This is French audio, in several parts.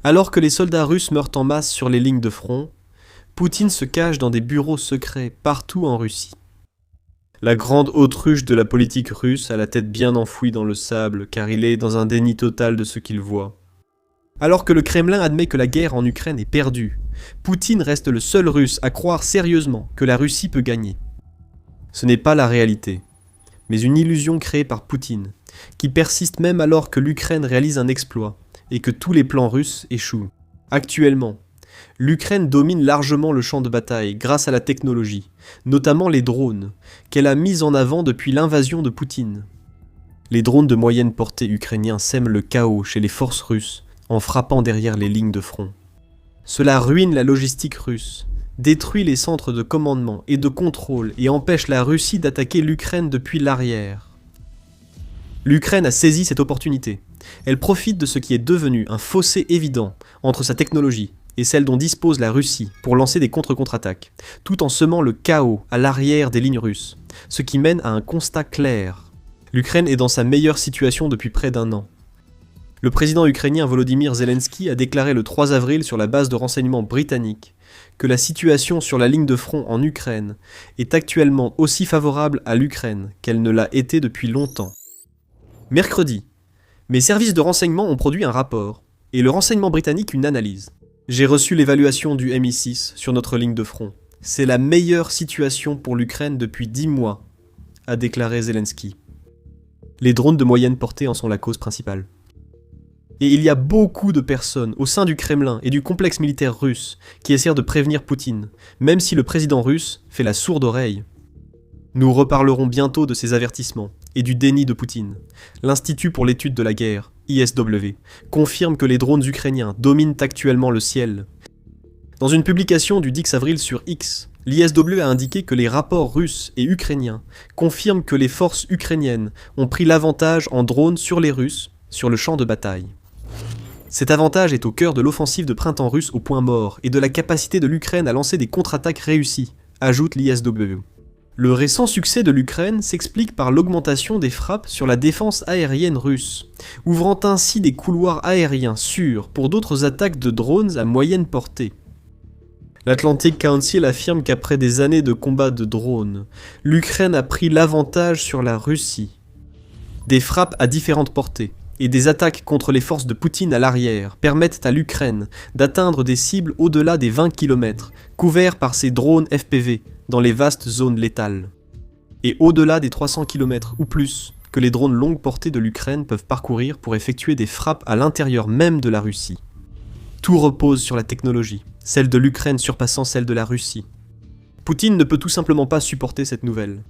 Alors que les soldats russes meurent en masse sur les lignes de front, Poutine se cache dans des bureaux secrets partout en Russie. La grande autruche de la politique russe a la tête bien enfouie dans le sable car il est dans un déni total de ce qu'il voit. Alors que le Kremlin admet que la guerre en Ukraine est perdue, Poutine reste le seul Russe à croire sérieusement que la Russie peut gagner. Ce n'est pas la réalité, mais une illusion créée par Poutine, qui persiste même alors que l'Ukraine réalise un exploit et que tous les plans russes échouent. Actuellement, l'Ukraine domine largement le champ de bataille grâce à la technologie, notamment les drones, qu'elle a mis en avant depuis l'invasion de Poutine. Les drones de moyenne portée ukrainiens sèment le chaos chez les forces russes en frappant derrière les lignes de front. Cela ruine la logistique russe, détruit les centres de commandement et de contrôle et empêche la Russie d'attaquer l'Ukraine depuis l'arrière. L'Ukraine a saisi cette opportunité. Elle profite de ce qui est devenu un fossé évident entre sa technologie et celle dont dispose la Russie pour lancer des contre-contre-attaques, tout en semant le chaos à l'arrière des lignes russes, ce qui mène à un constat clair. L'Ukraine est dans sa meilleure situation depuis près d'un an. Le président ukrainien Volodymyr Zelensky a déclaré le 3 avril sur la base de renseignements britanniques que la situation sur la ligne de front en Ukraine est actuellement aussi favorable à l'Ukraine qu'elle ne l'a été depuis longtemps. Mercredi, mes services de renseignement ont produit un rapport, et le renseignement britannique une analyse. J'ai reçu l'évaluation du MI6 sur notre ligne de front. C'est la meilleure situation pour l'Ukraine depuis 10 mois, a déclaré Zelensky. Les drones de moyenne portée en sont la cause principale. Et il y a beaucoup de personnes au sein du Kremlin et du complexe militaire russe qui essaient de prévenir Poutine, même si le président russe fait la sourde oreille. Nous reparlerons bientôt de ces avertissements et du déni de Poutine. L'Institut pour l'étude de la guerre, ISW, confirme que les drones ukrainiens dominent actuellement le ciel. Dans une publication du 10 avril sur X, l'ISW a indiqué que les rapports russes et ukrainiens confirment que les forces ukrainiennes ont pris l'avantage en drones sur les Russes sur le champ de bataille. Cet avantage est au cœur de l'offensive de printemps russe au point mort et de la capacité de l'Ukraine à lancer des contre-attaques réussies, ajoute l'ISW. Le récent succès de l'Ukraine s'explique par l'augmentation des frappes sur la défense aérienne russe, ouvrant ainsi des couloirs aériens sûrs pour d'autres attaques de drones à moyenne portée. L'Atlantic Council affirme qu'après des années de combats de drones, l'Ukraine a pris l'avantage sur la Russie. Des frappes à différentes portées et des attaques contre les forces de Poutine à l'arrière permettent à l'Ukraine d'atteindre des cibles au-delà des 20 km, couverts par ses drones FPV dans les vastes zones létales. Et au-delà des 300 km ou plus que les drones longue portée de l'Ukraine peuvent parcourir pour effectuer des frappes à l'intérieur même de la Russie. Tout repose sur la technologie, celle de l'Ukraine surpassant celle de la Russie. Poutine ne peut tout simplement pas supporter cette nouvelle.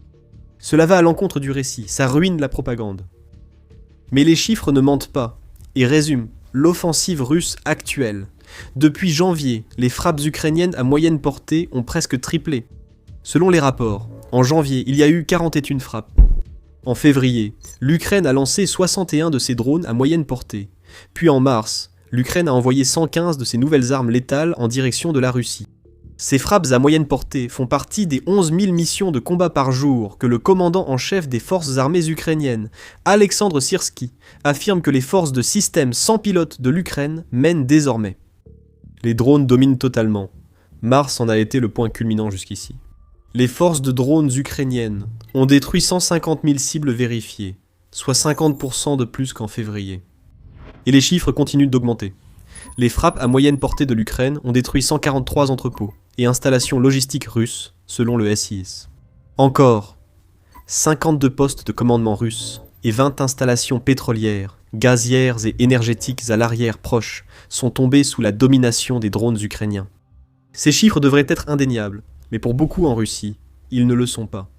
Cela va à l'encontre du récit, ça ruine la propagande. Mais les chiffres ne mentent pas, et résument l'offensive russe actuelle. Depuis janvier, les frappes ukrainiennes à moyenne portée ont presque triplé. Selon les rapports, en janvier, il y a eu 41 frappes. En février, l'Ukraine a lancé 61 de ses drones à moyenne portée. Puis en mars, l'Ukraine a envoyé 115 de ses nouvelles armes létales en direction de la Russie. Ces frappes à moyenne portée font partie des 11 000 missions de combat par jour que le commandant en chef des forces armées ukrainiennes, Alexandre Syrsky, affirme que les forces de système sans pilote de l'Ukraine mènent désormais. Les drones dominent totalement. Mars en a été le point culminant jusqu'ici. Les forces de drones ukrainiennes ont détruit 150 000 cibles vérifiées, soit 50% de plus qu'en février. Et les chiffres continuent d'augmenter. Les frappes à moyenne portée de l'Ukraine ont détruit 143 entrepôts et installations logistiques russes, selon le SIS. Encore, 52 postes de commandement russes et 20 installations pétrolières, gazières et énergétiques à l'arrière proche sont tombés sous la domination des drones ukrainiens. Ces chiffres devraient être indéniables, mais pour beaucoup en Russie, ils ne le sont pas.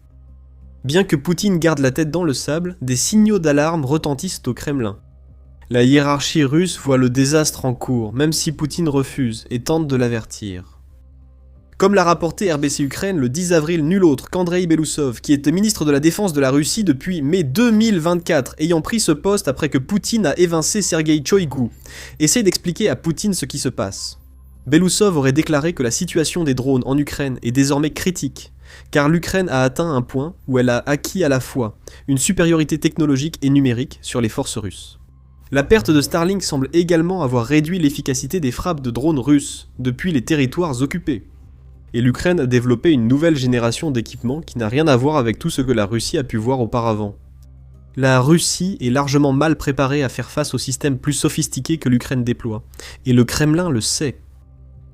Bien que Poutine garde la tête dans le sable, des signaux d'alarme retentissent au Kremlin. La hiérarchie russe voit le désastre en cours, même si Poutine refuse et tente de l'avertir. Comme l'a rapporté RBC Ukraine le 10 avril nul autre qu'Andrei Belousov, qui était ministre de la Défense de la Russie depuis mai 2024, ayant pris ce poste après que Poutine a évincé Sergueï Shoigu, essaie d'expliquer à Poutine ce qui se passe. Belousov aurait déclaré que la situation des drones en Ukraine est désormais critique, car l'Ukraine a atteint un point où elle a acquis à la fois une supériorité technologique et numérique sur les forces russes. La perte de Starlink semble également avoir réduit l'efficacité des frappes de drones russes depuis les territoires occupés. Et l'Ukraine a développé une nouvelle génération d'équipements qui n'a rien à voir avec tout ce que la Russie a pu voir auparavant. La Russie est largement mal préparée à faire face aux systèmes plus sophistiqués que l'Ukraine déploie, et le Kremlin le sait.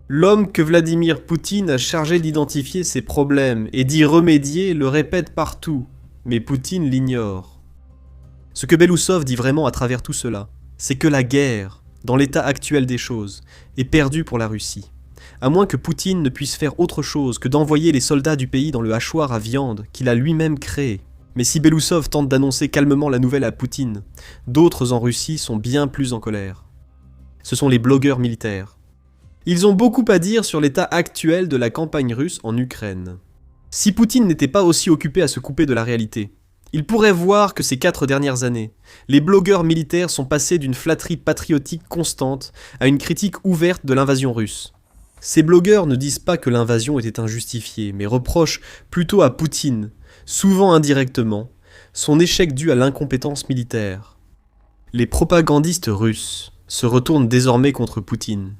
L'homme que Vladimir Poutine a chargé d'identifier ces problèmes et d'y remédier le répète partout, mais Poutine l'ignore. Ce que Belousov dit vraiment à travers tout cela, c'est que la guerre, dans l'état actuel des choses, est perdue pour la Russie. À moins que Poutine ne puisse faire autre chose que d'envoyer les soldats du pays dans le hachoir à viande qu'il a lui-même créé. Mais si Belousov tente d'annoncer calmement la nouvelle à Poutine, d'autres en Russie sont bien plus en colère. Ce sont les blogueurs militaires. Ils ont beaucoup à dire sur l'état actuel de la campagne russe en Ukraine. Si Poutine n'était pas aussi occupé à se couper de la réalité, il pourrait voir que ces 4 dernières années, les blogueurs militaires sont passés d'une flatterie patriotique constante à une critique ouverte de l'invasion russe. Ces blogueurs ne disent pas que l'invasion était injustifiée, mais reprochent plutôt à Poutine, souvent indirectement, son échec dû à l'incompétence militaire. Les propagandistes russes se retournent désormais contre Poutine.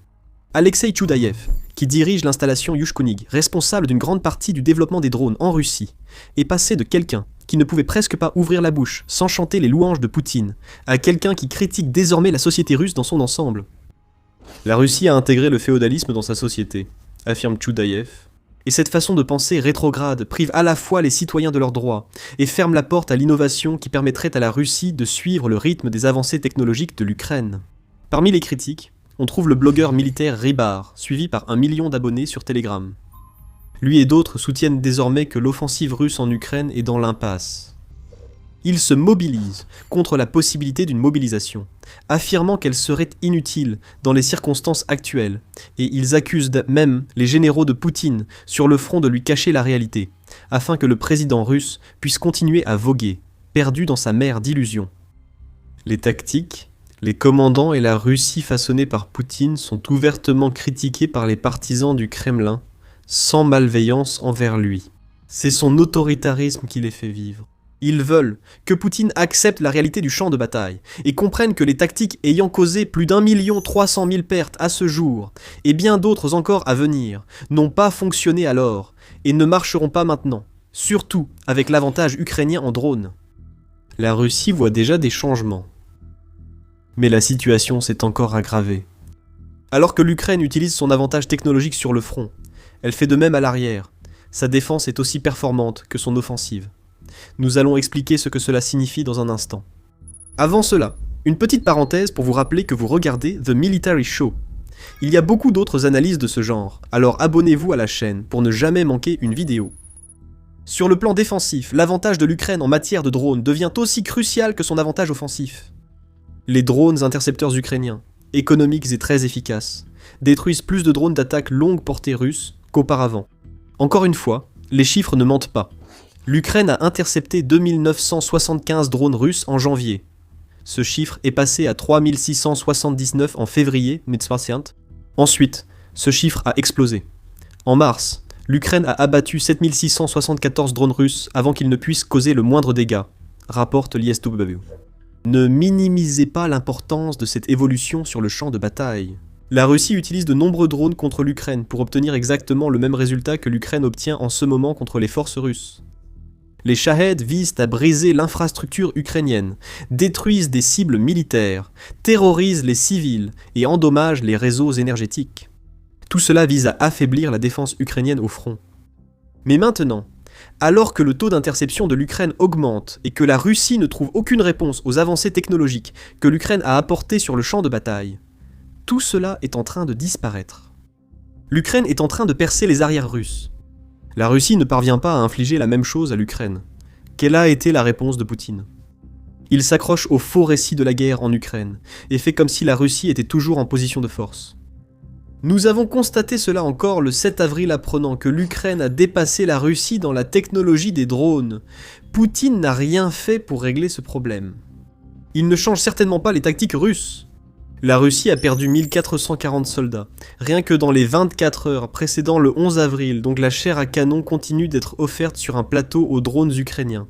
Alexei Tchoudaïev, qui dirige l'installation Yushkunig, responsable d'une grande partie du développement des drones en Russie, est passé de quelqu'un qui ne pouvait presque pas ouvrir la bouche sans chanter les louanges de Poutine, à quelqu'un qui critique désormais la société russe dans son ensemble. La Russie a intégré le féodalisme dans sa société, affirme Tchoudaïev, et cette façon de penser rétrograde prive à la fois les citoyens de leurs droits et ferme la porte à l'innovation qui permettrait à la Russie de suivre le rythme des avancées technologiques de l'Ukraine. Parmi les critiques, on trouve le blogueur militaire Rybar, suivi par 1 million d'abonnés sur Telegram. Lui et d'autres soutiennent désormais que l'offensive russe en Ukraine est dans l'impasse. Ils se mobilisent contre la possibilité d'une mobilisation, affirmant qu'elle serait inutile dans les circonstances actuelles, et ils accusent même les généraux de Poutine sur le front de lui cacher la réalité, afin que le président russe puisse continuer à voguer, perdu dans sa mer d'illusions. Les tactiques, les commandants et la Russie façonnée par Poutine sont ouvertement critiqués par les partisans du Kremlin, sans malveillance envers lui. C'est son autoritarisme qui les fait vivre. Ils veulent que Poutine accepte la réalité du champ de bataille et comprenne que les tactiques ayant causé plus d'1 300 000 pertes à ce jour, et bien d'autres encore à venir, n'ont pas fonctionné alors et ne marcheront pas maintenant, surtout avec l'avantage ukrainien en drone. La Russie voit déjà des changements. Mais la situation s'est encore aggravée. Alors que l'Ukraine utilise son avantage technologique sur le front, elle fait de même à l'arrière. Sa défense est aussi performante que son offensive. Nous allons expliquer ce que cela signifie dans un instant. Avant cela, une petite parenthèse pour vous rappeler que vous regardez The Military Show. Il y a beaucoup d'autres analyses de ce genre, alors abonnez-vous à la chaîne pour ne jamais manquer une vidéo. Sur le plan défensif, l'avantage de l'Ukraine en matière de drones devient aussi crucial que son avantage offensif. Les drones intercepteurs ukrainiens, économiques et très efficaces, détruisent plus de drones d'attaque longue portée russes qu'auparavant. Encore une fois, les chiffres ne mentent pas. L'Ukraine a intercepté 2975 drones russes en janvier. Ce chiffre est passé à 3679 en février, Ensuite, ce chiffre a explosé. En mars, l'Ukraine a abattu 7674 drones russes avant qu'ils ne puissent causer le moindre dégât, rapporte l'ISW. Ne minimisez pas l'importance de cette évolution sur le champ de bataille. La Russie utilise de nombreux drones contre l'Ukraine pour obtenir exactement le même résultat que l'Ukraine obtient en ce moment contre les forces russes. Les Shahed visent à briser l'infrastructure ukrainienne, détruisent des cibles militaires, terrorisent les civils et endommagent les réseaux énergétiques. Tout cela vise à affaiblir la défense ukrainienne au front. Mais maintenant, alors que le taux d'interception de l'Ukraine augmente et que la Russie ne trouve aucune réponse aux avancées technologiques que l'Ukraine a apportées sur le champ de bataille, tout cela est en train de disparaître. L'Ukraine est en train de percer les arrières russes. La Russie ne parvient pas à infliger la même chose à l'Ukraine. Quelle a été la réponse de Poutine ? Il s'accroche au faux récit de la guerre en Ukraine et fait comme si la Russie était toujours en position de force. Nous avons constaté cela encore le 7 avril apprenant que l'Ukraine a dépassé la Russie dans la technologie des drones. Poutine n'a rien fait pour régler ce problème. Il ne change certainement pas les tactiques russes. La Russie a perdu 1440 soldats, rien que dans les 24 heures précédant le 11 avril, donc la chair à canon continue d'être offerte sur un plateau aux drones ukrainiens.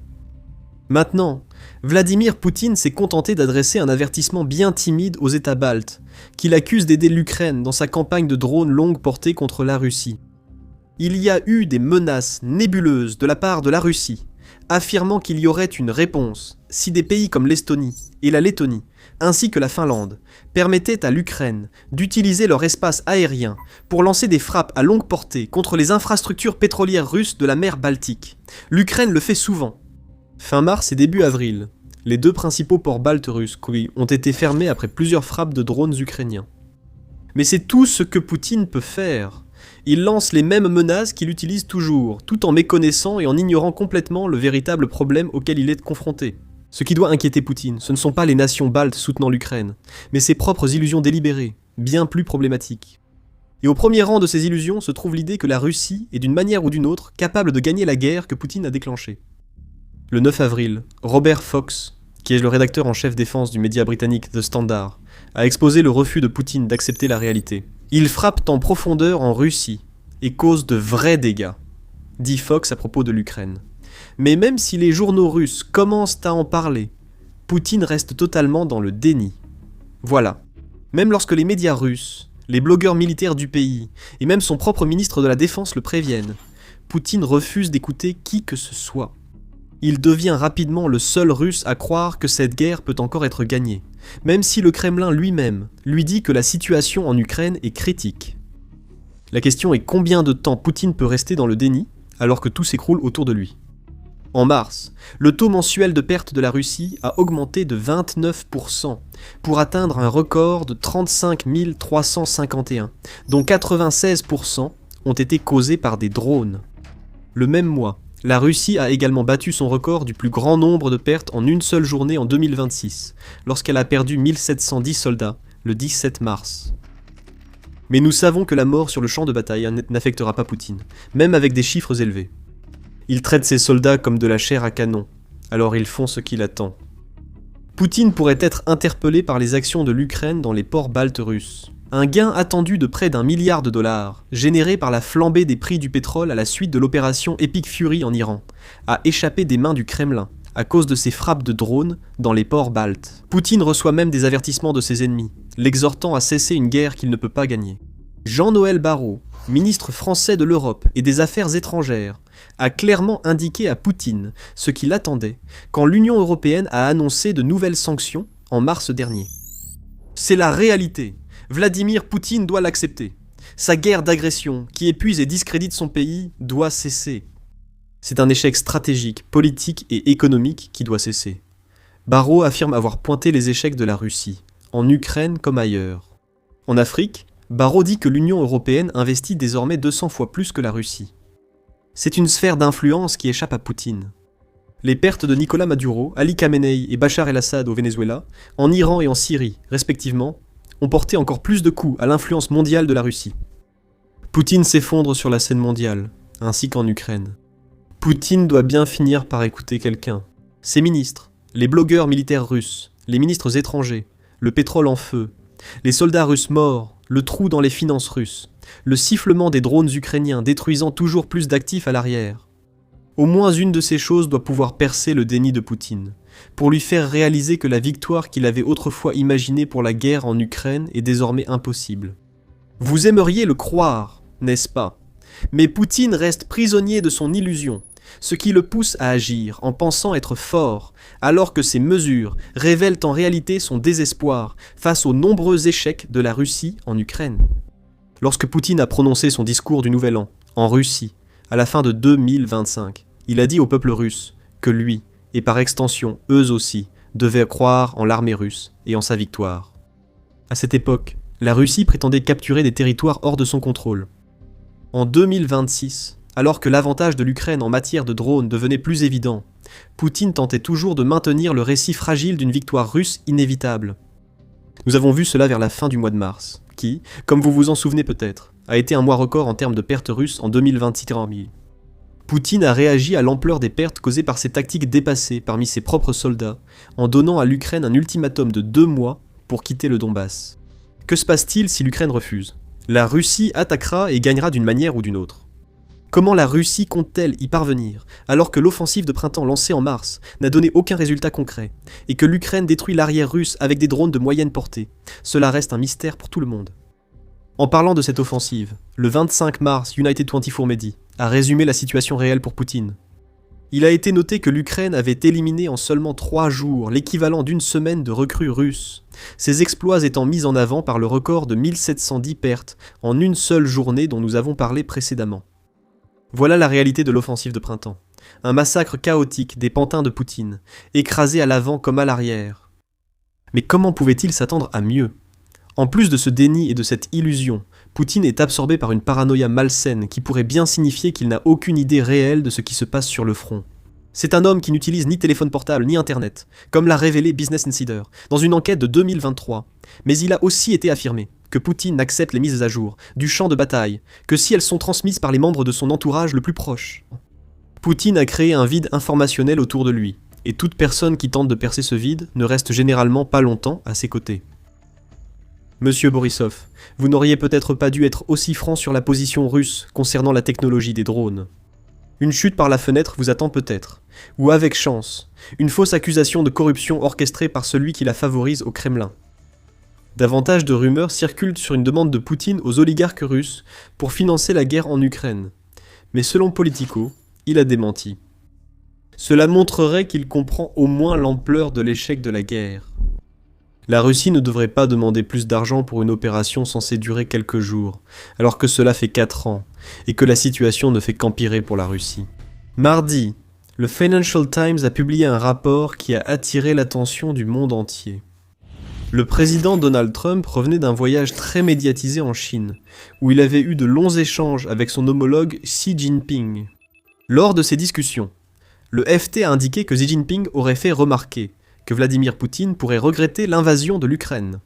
Maintenant, Vladimir Poutine s'est contenté d'adresser un avertissement bien timide aux États baltes, qu'il accuse d'aider l'Ukraine dans sa campagne de drones longue portée contre la Russie. Il y a eu des menaces nébuleuses de la part de la Russie, affirmant qu'il y aurait une réponse si des pays comme l'Estonie et la Lettonie, ainsi que la Finlande, permettaient à l'Ukraine d'utiliser leur espace aérien pour lancer des frappes à longue portée contre les infrastructures pétrolières russes de la mer Baltique. L'Ukraine le fait souvent. Fin mars et début avril, les deux principaux ports baltes russes ont été fermés après plusieurs frappes de drones ukrainiens. Mais c'est tout ce que Poutine peut faire. Il lance les mêmes menaces qu'il utilise toujours, tout en méconnaissant et en ignorant complètement le véritable problème auquel il est confronté. Ce qui doit inquiéter Poutine, ce ne sont pas les nations baltes soutenant l'Ukraine, mais ses propres illusions délibérées, bien plus problématiques. Et au premier rang de ces illusions se trouve l'idée que la Russie est d'une manière ou d'une autre capable de gagner la guerre que Poutine a déclenchée. Le 9 avril, Robert Fox, qui est le rédacteur en chef défense du média britannique The Standard, a exposé le refus de Poutine d'accepter la réalité. Ils frappent en profondeur en Russie et causent de vrais dégâts, dit Fox à propos de l'Ukraine. Mais même si les journaux russes commencent à en parler, Poutine reste totalement dans le déni. Voilà. Même lorsque les médias russes, les blogueurs militaires du pays et même son propre ministre de la Défense le préviennent, Poutine refuse d'écouter qui que ce soit. Il devient rapidement le seul Russe à croire que cette guerre peut encore être gagnée, même si le Kremlin lui-même lui dit que la situation en Ukraine est critique. La question est combien de temps Poutine peut rester dans le déni alors que tout s'écroule autour de lui. En mars, le taux mensuel de perte de la Russie a augmenté de 29% pour atteindre un record de 35 351, dont 96% ont été causés par des drones. Le même mois, la Russie a également battu son record du plus grand nombre de pertes en une seule journée en 2026, lorsqu'elle a perdu 1710 soldats le 17 mars. Mais nous savons que la mort sur le champ de bataille n'affectera pas Poutine, même avec des chiffres élevés. Il traite ses soldats comme de la chair à canon, alors ils font ce qu'il attend. Poutine pourrait être interpellé par les actions de l'Ukraine dans les ports baltes russes. Un gain attendu de près d'1 milliard de dollars, généré par la flambée des prix du pétrole à la suite de l'opération Epic Fury en Iran, a échappé des mains du Kremlin à cause de ses frappes de drones dans les ports baltes. Poutine reçoit même des avertissements de ses ennemis, l'exhortant à cesser une guerre qu'il ne peut pas gagner. Jean-Noël Barrot, ministre français de l'Europe et des Affaires étrangères, a clairement indiqué à Poutine ce qu'il attendait quand l'Union européenne a annoncé de nouvelles sanctions en mars dernier. C'est la réalité. Vladimir Poutine doit l'accepter. Sa guerre d'agression, qui épuise et discrédite son pays, doit cesser. C'est un échec stratégique, politique et économique qui doit cesser. Barrot affirme avoir pointé les échecs de la Russie, en Ukraine comme ailleurs. En Afrique, Barrot dit que l'Union européenne investit désormais 200 fois plus que la Russie. C'est une sphère d'influence qui échappe à Poutine. Les pertes de Nicolas Maduro, Ali Khamenei et Bachar el-Assad au Venezuela, en Iran et en Syrie, respectivement, ont porté encore plus de coups à l'influence mondiale de la Russie. Poutine s'effondre sur la scène mondiale, ainsi qu'en Ukraine. Poutine doit bien finir par écouter quelqu'un. Ses ministres, les blogueurs militaires russes, les ministres étrangers, le pétrole en feu, les soldats russes morts, le trou dans les finances russes, le sifflement des drones ukrainiens détruisant toujours plus d'actifs à l'arrière. Au moins une de ces choses doit pouvoir percer le déni de Poutine, pour lui faire réaliser que la victoire qu'il avait autrefois imaginée pour la guerre en Ukraine est désormais impossible. Vous aimeriez le croire, n'est-ce pas? Mais Poutine reste prisonnier de son illusion, ce qui le pousse à agir en pensant être fort, alors que ses mesures révèlent en réalité son désespoir face aux nombreux échecs de la Russie en Ukraine. Lorsque Poutine a prononcé son discours du Nouvel An, en Russie, à la fin de 2025, il a dit au peuple russe que lui, et par extension eux aussi, devaient croire en l'armée russe et en sa victoire. À cette époque, la Russie prétendait capturer des territoires hors de son contrôle. En 2026, alors que l'avantage de l'Ukraine en matière de drones devenait plus évident, Poutine tentait toujours de maintenir le récit fragile d'une victoire russe inévitable. Nous avons vu cela vers la fin du mois de mars, qui, comme vous vous en souvenez peut-être, a été un mois record en termes de pertes russes en 2026. Poutine a réagi à l'ampleur des pertes causées par ses tactiques dépassées parmi ses propres soldats, en donnant à l'Ukraine un ultimatum de 2 mois pour quitter le Donbass. Que se passe-t-il si l'Ukraine refuse? La Russie attaquera et gagnera d'une manière ou d'une autre. Comment la Russie compte-t-elle y parvenir, alors que l'offensive de printemps lancée en mars n'a donné aucun résultat concret, et que l'Ukraine détruit l'arrière russe avec des drones de moyenne portée? Cela reste un mystère pour tout le monde. En parlant de cette offensive, le 25 mars, United 24 Medi a résumé la situation réelle pour Poutine. Il a été noté que l'Ukraine avait éliminé en seulement 3 jours l'équivalent d'une semaine de recrues russes, ces exploits étant mis en avant par le record de 1710 pertes en une seule journée dont nous avons parlé précédemment. Voilà la réalité de l'offensive de printemps. Un massacre chaotique des pantins de Poutine, écrasés à l'avant comme à l'arrière. Mais comment pouvait-il s'attendre à mieux ? En plus de ce déni et de cette illusion, Poutine est absorbé par une paranoïa malsaine qui pourrait bien signifier qu'il n'a aucune idée réelle de ce qui se passe sur le front. C'est un homme qui n'utilise ni téléphone portable ni internet, comme l'a révélé Business Insider, dans une enquête de 2023. Mais il a aussi été affirmé que Poutine n'accepte les mises à jour du champ de bataille que si elles sont transmises par les membres de son entourage le plus proche. Poutine a créé un vide informationnel autour de lui, et toute personne qui tente de percer ce vide ne reste généralement pas longtemps à ses côtés. Monsieur Borisov, vous n'auriez peut-être pas dû être aussi franc sur la position russe concernant la technologie des drones. Une chute par la fenêtre vous attend peut-être, ou avec chance, une fausse accusation de corruption orchestrée par celui qui la favorise au Kremlin. Davantage de rumeurs circulent sur une demande de Poutine aux oligarques russes pour financer la guerre en Ukraine. Mais selon Politico, il a démenti. Cela montrerait qu'il comprend au moins l'ampleur de l'échec de la guerre. La Russie ne devrait pas demander plus d'argent pour une opération censée durer quelques jours, alors que cela fait 4 ans, et que la situation ne fait qu'empirer pour la Russie. Mardi, le Financial Times a publié un rapport qui a attiré l'attention du monde entier. Le président Donald Trump revenait d'un voyage très médiatisé en Chine, où il avait eu de longs échanges avec son homologue Xi Jinping. Lors de ces discussions, le FT a indiqué que Xi Jinping aurait fait remarquer que Vladimir Poutine pourrait regretter l'invasion de l'Ukraine.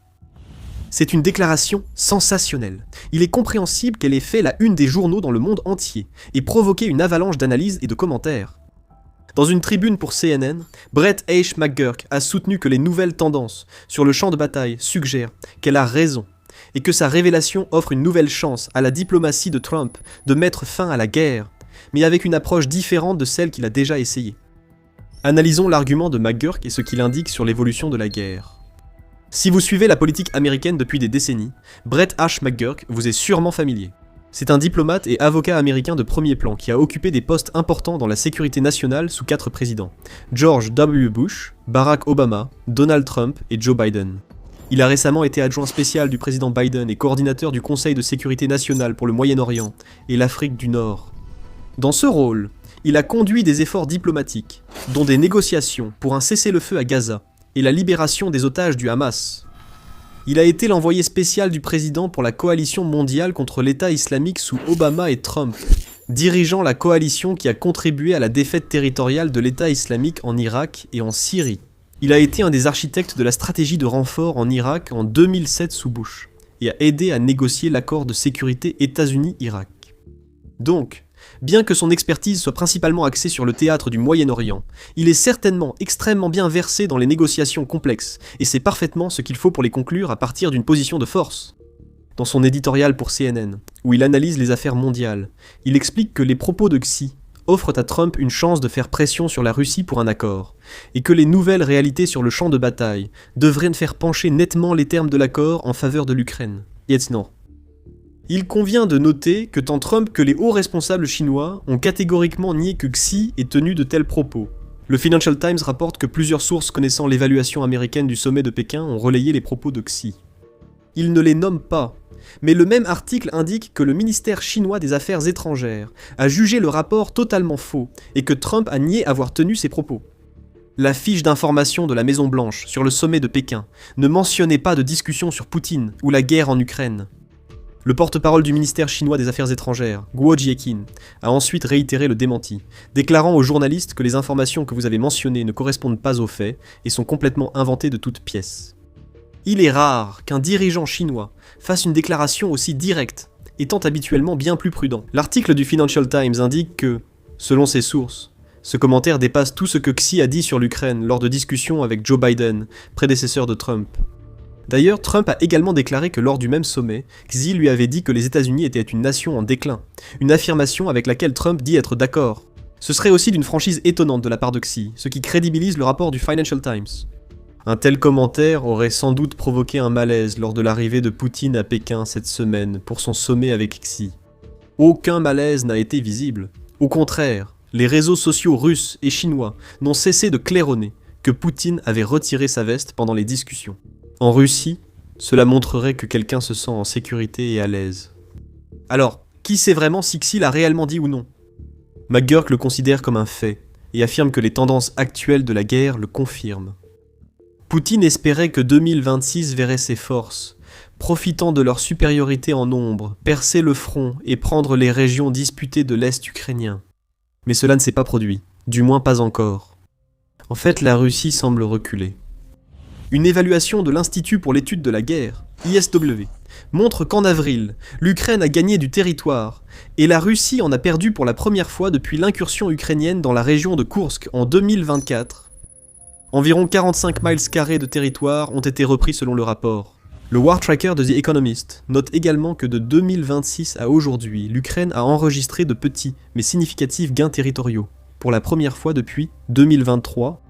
C'est une déclaration sensationnelle. Il est compréhensible qu'elle ait fait la une des journaux dans le monde entier et provoqué une avalanche d'analyses et de commentaires. Dans une tribune pour CNN, Brett H. McGurk a soutenu que les nouvelles tendances sur le champ de bataille suggèrent qu'elle a raison et que sa révélation offre une nouvelle chance à la diplomatie de Trump de mettre fin à la guerre, mais avec une approche différente de celle qu'il a déjà essayée. Analysons l'argument de McGurk et ce qu'il indique sur l'évolution de la guerre. Si vous suivez la politique américaine depuis des décennies, Brett H. McGurk vous est sûrement familier. C'est un diplomate et avocat américain de premier plan qui a occupé des postes importants dans la sécurité nationale sous 4 présidents: George W. Bush, Barack Obama, Donald Trump et Joe Biden. Il a récemment été adjoint spécial du président Biden et coordinateur du Conseil de sécurité nationale pour le Moyen-Orient et l'Afrique du Nord. Dans ce rôle, il a conduit des efforts diplomatiques, dont des négociations pour un cessez-le-feu à Gaza et la libération des otages du Hamas. Il a été l'envoyé spécial du président pour la coalition mondiale contre l'État islamique sous Obama et Trump, dirigeant la coalition qui a contribué à la défaite territoriale de l'État islamique en Irak et en Syrie. Il a été un des architectes de la stratégie de renfort en Irak en 2007 sous Bush, et a aidé à négocier l'accord de sécurité États-Unis-Irak. Donc, bien que son expertise soit principalement axée sur le théâtre du Moyen-Orient, il est certainement extrêmement bien versé dans les négociations complexes, et sait parfaitement ce qu'il faut pour les conclure à partir d'une position de force. Dans son éditorial pour CNN, où il analyse les affaires mondiales, il explique que les propos de Xi offrent à Trump une chance de faire pression sur la Russie pour un accord, et que les nouvelles réalités sur le champ de bataille devraient faire pencher nettement les termes de l'accord en faveur de l'Ukraine. Jetzt non. Il convient de noter que tant Trump que les hauts responsables chinois ont catégoriquement nié que Xi ait tenu de tels propos. Le Financial Times rapporte que plusieurs sources connaissant l'évaluation américaine du sommet de Pékin ont relayé les propos de Xi. Il ne les nomme pas, mais le même article indique que le ministère chinois des Affaires étrangères a jugé le rapport totalement faux et que Trump a nié avoir tenu ces propos. La fiche d'information de la Maison-Blanche sur le sommet de Pékin ne mentionnait pas de discussion sur Poutine ou la guerre en Ukraine. Le porte-parole du ministère chinois des Affaires étrangères, Guo Jiaqin, a ensuite réitéré le démenti, déclarant aux journalistes que les informations que vous avez mentionnées ne correspondent pas aux faits et sont complètement inventées de toutes pièces. Il est rare qu'un dirigeant chinois fasse une déclaration aussi directe, étant habituellement bien plus prudent. L'article du Financial Times indique que, selon ses sources, ce commentaire dépasse tout ce que Xi a dit sur l'Ukraine lors de discussions avec Joe Biden, prédécesseur de Trump. D'ailleurs, Trump a également déclaré que lors du même sommet, Xi lui avait dit que les États-Unis étaient une nation en déclin, une affirmation avec laquelle Trump dit être d'accord. Ce serait aussi d'une franchise étonnante de la part de Xi, ce qui crédibilise le rapport du Financial Times. Un tel commentaire aurait sans doute provoqué un malaise lors de l'arrivée de Poutine à Pékin cette semaine pour son sommet avec Xi. Aucun malaise n'a été visible. Au contraire, les réseaux sociaux russes et chinois n'ont cessé de claironner que Poutine avait retiré sa veste pendant les discussions. En Russie, cela montrerait que quelqu'un se sent en sécurité et à l'aise. Alors, qui sait vraiment si Xi l'a réellement dit ou non ? McGurk le considère comme un fait et affirme que les tendances actuelles de la guerre le confirment. Poutine espérait que 2026 verrait ses forces, profitant de leur supériorité en nombre, percer le front et prendre les régions disputées de l'Est ukrainien. Mais cela ne s'est pas produit, du moins pas encore. En fait, la Russie semble reculer. Une évaluation de l'Institut pour l'étude de la guerre, ISW, montre qu'en avril, l'Ukraine a gagné du territoire, et la Russie en a perdu pour la première fois depuis l'incursion ukrainienne dans la région de Koursk en 2024. Environ 45 miles carrés de territoire ont été repris selon le rapport. Le War Tracker de The Economist note également que de 2026 à aujourd'hui, l'Ukraine a enregistré de petits mais significatifs gains territoriaux, pour la première fois depuis 2023.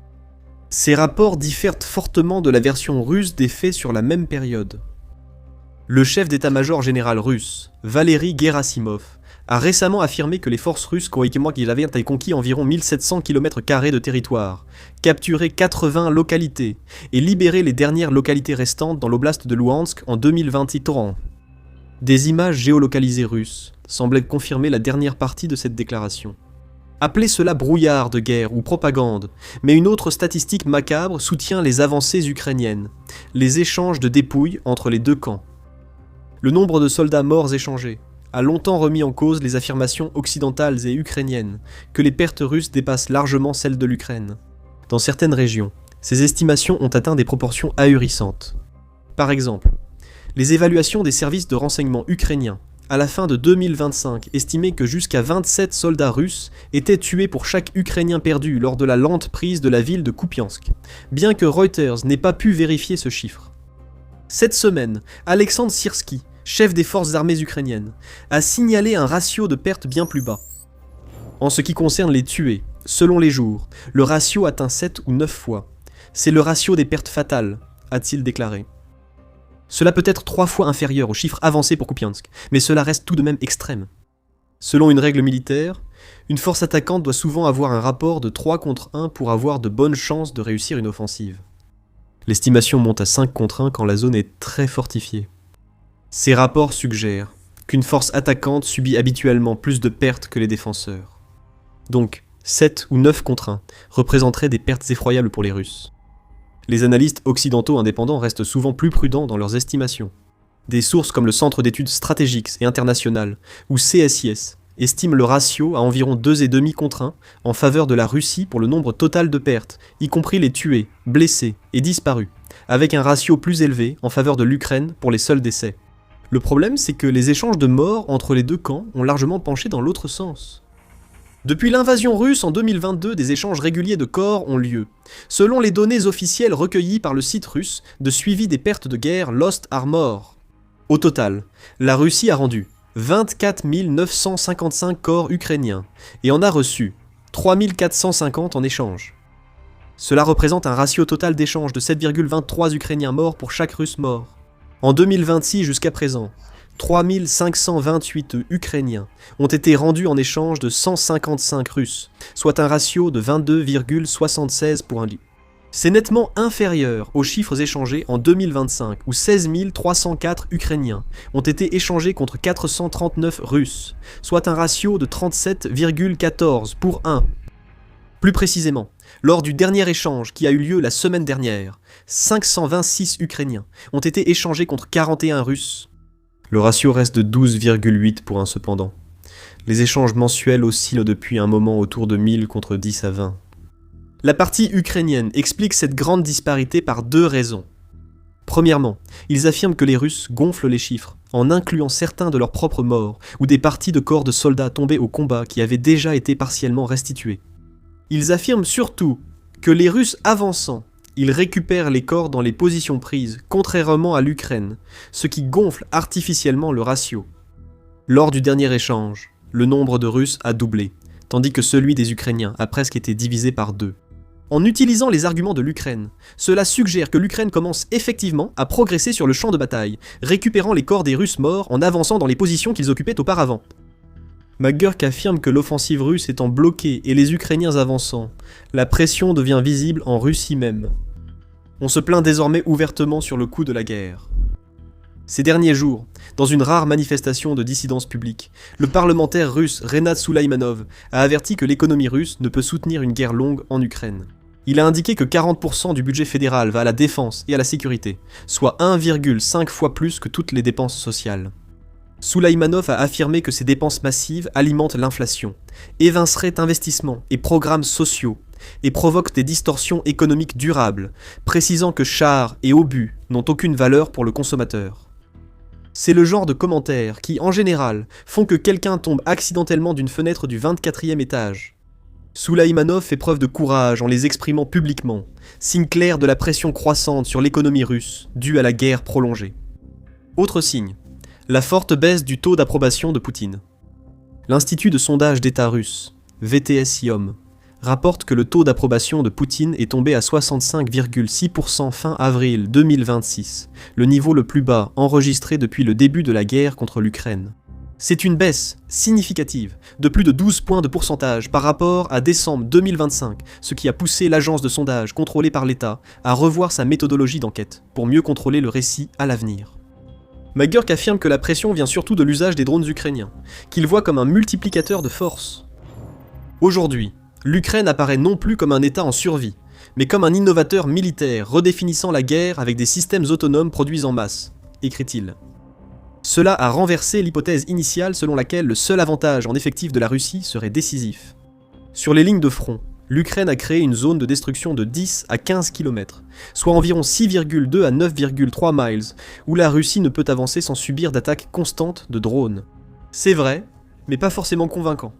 Ces rapports diffèrent fortement de la version russe des faits sur la même période. Le chef d'état-major général russe, Valery Gerasimov, a récemment affirmé que les forces russes avaient conquis environ 1700 km² de territoire, capturé 80 localités et libéré les dernières localités restantes dans l'oblast de Luhansk en 2023. Des images géolocalisées russes semblaient confirmer la dernière partie de cette déclaration. Appelez cela brouillard de guerre ou propagande, mais une autre statistique macabre soutient les avancées ukrainiennes, les échanges de dépouilles entre les deux camps. Le nombre de soldats morts échangés a longtemps remis en cause les affirmations occidentales et ukrainiennes que les pertes russes dépassent largement celles de l'Ukraine. Dans certaines régions, ces estimations ont atteint des proportions ahurissantes. Par exemple, les évaluations des services de renseignement ukrainiens à la fin de 2025 estimaient que jusqu'à 27 soldats russes étaient tués pour chaque Ukrainien perdu lors de la lente prise de la ville de Kupiansk, bien que Reuters n'ait pas pu vérifier ce chiffre. Cette semaine, Alexandre Syrski, chef des forces armées ukrainiennes, a signalé un ratio de pertes bien plus bas. En ce qui concerne les tués, selon les jours, le ratio atteint 7 ou 9 fois. C'est le ratio des pertes fatales, a-t-il déclaré. Cela peut être 3 fois inférieur au chiffre avancé pour Kupiansk, mais cela reste tout de même extrême. Selon une règle militaire, une force attaquante doit souvent avoir un rapport de 3 contre 1 pour avoir de bonnes chances de réussir une offensive. L'estimation monte à 5 contre 1 quand la zone est très fortifiée. Ces rapports suggèrent qu'une force attaquante subit habituellement plus de pertes que les défenseurs. Donc, 7 ou 9 contre 1 représenteraient des pertes effroyables pour les Russes. Les analystes occidentaux indépendants restent souvent plus prudents dans leurs estimations. Des sources comme le Centre d'études stratégiques et internationales, ou CSIS, estiment le ratio à environ 2,5 contre 1 en faveur de la Russie pour le nombre total de pertes, y compris les tués, blessés et disparus, avec un ratio plus élevé en faveur de l'Ukraine pour les seuls décès. Le problème, c'est que les échanges de morts entre les deux camps ont largement penché dans l'autre sens. Depuis l'invasion russe en 2022, des échanges réguliers de corps ont lieu. Selon les données officielles recueillies par le site russe de suivi des pertes de guerre Lost Armor. Au total, la Russie a rendu 24 955 corps ukrainiens et en a reçu 3 450 en échange. Cela représente un ratio total d'échange de 7,23 Ukrainiens morts pour chaque Russe mort. En 2026 jusqu'à présent, 3528 Ukrainiens ont été rendus en échange de 155 Russes, soit un ratio de 22,76 pour un lit. C'est nettement inférieur aux chiffres échangés en 2025 où 16 304 Ukrainiens ont été échangés contre 439 Russes, soit un ratio de 37,14 pour 1. Plus précisément, lors du dernier échange qui a eu lieu la semaine dernière, 526 Ukrainiens ont été échangés contre 41 Russes. Le ratio reste de 12,8 pour 1 cependant. Les échanges mensuels oscillent depuis un moment autour de 1000 contre 10 à 20. La partie ukrainienne explique cette grande disparité par 2 raisons. Premièrement, ils affirment que les Russes gonflent les chiffres, en incluant certains de leurs propres morts ou des parties de corps de soldats tombés au combat qui avaient déjà été partiellement restitués. Ils affirment surtout que les Russes avançant Ils récupèrent les corps dans les positions prises, contrairement à l'Ukraine, ce qui gonfle artificiellement le ratio. Lors du dernier échange, le nombre de Russes a doublé, tandis que celui des Ukrainiens a presque été divisé par 2. En utilisant les arguments de l'Ukraine, cela suggère que l'Ukraine commence effectivement à progresser sur le champ de bataille, récupérant les corps des Russes morts en avançant dans les positions qu'ils occupaient auparavant. McGurk affirme que l'offensive russe étant bloquée et les Ukrainiens avançant, la pression devient visible en Russie même. On se plaint désormais ouvertement sur le coût de la guerre. Ces derniers jours, dans une rare manifestation de dissidence publique, le parlementaire russe Renat Soulaïmanov a averti que l'économie russe ne peut soutenir une guerre longue en Ukraine. Il a indiqué que 40% du budget fédéral va à la défense et à la sécurité, soit 1,5 fois plus que toutes les dépenses sociales. Soulaïmanov a affirmé que ces dépenses massives alimentent l'inflation, évinceraient investissements et programmes sociaux, et provoquent des distorsions économiques durables, précisant que chars et obus n'ont aucune valeur pour le consommateur. C'est le genre de commentaires qui, en général, font que quelqu'un tombe accidentellement d'une fenêtre du 24e étage. Soulaïmanov fait preuve de courage en les exprimant publiquement, signe clair de la pression croissante sur l'économie russe, due à la guerre prolongée. Autre signe, la forte baisse du taux d'approbation de Poutine. L'Institut de sondage d'État russe, VTS-IOM, rapporte que le taux d'approbation de Poutine est tombé à 65,6% fin avril 2026, le niveau le plus bas enregistré depuis le début de la guerre contre l'Ukraine. C'est une baisse significative de plus de 12 points de pourcentage par rapport à décembre 2025, ce qui a poussé l'agence de sondage contrôlée par l'État à revoir sa méthodologie d'enquête pour mieux contrôler le récit à l'avenir. McGurk affirme que la pression vient surtout de l'usage des drones ukrainiens, qu'il voit comme un multiplicateur de force. Aujourd'hui, l'Ukraine apparaît non plus comme un État en survie, mais comme un innovateur militaire redéfinissant la guerre avec des systèmes autonomes produits en masse, écrit-il. Cela a renversé l'hypothèse initiale selon laquelle le seul avantage en effectif de la Russie serait décisif. Sur les lignes de front, l'Ukraine a créé une zone de destruction de 10 à 15 km, soit environ 6,2 à 9,3 miles, où la Russie ne peut avancer sans subir d'attaques constantes de drones. C'est vrai, mais pas forcément convaincant.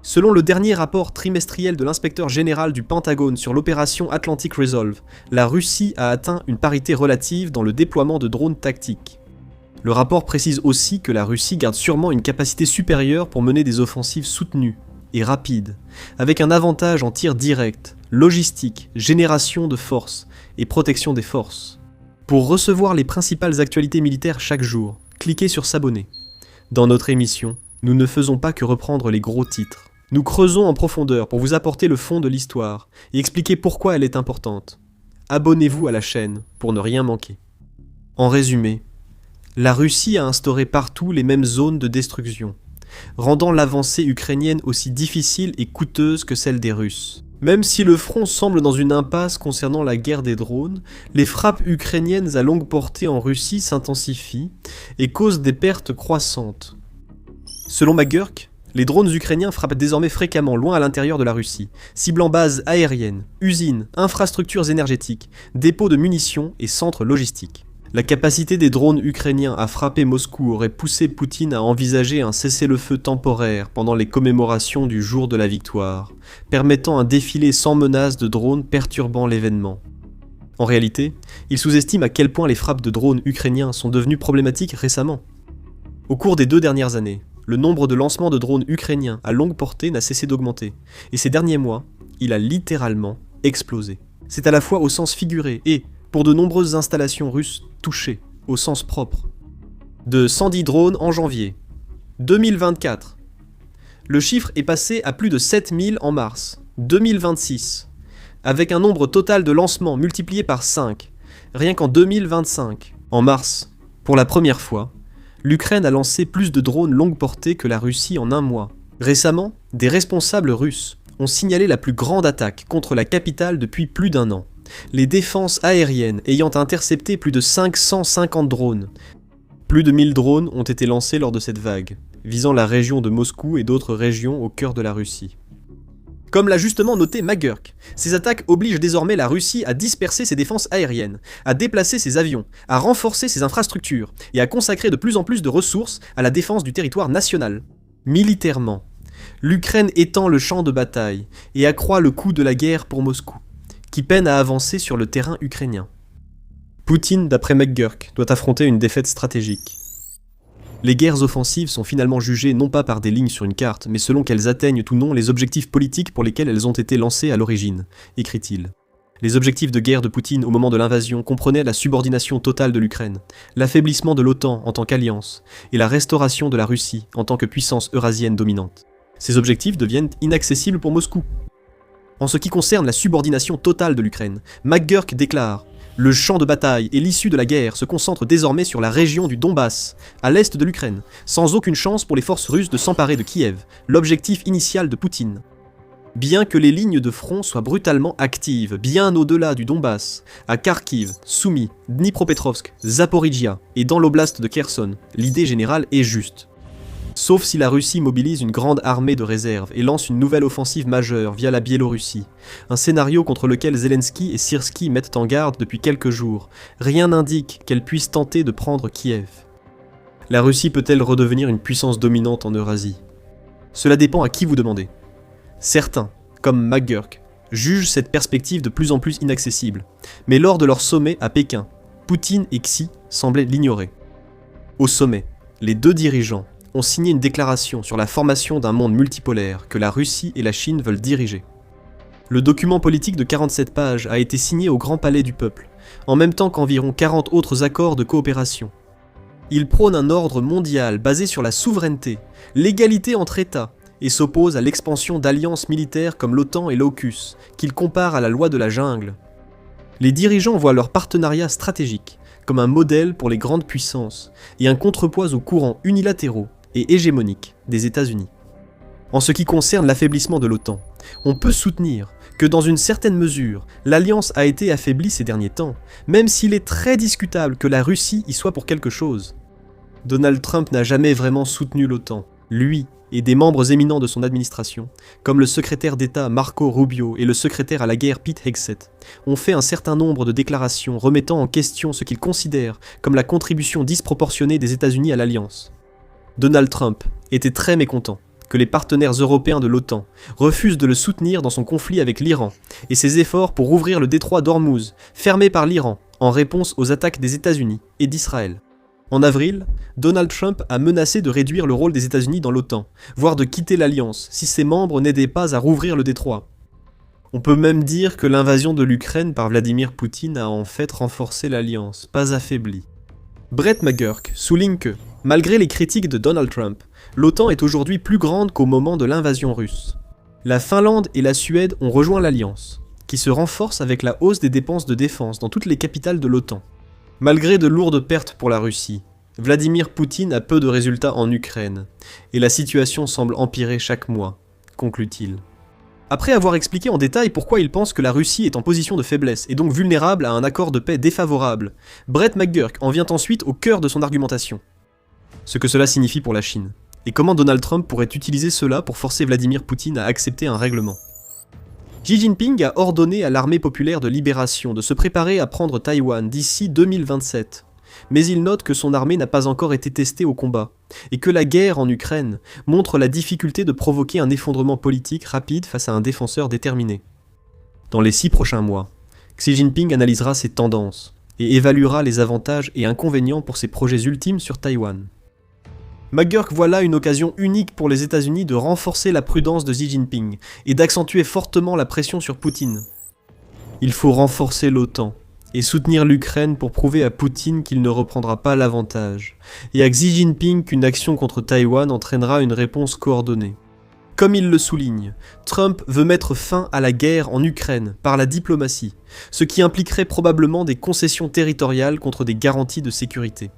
Selon le dernier rapport trimestriel de l'inspecteur général du Pentagone sur l'opération Atlantic Resolve, la Russie a atteint une parité relative dans le déploiement de drones tactiques. Le rapport précise aussi que la Russie garde sûrement une capacité supérieure pour mener des offensives soutenues et rapides, avec un avantage en tir direct, logistique, génération de forces et protection des forces. Pour recevoir les principales actualités militaires chaque jour, cliquez sur s'abonner. Dans notre émission, nous ne faisons pas que reprendre les gros titres. Nous creusons en profondeur pour vous apporter le fond de l'histoire et expliquer pourquoi elle est importante. Abonnez-vous à la chaîne pour ne rien manquer. En résumé, la Russie a instauré partout les mêmes zones de destruction, rendant l'avancée ukrainienne aussi difficile et coûteuse que celle des Russes. Même si le front semble dans une impasse concernant la guerre des drones, les frappes ukrainiennes à longue portée en Russie s'intensifient et causent des pertes croissantes. Selon McGurk, les drones ukrainiens frappent désormais fréquemment loin à l'intérieur de la Russie, ciblant bases aériennes, usines, infrastructures énergétiques, dépôts de munitions et centres logistiques. La capacité des drones ukrainiens à frapper Moscou aurait poussé Poutine à envisager un cessez-le-feu temporaire pendant les commémorations du jour de la victoire, permettant un défilé sans menace de drones perturbant l'événement. En réalité, il sous-estime à quel point les frappes de drones ukrainiens sont devenues problématiques récemment. Au cours des 2 dernières années, le nombre de lancements de drones ukrainiens à longue portée n'a cessé d'augmenter, et ces derniers mois, il a littéralement explosé. C'est à la fois au sens figuré et, pour de nombreuses installations russes touchées, au sens propre. De 110 drones en janvier 2024. Le chiffre est passé à plus de 7000 en mars 2026, avec un nombre total de lancements multiplié par 5, rien qu'en 2025. En mars, pour la première fois, l'Ukraine a lancé plus de drones longue portée que la Russie en un mois. Récemment, des responsables russes ont signalé la plus grande attaque contre la capitale depuis plus d'1 an. Les défenses aériennes ayant intercepté plus de 550 drones. Plus de 1000 drones ont été lancés lors de cette vague, visant la région de Moscou et d'autres régions au cœur de la Russie. Comme l'a justement noté McGurk, ces attaques obligent désormais la Russie à disperser ses défenses aériennes, à déplacer ses avions, à renforcer ses infrastructures et à consacrer de plus en plus de ressources à la défense du territoire national. Militairement, l'Ukraine étend le champ de bataille et accroît le coût de la guerre pour Moscou, qui peine à avancer sur le terrain ukrainien. Poutine, d'après McGurk, doit affronter une défaite stratégique. Les guerres offensives sont finalement jugées non pas par des lignes sur une carte, mais selon qu'elles atteignent ou non les objectifs politiques pour lesquels elles ont été lancées à l'origine, écrit-il. Les objectifs de guerre de Poutine au moment de l'invasion comprenaient la subordination totale de l'Ukraine, l'affaiblissement de l'OTAN en tant qu'alliance, et la restauration de la Russie en tant que puissance eurasienne dominante. Ces objectifs deviennent inaccessibles pour Moscou. En ce qui concerne la subordination totale de l'Ukraine, McGurk déclare « Le champ de bataille et l'issue de la guerre se concentrent désormais sur la région du Donbass, à l'est de l'Ukraine, sans aucune chance pour les forces russes de s'emparer de Kiev, l'objectif initial de Poutine. Bien que les lignes de front soient brutalement actives, bien au-delà du Donbass, à Kharkiv, Soumy, Dnipropetrovsk, Zaporijia et dans l'oblast de Kherson, l'idée générale est juste. Sauf si la Russie mobilise une grande armée de réserve et lance une nouvelle offensive majeure via la Biélorussie, un scénario contre lequel Zelensky et Syrski mettent en garde depuis quelques jours, rien n'indique qu'elle puisse tenter de prendre Kiev. La Russie peut-elle redevenir une puissance dominante en Eurasie? Cela dépend à qui vous demandez. Certains, comme McGurk, jugent cette perspective de plus en plus inaccessible, mais lors de leur sommet à Pékin, Poutine et Xi semblaient l'ignorer. Au sommet, les deux dirigeants ont signé une déclaration sur la formation d'un monde multipolaire que la Russie et la Chine veulent diriger. Le document politique de 47 pages a été signé au Grand Palais du Peuple, en même temps qu'environ 40 autres accords de coopération. Il prône un ordre mondial basé sur la souveraineté, l'égalité entre États, et s'oppose à l'expansion d'alliances militaires comme l'OTAN et l'AUKUS, qu'il compare à la loi de la jungle. Les dirigeants voient leur partenariat stratégique comme un modèle pour les grandes puissances et un contrepoids aux courants unilatéraux et hégémoniques des États-Unis. En ce qui concerne l'affaiblissement de l'OTAN, on peut soutenir que dans une certaine mesure, l'alliance a été affaiblie ces derniers temps, même s'il est très discutable que la Russie y soit pour quelque chose. Donald Trump n'a jamais vraiment soutenu l'OTAN, lui et des membres éminents de son administration, comme le secrétaire d'État Marco Rubio et le secrétaire à la guerre Pete Hegseth, ont fait un certain nombre de déclarations remettant en question ce qu'ils considèrent comme la contribution disproportionnée des États-Unis à l'Alliance. Donald Trump était très mécontent que les partenaires européens de l'OTAN refusent de le soutenir dans son conflit avec l'Iran et ses efforts pour ouvrir le détroit d'Ormuz, fermé par l'Iran, en réponse aux attaques des États-Unis et d'Israël. En avril, Donald Trump a menacé de réduire le rôle des États-Unis dans l'OTAN, voire de quitter l'Alliance si ses membres n'aidaient pas à rouvrir le détroit. On peut même dire que l'invasion de l'Ukraine par Vladimir Poutine a en fait renforcé l'Alliance, pas affaibli. Brett McGurk souligne que, malgré les critiques de Donald Trump, l'OTAN est aujourd'hui plus grande qu'au moment de l'invasion russe. La Finlande et la Suède ont rejoint l'Alliance, qui se renforce avec la hausse des dépenses de défense dans toutes les capitales de l'OTAN. Malgré de lourdes pertes pour la Russie, Vladimir Poutine a peu de résultats en Ukraine, et la situation semble empirer chaque mois, conclut-il. Après avoir expliqué en détail pourquoi il pense que la Russie est en position de faiblesse et donc vulnérable à un accord de paix défavorable, Brett McGurk en vient ensuite au cœur de son argumentation. Ce que cela signifie pour la Chine, et comment Donald Trump pourrait utiliser cela pour forcer Vladimir Poutine à accepter un règlement. Xi Jinping a ordonné à l'armée populaire de libération de se préparer à prendre Taïwan d'ici 2027, mais il note que son armée n'a pas encore été testée au combat, et que la guerre en Ukraine montre la difficulté de provoquer un effondrement politique rapide face à un défenseur déterminé. Dans les 6 prochains mois, Xi Jinping analysera ses tendances et évaluera les avantages et inconvénients pour ses projets ultimes sur Taïwan. McGurk voit là une occasion unique pour les États-Unis de renforcer la prudence de Xi Jinping et d'accentuer fortement la pression sur Poutine. Il faut renforcer l'OTAN et soutenir l'Ukraine pour prouver à Poutine qu'il ne reprendra pas l'avantage, et à Xi Jinping qu'une action contre Taïwan entraînera une réponse coordonnée. Comme il le souligne, Trump veut mettre fin à la guerre en Ukraine par la diplomatie, ce qui impliquerait probablement des concessions territoriales contre des garanties de sécurité.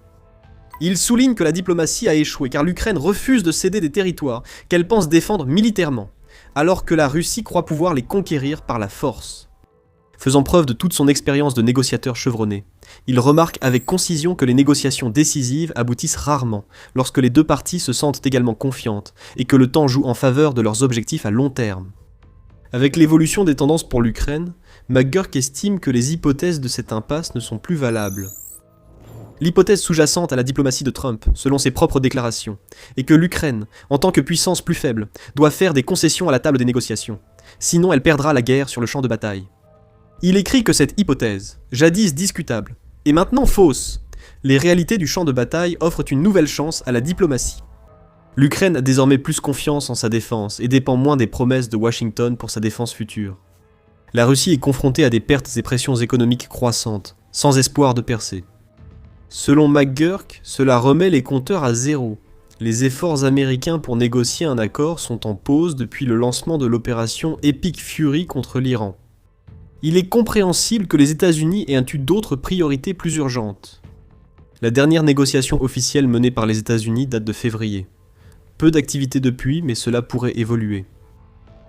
Il souligne que la diplomatie a échoué car l'Ukraine refuse de céder des territoires qu'elle pense défendre militairement, alors que la Russie croit pouvoir les conquérir par la force. Faisant preuve de toute son expérience de négociateur chevronné, il remarque avec concision que les négociations décisives aboutissent rarement lorsque les deux parties se sentent également confiantes et que le temps joue en faveur de leurs objectifs à long terme. Avec l'évolution des tendances pour l'Ukraine, McGurk estime que les hypothèses de cette impasse ne sont plus valables. L'hypothèse sous-jacente à la diplomatie de Trump, selon ses propres déclarations, est que l'Ukraine, en tant que puissance plus faible, doit faire des concessions à la table des négociations, sinon elle perdra la guerre sur le champ de bataille. Il écrit que cette hypothèse, jadis discutable, est maintenant fausse. Les réalités du champ de bataille offrent une nouvelle chance à la diplomatie. L'Ukraine a désormais plus confiance en sa défense et dépend moins des promesses de Washington pour sa défense future. La Russie est confrontée à des pertes et pressions économiques croissantes, sans espoir de percer. Selon McGurk, cela remet les compteurs à zéro. Les efforts américains pour négocier un accord sont en pause depuis le lancement de l'opération Epic Fury contre l'Iran. Il est compréhensible que les États-Unis aient eu d'autres priorités plus urgentes. La dernière négociation officielle menée par les États-Unis date de février. Peu d'activité depuis, mais cela pourrait évoluer.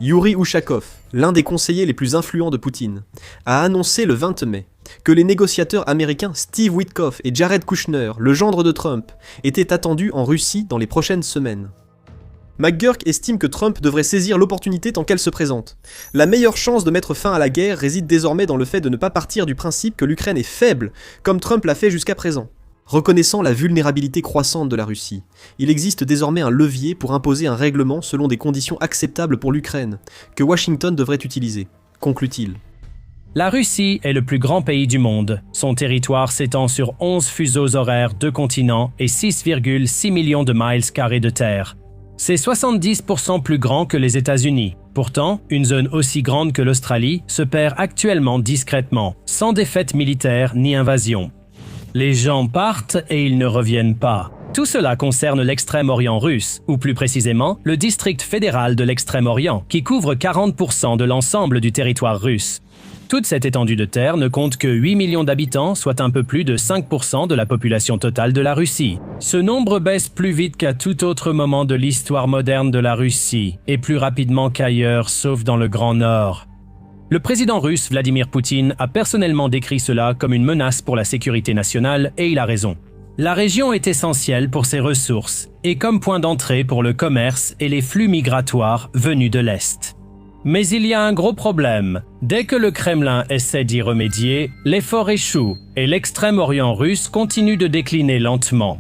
Yuri Ushakov, l'un des conseillers les plus influents de Poutine, a annoncé le 20 mai que les négociateurs américains Steve Witkoff et Jared Kushner, le gendre de Trump, étaient attendus en Russie dans les prochaines semaines. McGurk estime que Trump devrait saisir l'opportunité tant qu'elle se présente. La meilleure chance de mettre fin à la guerre réside désormais dans le fait de ne pas partir du principe que l'Ukraine est faible, comme Trump l'a fait jusqu'à présent. Reconnaissant la vulnérabilité croissante de la Russie, il existe désormais un levier pour imposer un règlement selon des conditions acceptables pour l'Ukraine, que Washington devrait utiliser, conclut-il. La Russie est le plus grand pays du monde. Son territoire s'étend sur 11 fuseaux horaires, 2 continents et 6,6 millions de miles carrés de terre. C'est 70% plus grand que les États-Unis. Pourtant, une zone aussi grande que l'Australie se perd actuellement discrètement, sans défaite militaire ni invasion. Les gens partent et ils ne reviennent pas. Tout cela concerne l'extrême-orient russe, ou plus précisément, le district fédéral de l'extrême-orient, qui couvre 40% de l'ensemble du territoire russe. Toute cette étendue de terre ne compte que 8 millions d'habitants, soit un peu plus de 5% de la population totale de la Russie. Ce nombre baisse plus vite qu'à tout autre moment de l'histoire moderne de la Russie, et plus rapidement qu'ailleurs, sauf dans le Grand Nord. Le président russe Vladimir Poutine a personnellement décrit cela comme une menace pour la sécurité nationale, et il a raison. La région est essentielle pour ses ressources, et comme point d'entrée pour le commerce et les flux migratoires venus de l'Est. Mais il y a un gros problème. Dès que le Kremlin essaie d'y remédier, l'effort échoue, et l'extrême-orient russe continue de décliner lentement.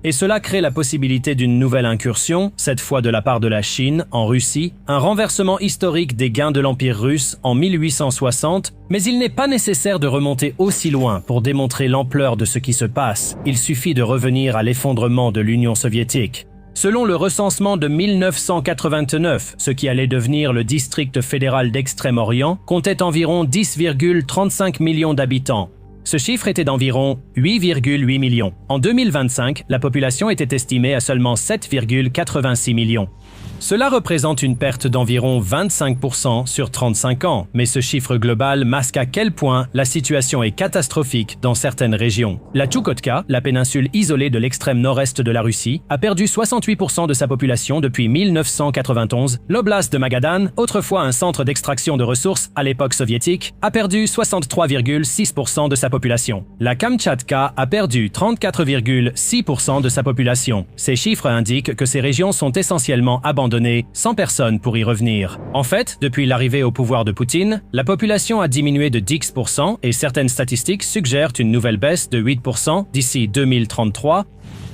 Et cela crée la possibilité d'une nouvelle incursion, cette fois de la part de la Chine, en Russie, un renversement historique des gains de l'Empire russe en 1860, mais il n'est pas nécessaire de remonter aussi loin pour démontrer l'ampleur de ce qui se passe, il suffit de revenir à l'effondrement de l'Union soviétique. Selon le recensement de 1989, ce qui allait devenir le district fédéral d'Extrême-Orient comptait environ 10,35 millions d'habitants. Ce chiffre était d'environ 8,8 millions. En 2025, la population était estimée à seulement 7,86 millions. Cela représente une perte d'environ 25% sur 35 ans, mais ce chiffre global masque à quel point la situation est catastrophique dans certaines régions. La Tchoukotka, la péninsule isolée de l'extrême nord-est de la Russie, a perdu 68% de sa population depuis 1991. L'oblast de Magadan, autrefois un centre d'extraction de ressources à l'époque soviétique, a perdu 63,6% de sa population. La Kamtchatka a perdu 34,6% de sa population. Ces chiffres indiquent que ces régions sont essentiellement abandonnées, sans personne pour y revenir. En fait, depuis l'arrivée au pouvoir de Poutine, la population a diminué de 10% et certaines statistiques suggèrent une nouvelle baisse de 8% d'ici 2033.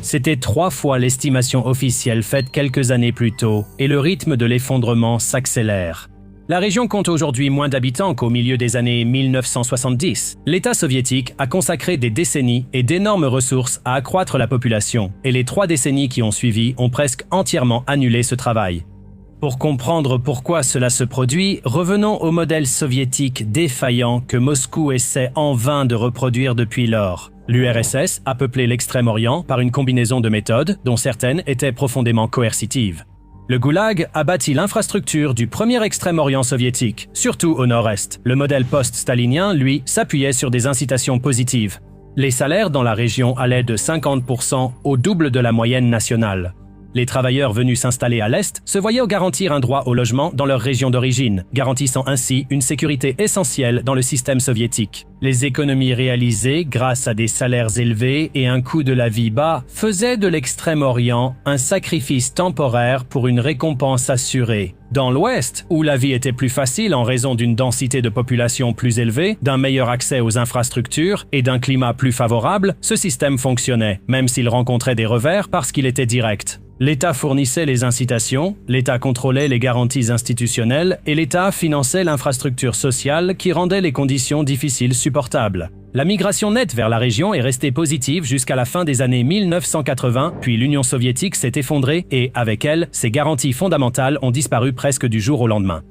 C'était 3 fois l'estimation officielle faite quelques années plus tôt, et le rythme de l'effondrement s'accélère. La région compte aujourd'hui moins d'habitants qu'au milieu des années 1970. L'État soviétique a consacré des décennies et d'énormes ressources à accroître la population, et les 3 décennies qui ont suivi ont presque entièrement annulé ce travail. Pour comprendre pourquoi cela se produit, revenons au modèle soviétique défaillant que Moscou essaie en vain de reproduire depuis lors. L'URSS a peuplé l'Extrême-Orient par une combinaison de méthodes, dont certaines étaient profondément coercitives. Le Goulag a bâti l'infrastructure du premier Extrême-Orient soviétique, surtout au nord-est. Le modèle post-stalinien, lui, s'appuyait sur des incitations positives. Les salaires dans la région allaient de 50% au double de la moyenne nationale. Les travailleurs venus s'installer à l'Est se voyaient garantir un droit au logement dans leur région d'origine, garantissant ainsi une sécurité essentielle dans le système soviétique. Les économies réalisées grâce à des salaires élevés et un coût de la vie bas faisaient de l'Extrême-Orient un sacrifice temporaire pour une récompense assurée. Dans l'Ouest, où la vie était plus facile en raison d'une densité de population plus élevée, d'un meilleur accès aux infrastructures et d'un climat plus favorable, ce système fonctionnait, même s'il rencontrait des revers parce qu'il était direct. L'État fournissait les incitations, l'État contrôlait les garanties institutionnelles et l'État finançait l'infrastructure sociale qui rendait les conditions difficiles supportables. La migration nette vers la région est restée positive jusqu'à la fin des années 1980, puis l'Union soviétique s'est effondrée et, avec elle, ses garanties fondamentales ont disparu presque du jour au lendemain.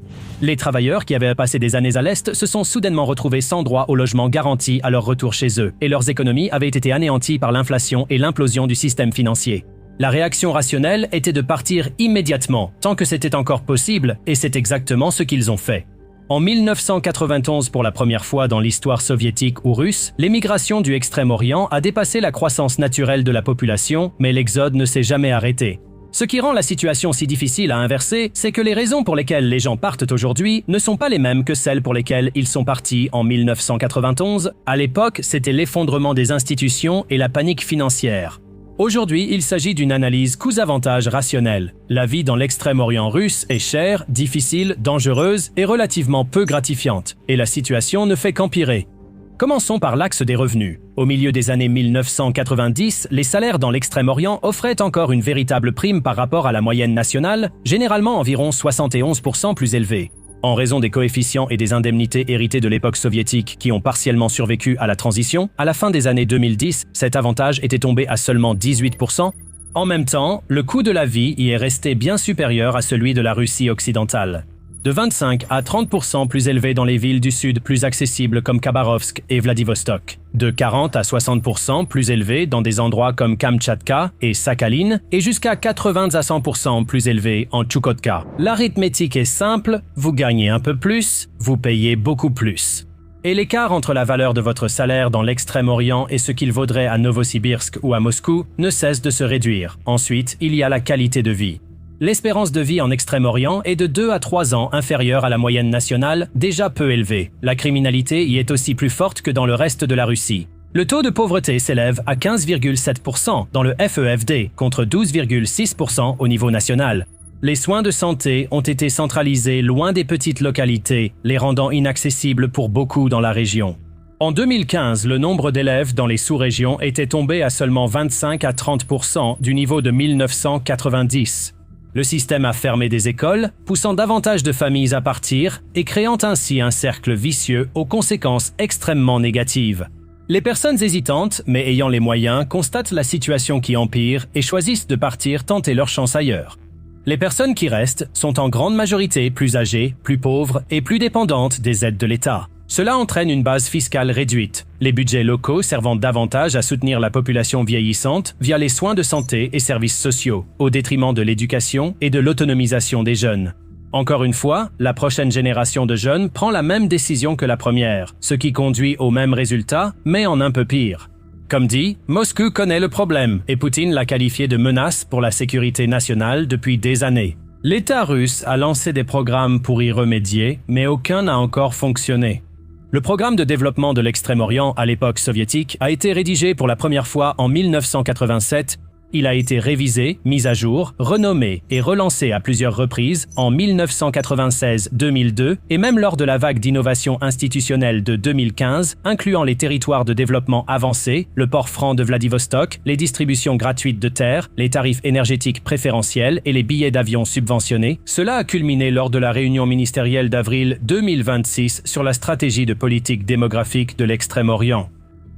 Les travailleurs qui avaient passé des années à l'Est se sont soudainement retrouvés sans droit au logement garanti à leur retour chez eux, et leurs économies avaient été anéanties par l'inflation et l'implosion du système financier. La réaction rationnelle était de partir immédiatement, tant que c'était encore possible, et c'est exactement ce qu'ils ont fait. En 1991, pour la première fois dans l'histoire soviétique ou russe, l'émigration du Extrême-Orient a dépassé la croissance naturelle de la population, mais l'exode ne s'est jamais arrêté. Ce qui rend la situation si difficile à inverser, c'est que les raisons pour lesquelles les gens partent aujourd'hui ne sont pas les mêmes que celles pour lesquelles ils sont partis en 1991. À l'époque, c'était l'effondrement des institutions et la panique financière. Aujourd'hui, il s'agit d'une analyse coûts-avantages rationnelle. La vie dans l'extrême-orient russe est chère, difficile, dangereuse et relativement peu gratifiante, et la situation ne fait qu'empirer. Commençons par l'axe des revenus. Au milieu des années 1990, les salaires dans l'Extrême-Orient offraient encore une véritable prime par rapport à la moyenne nationale, généralement environ 71% plus élevée. En raison des coefficients et des indemnités héritées de l'époque soviétique qui ont partiellement survécu à la transition, à la fin des années 2010, cet avantage était tombé à seulement 18%. En même temps, le coût de la vie y est resté bien supérieur à celui de la Russie occidentale. De 25 à 30% plus élevé dans les villes du sud plus accessibles comme Khabarovsk et Vladivostok. De 40 à 60% plus élevé dans des endroits comme Kamtchatka et Sakhalin, et jusqu'à 80 à 100% plus élevé en Tchoukotka. L'arithmétique est simple, vous gagnez un peu plus, vous payez beaucoup plus. Et l'écart entre la valeur de votre salaire dans l'Extrême-Orient et ce qu'il vaudrait à Novosibirsk ou à Moscou ne cesse de se réduire. Ensuite, il y a la qualité de vie. L'espérance de vie en Extrême-Orient est de 2 à 3 ans inférieure à la moyenne nationale, déjà peu élevée. La criminalité y est aussi plus forte que dans le reste de la Russie. Le taux de pauvreté s'élève à 15,7% dans le FEFD, contre 12,6% au niveau national. Les soins de santé ont été centralisés loin des petites localités, les rendant inaccessibles pour beaucoup dans la région. En 2015, le nombre d'élèves dans les sous-régions était tombé à seulement 25 à 30% du niveau de 1990. Le système a fermé des écoles, poussant davantage de familles à partir et créant ainsi un cercle vicieux aux conséquences extrêmement négatives. Les personnes hésitantes, mais ayant les moyens, constatent la situation qui empire et choisissent de partir tenter leur chance ailleurs. Les personnes qui restent sont en grande majorité plus âgées, plus pauvres et plus dépendantes des aides de l'État. Cela entraîne une base fiscale réduite, les budgets locaux servant davantage à soutenir la population vieillissante via les soins de santé et services sociaux, au détriment de l'éducation et de l'autonomisation des jeunes. Encore une fois, la prochaine génération de jeunes prend la même décision que la première, ce qui conduit au même résultat, mais en un peu pire. Comme dit, Moscou connaît le problème et Poutine l'a qualifié de menace pour la sécurité nationale depuis des années. L'État russe a lancé des programmes pour y remédier, mais aucun n'a encore fonctionné. Le programme de développement de l'Extrême-Orient à l'époque soviétique a été rédigé pour la première fois en 1987. Il a été révisé, mis à jour, renommé et relancé à plusieurs reprises en 1996-2002 et même lors de la vague d'innovation institutionnelle de 2015, incluant les territoires de développement avancé, le port franc de Vladivostok, les distributions gratuites de terres, les tarifs énergétiques préférentiels et les billets d'avion subventionnés. Cela a culminé lors de la réunion ministérielle d'avril 2026 sur la stratégie de politique démographique de l'Extrême-Orient.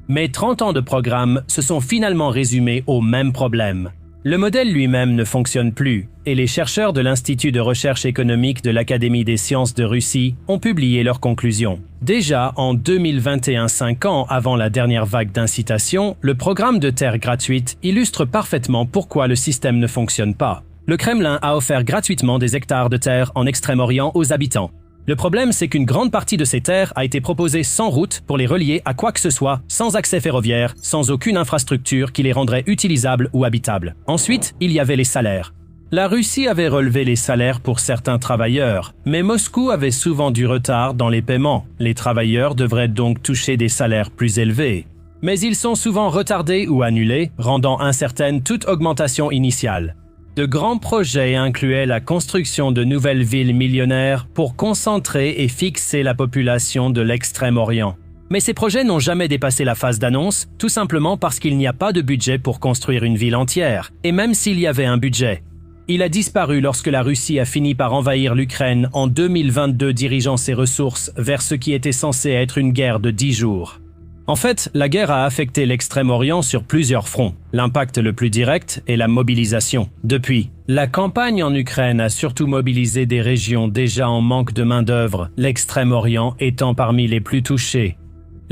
Mais 30 ans de programme se sont finalement résumés au même problème. Le modèle lui-même ne fonctionne plus, et les chercheurs de l'Institut de recherche économique de l'Académie des sciences de Russie ont publié leurs conclusions. Déjà en 2021, 5 ans avant la dernière vague d'incitation, le programme de terre gratuite illustre parfaitement pourquoi le système ne fonctionne pas. Le Kremlin a offert gratuitement des hectares de terre en Extrême-Orient aux habitants. Le problème, c'est qu'une grande partie de ces terres a été proposée sans route pour les relier à quoi que ce soit, sans accès ferroviaire, sans aucune infrastructure qui les rendrait utilisables ou habitables. Ensuite, il y avait les salaires. La Russie avait relevé les salaires pour certains travailleurs, mais Moscou avait souvent du retard dans les paiements. Les travailleurs devraient donc toucher des salaires plus élevés. Mais ils sont souvent retardés ou annulés, rendant incertaine toute augmentation initiale. De grands projets incluaient la construction de nouvelles villes millionnaires pour concentrer et fixer la population de l'Extrême-Orient. Mais ces projets n'ont jamais dépassé la phase d'annonce, tout simplement parce qu'il n'y a pas de budget pour construire une ville entière, et même s'il y avait un budget. Il a disparu lorsque la Russie a fini par envahir l'Ukraine en 2022, dirigeant ses ressources vers ce qui était censé être une guerre de 10 jours. En fait, la guerre a affecté l'Extrême-Orient sur plusieurs fronts. L'impact le plus direct est la mobilisation. Depuis, la campagne en Ukraine a surtout mobilisé des régions déjà en manque de main-d'œuvre, l'Extrême-Orient étant parmi les plus touchées.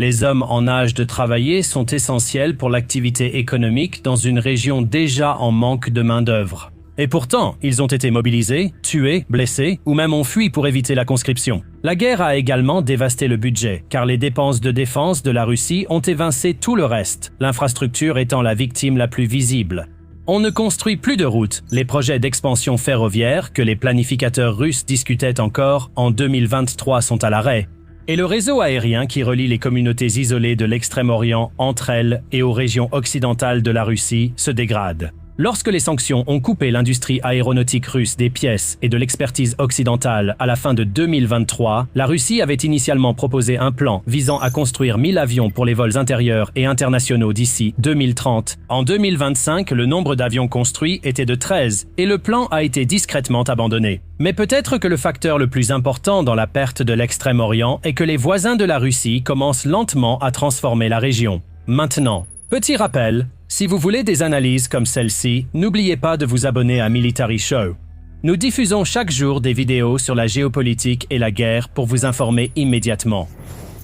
Les hommes en âge de travailler sont essentiels pour l'activité économique dans une région déjà en manque de main-d'œuvre. Et pourtant, ils ont été mobilisés, tués, blessés ou même ont fui pour éviter la conscription. La guerre a également dévasté le budget, car les dépenses de défense de la Russie ont évincé tout le reste, l'infrastructure étant la victime la plus visible. On ne construit plus de routes. Les projets d'expansion ferroviaire que les planificateurs russes discutaient encore en 2023 sont à l'arrêt. Et le réseau aérien qui relie les communautés isolées de l'Extrême-Orient entre elles et aux régions occidentales de la Russie se dégrade. Lorsque les sanctions ont coupé l'industrie aéronautique russe des pièces et de l'expertise occidentale à la fin de 2023, la Russie avait initialement proposé un plan visant à construire 1000 avions pour les vols intérieurs et internationaux d'ici 2030. En 2025, le nombre d'avions construits était de 13 et le plan a été discrètement abandonné. Mais peut-être que le facteur le plus important dans la perte de l'Extrême-Orient est que les voisins de la Russie commencent lentement à transformer la région. Maintenant, petit rappel, si vous voulez des analyses comme celle-ci, n'oubliez pas de vous abonner à Military Show. Nous diffusons chaque jour des vidéos sur la géopolitique et la guerre pour vous informer immédiatement.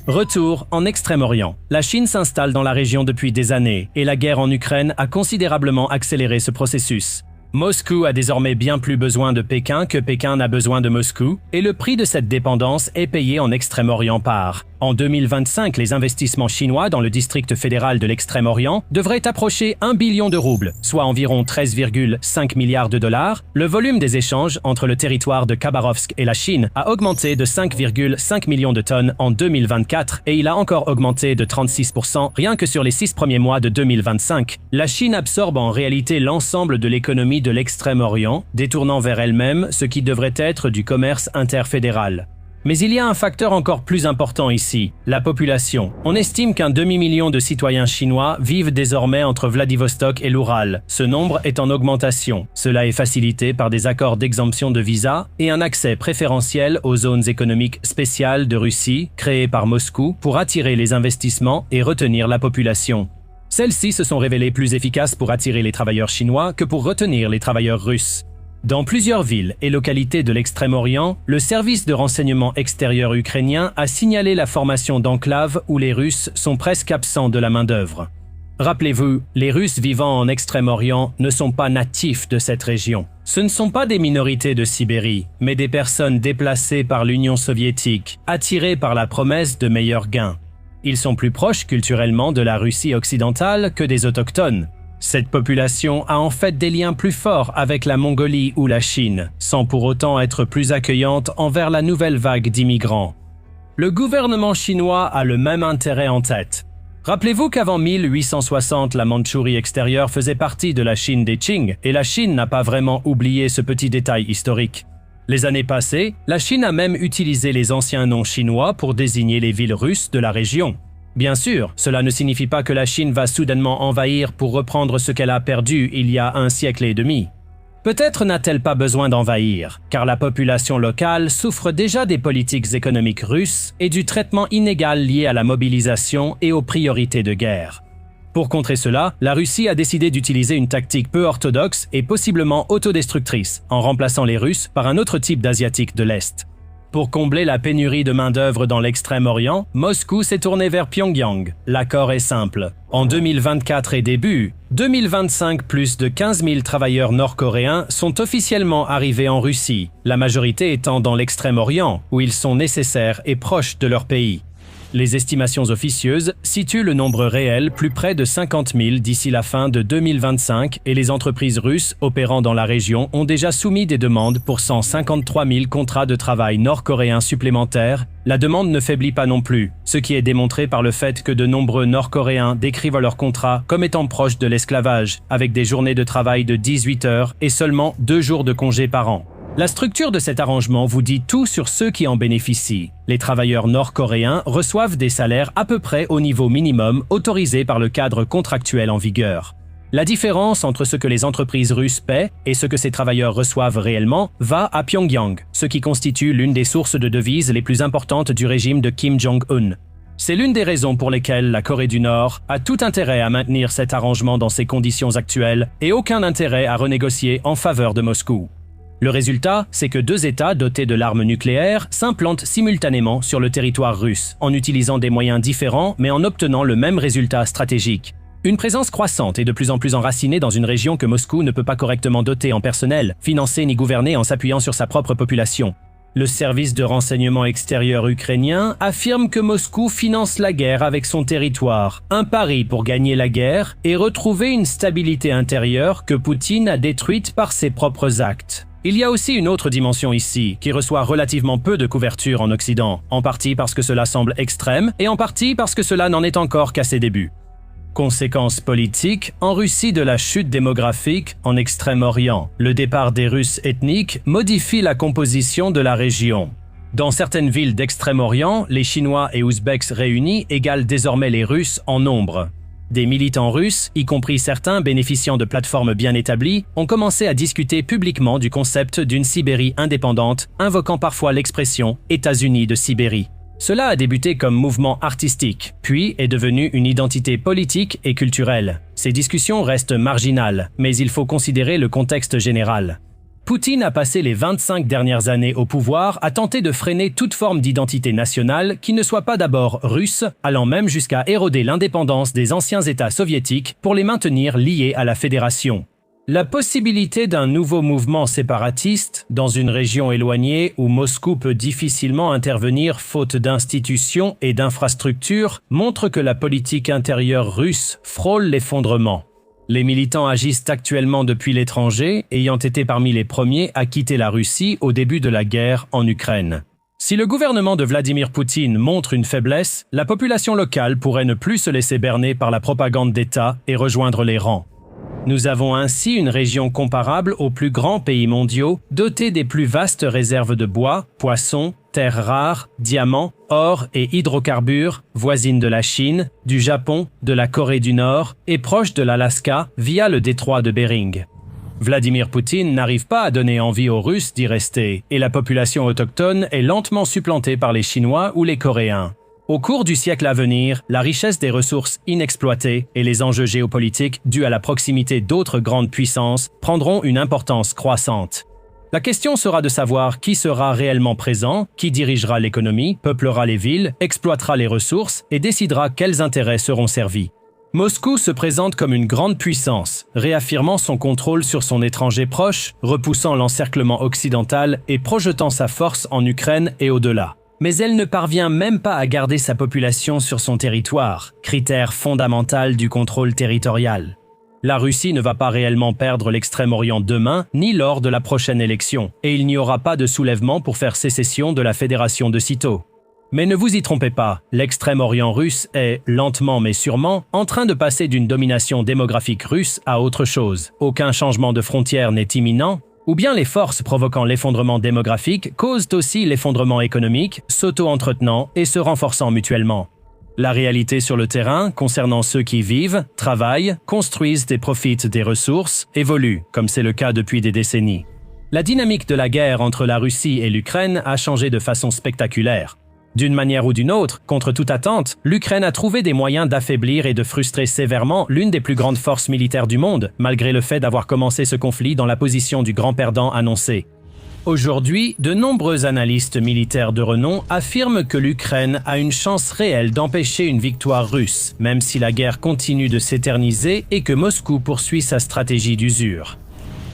Retour en Extrême-Orient. La Chine s'installe dans la région depuis des années et la guerre en Ukraine a considérablement accéléré ce processus. Moscou a désormais bien plus besoin de Pékin que Pékin n'a besoin de Moscou, et le prix de cette dépendance est payé en Extrême-Orient par. En 2025, les investissements chinois dans le district fédéral de l'Extrême-Orient devraient approcher 1 billion de roubles, soit environ 13,5 milliards de dollars. Le volume des échanges entre le territoire de Khabarovsk et la Chine a augmenté de 5,5 millions de tonnes en 2024 et il a encore augmenté de 36% rien que sur les 6 premiers mois de 2025. La Chine absorbe en réalité l'ensemble de l'économie de l'Extrême-Orient, détournant vers elle-même ce qui devrait être du commerce interfédéral. Mais il y a un facteur encore plus important ici, la population. On estime qu'un demi-million de citoyens chinois vivent désormais entre Vladivostok et l'Oural. Ce nombre est en augmentation. Cela est facilité par des accords d'exemption de visa et un accès préférentiel aux zones économiques spéciales de Russie, créées par Moscou pour attirer les investissements et retenir la population. Celles-ci se sont révélées plus efficaces pour attirer les travailleurs chinois que pour retenir les travailleurs russes. Dans plusieurs villes et localités de l'Extrême-Orient, le service de renseignement extérieur ukrainien a signalé la formation d'enclaves où les Russes sont presque absents de la main-d'œuvre. Rappelez-vous, les Russes vivant en Extrême-Orient ne sont pas natifs de cette région. Ce ne sont pas des minorités de Sibérie, mais des personnes déplacées par l'Union soviétique, attirées par la promesse de meilleurs gains. Ils sont plus proches culturellement de la Russie occidentale que des autochtones. Cette population a en fait des liens plus forts avec la Mongolie ou la Chine, sans pour autant être plus accueillante envers la nouvelle vague d'immigrants. Le gouvernement chinois a le même intérêt en tête. Rappelez-vous qu'avant 1860, la Mandchourie extérieure faisait partie de la Chine des Qing, et la Chine n'a pas vraiment oublié ce petit détail historique. Les années passées, la Chine a même utilisé les anciens noms chinois pour désigner les villes russes de la région. Bien sûr, cela ne signifie pas que la Chine va soudainement envahir pour reprendre ce qu'elle a perdu il y a un siècle et demi. Peut-être n'a-t-elle pas besoin d'envahir, car la population locale souffre déjà des politiques économiques russes et du traitement inégal lié à la mobilisation et aux priorités de guerre. Pour contrer cela, la Russie a décidé d'utiliser une tactique peu orthodoxe et possiblement autodestructrice, en remplaçant les Russes par un autre type d'Asiatiques de l'Est. Pour combler la pénurie de main-d'œuvre dans l'Extrême-Orient, Moscou s'est tourné vers Pyongyang. L'accord est simple. En 2024 et début 2025, plus de 15 000 travailleurs nord-coréens sont officiellement arrivés en Russie, la majorité étant dans l'Extrême-Orient, où ils sont nécessaires et proches de leur pays. Les estimations officieuses situent le nombre réel plus près de 50 000 d'ici la fin de 2025 et les entreprises russes opérant dans la région ont déjà soumis des demandes pour 153 000 contrats de travail nord-coréens supplémentaires. La demande ne faiblit pas non plus, ce qui est démontré par le fait que de nombreux Nord-Coréens décrivent leurs contrats comme étant proches de l'esclavage, avec des journées de travail de 18 heures et seulement 2 jours de congé par an. La structure de cet arrangement vous dit tout sur ceux qui en bénéficient. Les travailleurs nord-coréens reçoivent des salaires à peu près au niveau minimum autorisé par le cadre contractuel en vigueur. La différence entre ce que les entreprises russes paient et ce que ces travailleurs reçoivent réellement va à Pyongyang, ce qui constitue l'une des sources de devises les plus importantes du régime de Kim Jong-un. C'est l'une des raisons pour lesquelles la Corée du Nord a tout intérêt à maintenir cet arrangement dans ses conditions actuelles et aucun intérêt à renégocier en faveur de Moscou. Le résultat, c'est que deux États dotés de l'arme nucléaire s'implantent simultanément sur le territoire russe, en utilisant des moyens différents mais en obtenant le même résultat stratégique. Une présence croissante et de plus en plus enracinée dans une région que Moscou ne peut pas correctement doter en personnel, financer ni gouverner en s'appuyant sur sa propre population. Le service de renseignement extérieur ukrainien affirme que Moscou finance la guerre avec son territoire, un pari pour gagner la guerre et retrouver une stabilité intérieure que Poutine a détruite par ses propres actes. Il y a aussi une autre dimension ici, qui reçoit relativement peu de couverture en Occident, en partie parce que cela semble extrême et en partie parce que cela n'en est encore qu'à ses débuts. Conséquences politiques, en Russie de la chute démographique, en Extrême-Orient, le départ des Russes ethniques modifie la composition de la région. Dans certaines villes d'Extrême-Orient, les Chinois et Ouzbeks réunis égalent désormais les Russes en nombre. Des militants russes, y compris certains bénéficiant de plateformes bien établies, ont commencé à discuter publiquement du concept d'une Sibérie indépendante, invoquant parfois l'expression « États-Unis de Sibérie ». Cela a débuté comme mouvement artistique, puis est devenu une identité politique et culturelle. Ces discussions restent marginales, mais il faut considérer le contexte général. Poutine a passé les 25 dernières années au pouvoir à tenter de freiner toute forme d'identité nationale qui ne soit pas d'abord russe, allant même jusqu'à éroder l'indépendance des anciens États soviétiques pour les maintenir liés à la fédération. La possibilité d'un nouveau mouvement séparatiste dans une région éloignée où Moscou peut difficilement intervenir faute d'institutions et d'infrastructures montre que la politique intérieure russe frôle l'effondrement. Les militants agissent actuellement depuis l'étranger, ayant été parmi les premiers à quitter la Russie au début de la guerre en Ukraine. Si le gouvernement de Vladimir Poutine montre une faiblesse, la population locale pourrait ne plus se laisser berner par la propagande d'État et rejoindre les rangs. Nous avons ainsi une région comparable aux plus grands pays mondiaux, dotée des plus vastes réserves de bois, poissons, terres rares, diamants, or et hydrocarbures, voisine de la Chine, du Japon, de la Corée du Nord et proche de l'Alaska via le détroit de Bering. Vladimir Poutine n'arrive pas à donner envie aux Russes d'y rester, et la population autochtone est lentement supplantée par les Chinois ou les Coréens. Au cours du siècle à venir, la richesse des ressources inexploitées et les enjeux géopolitiques dus à la proximité d'autres grandes puissances prendront une importance croissante. La question sera de savoir qui sera réellement présent, qui dirigera l'économie, peuplera les villes, exploitera les ressources et décidera quels intérêts seront servis. Moscou se présente comme une grande puissance, réaffirmant son contrôle sur son étranger proche, repoussant l'encerclement occidental et projetant sa force en Ukraine et au-delà. Mais elle ne parvient même pas à garder sa population sur son territoire, critère fondamental du contrôle territorial. La Russie ne va pas réellement perdre l'Extrême-Orient demain, ni lors de la prochaine élection, et il n'y aura pas de soulèvement pour faire sécession de la fédération de sitôt. Mais ne vous y trompez pas, l'Extrême-Orient russe est, lentement mais sûrement, en train de passer d'une domination démographique russe à autre chose. Aucun changement de frontière n'est imminent, ou bien les forces provoquant l'effondrement démographique causent aussi l'effondrement économique, s'auto-entretenant et se renforçant mutuellement. La réalité sur le terrain, concernant ceux qui vivent, travaillent, construisent et profitent des ressources, évolue, comme c'est le cas depuis des décennies. La dynamique de la guerre entre la Russie et l'Ukraine a changé de façon spectaculaire. D'une manière ou d'une autre, contre toute attente, l'Ukraine a trouvé des moyens d'affaiblir et de frustrer sévèrement l'une des plus grandes forces militaires du monde, malgré le fait d'avoir commencé ce conflit dans la position du grand perdant annoncé. Aujourd'hui, de nombreux analystes militaires de renom affirment que l'Ukraine a une chance réelle d'empêcher une victoire russe, même si la guerre continue de s'éterniser et que Moscou poursuit sa stratégie d'usure.